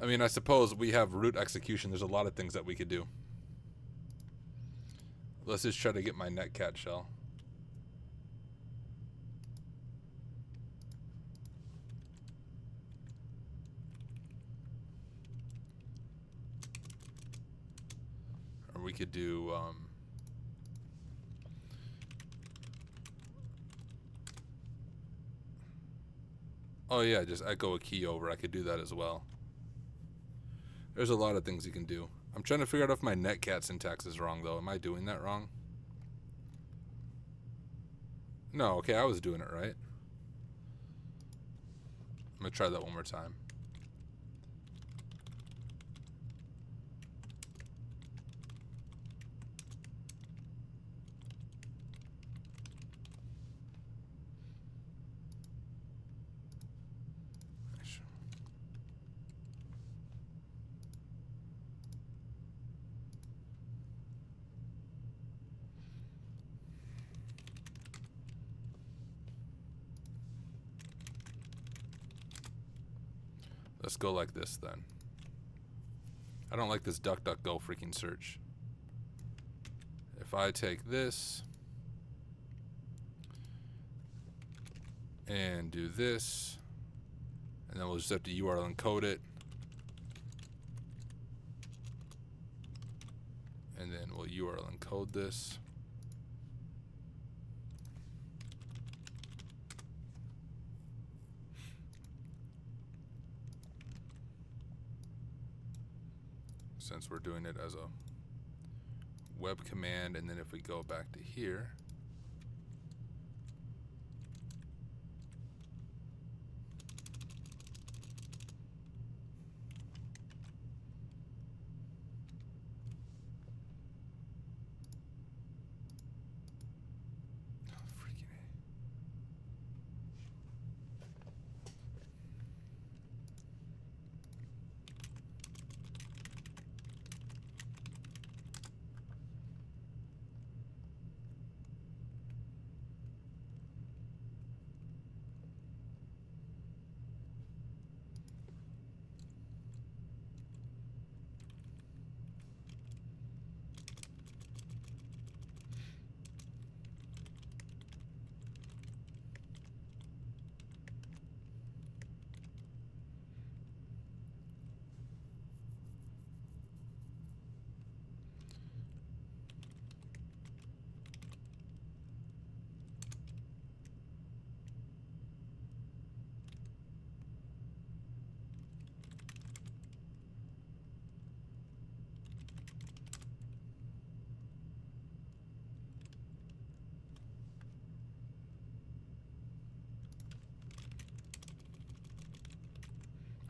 Speaker 1: I mean, I suppose we have root execution. There's a lot of things that we could do. Let's just try to get my netcat shell. Or we could do oh yeah, just echo a key over. I could do that as well. There's a lot of things you can do. I'm trying to figure out if my netcat syntax is wrong though. Am I doing that wrong? No, okay, I was doing it right. I'm gonna try that one more time. Let's go like this then. I don't like this DuckDuckGo freaking search. If I take this and do this, and then we'll just have to URL encode it, and then we'll URL encode this. Since we're doing it as a web command, and then if we go back to here,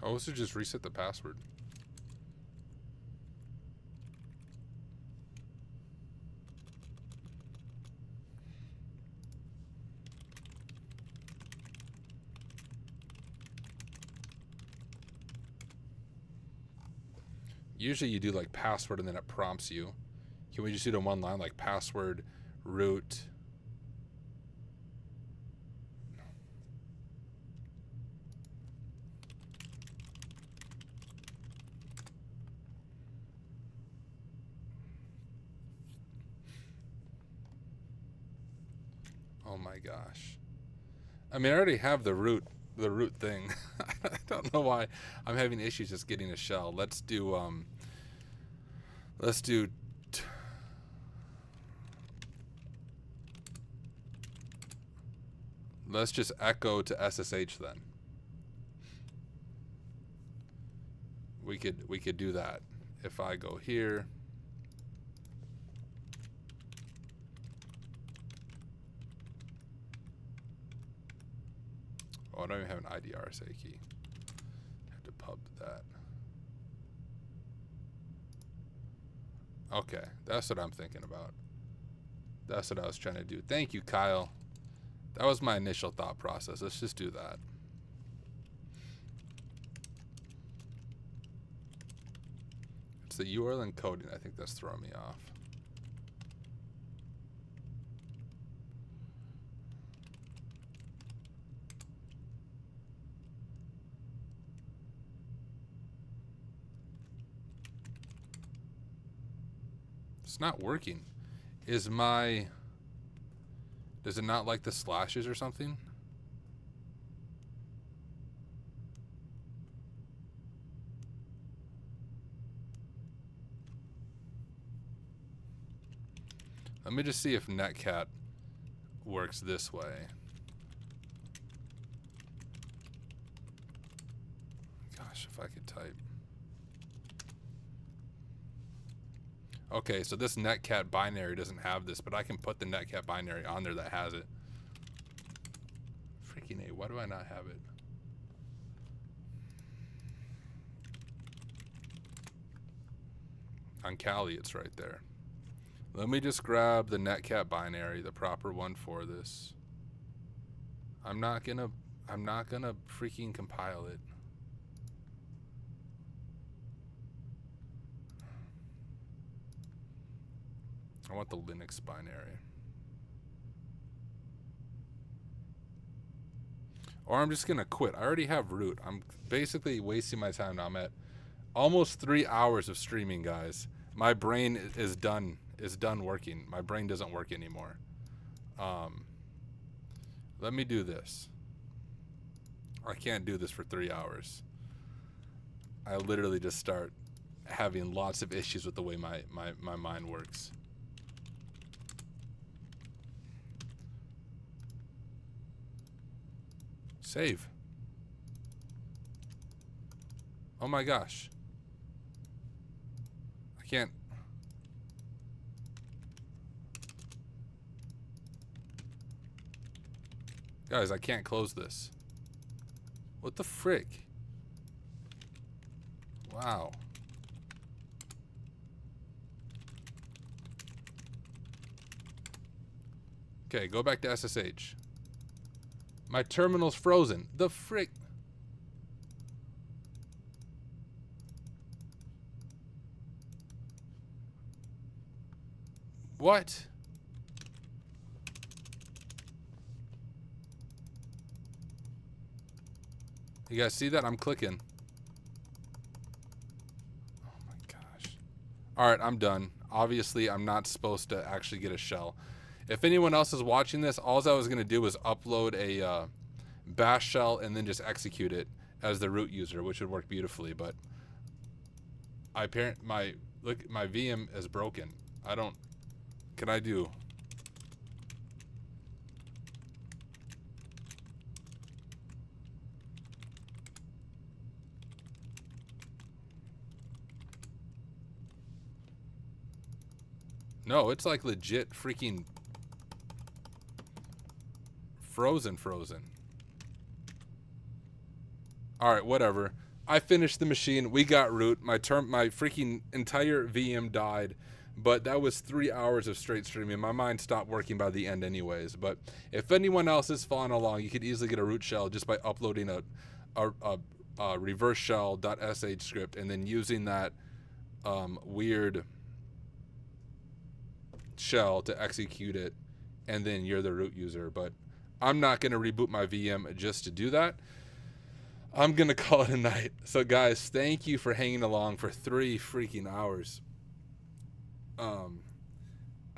Speaker 1: oh, this is just reset the password. Usually you do like password and then it prompts you. Can we just do it in one line, like password, root? Oh my gosh. I mean, I already have the root thing. I don't know why I'm having issues just getting a shell. Let's do let's do let's just echo to SSH then. We could do that. If I go here, oh, I don't even have an IDRSA key. I have to pub that. Okay, that's what I'm thinking about. That's what I was trying to do. Thank you, Kyle. That was my initial thought process. Let's just do that. It's the URL encoding. I think that's throwing me off. It's not working. Is my... Does it not like the slashes or something? Let me just see if Netcat works this way. Gosh, if I could type. Okay, so this Netcat binary doesn't have this, but I can put the Netcat binary on there that has it. Freaking A, why do I not have it? On Kali, it's right there. Let me just grab the Netcat binary, the proper one for this. I'm not gonna freaking compile it. I want the Linux binary. Or I'm just gonna quit. I already have root. I'm basically wasting my time now. I'm at almost 3 hours of streaming, guys. My brain is done working. My brain doesn't work anymore. Let me do this. I can't do this for 3 hours. I literally just start having lots of issues with the way my mind works. Save. Oh my gosh. I can't. Guys, I can't close this. What the frick? Wow. Okay, go back to SSH. My terminal's frozen. The frick? What? You guys see that? I'm clicking. Oh my gosh. Alright, I'm done. Obviously, I'm not supposed to actually get a shell. If anyone else is watching this, all I was going to do was upload a bash shell and then just execute it as the root user, which would work beautifully. But my VM is broken. I don't. Can I do? No, it's like legit freaking frozen. All right, whatever. I finished the machine. We got root. My freaking entire VM died, but that was 3 hours of straight streaming. My mind stopped working by the end anyways. But if anyone else is following along, you could easily get a root shell just by uploading a reverse shell.sh script and then using that weird shell to execute it, and then you're the root user. But I'm not going to reboot my VM just to do that. I'm going to call it a night. So guys, thank you for hanging along for 3 freaking hours.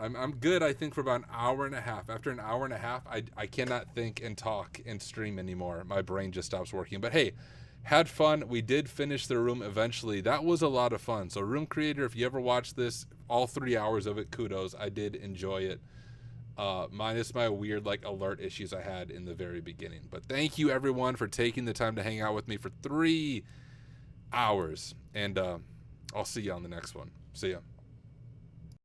Speaker 1: I'm good, I think, for about an hour and a half. After an hour and a half, I cannot think and talk and stream anymore. My brain just stops working. But hey, had fun. We did finish the room eventually. That was a lot of fun. So Room Creator, if you ever watch this, all 3 hours of it, kudos. I did enjoy it. Minus my weird like alert issues I had in the very beginning. But thank you everyone for taking the time to hang out with me for 3 hours. And I'll see you on the next one. See ya.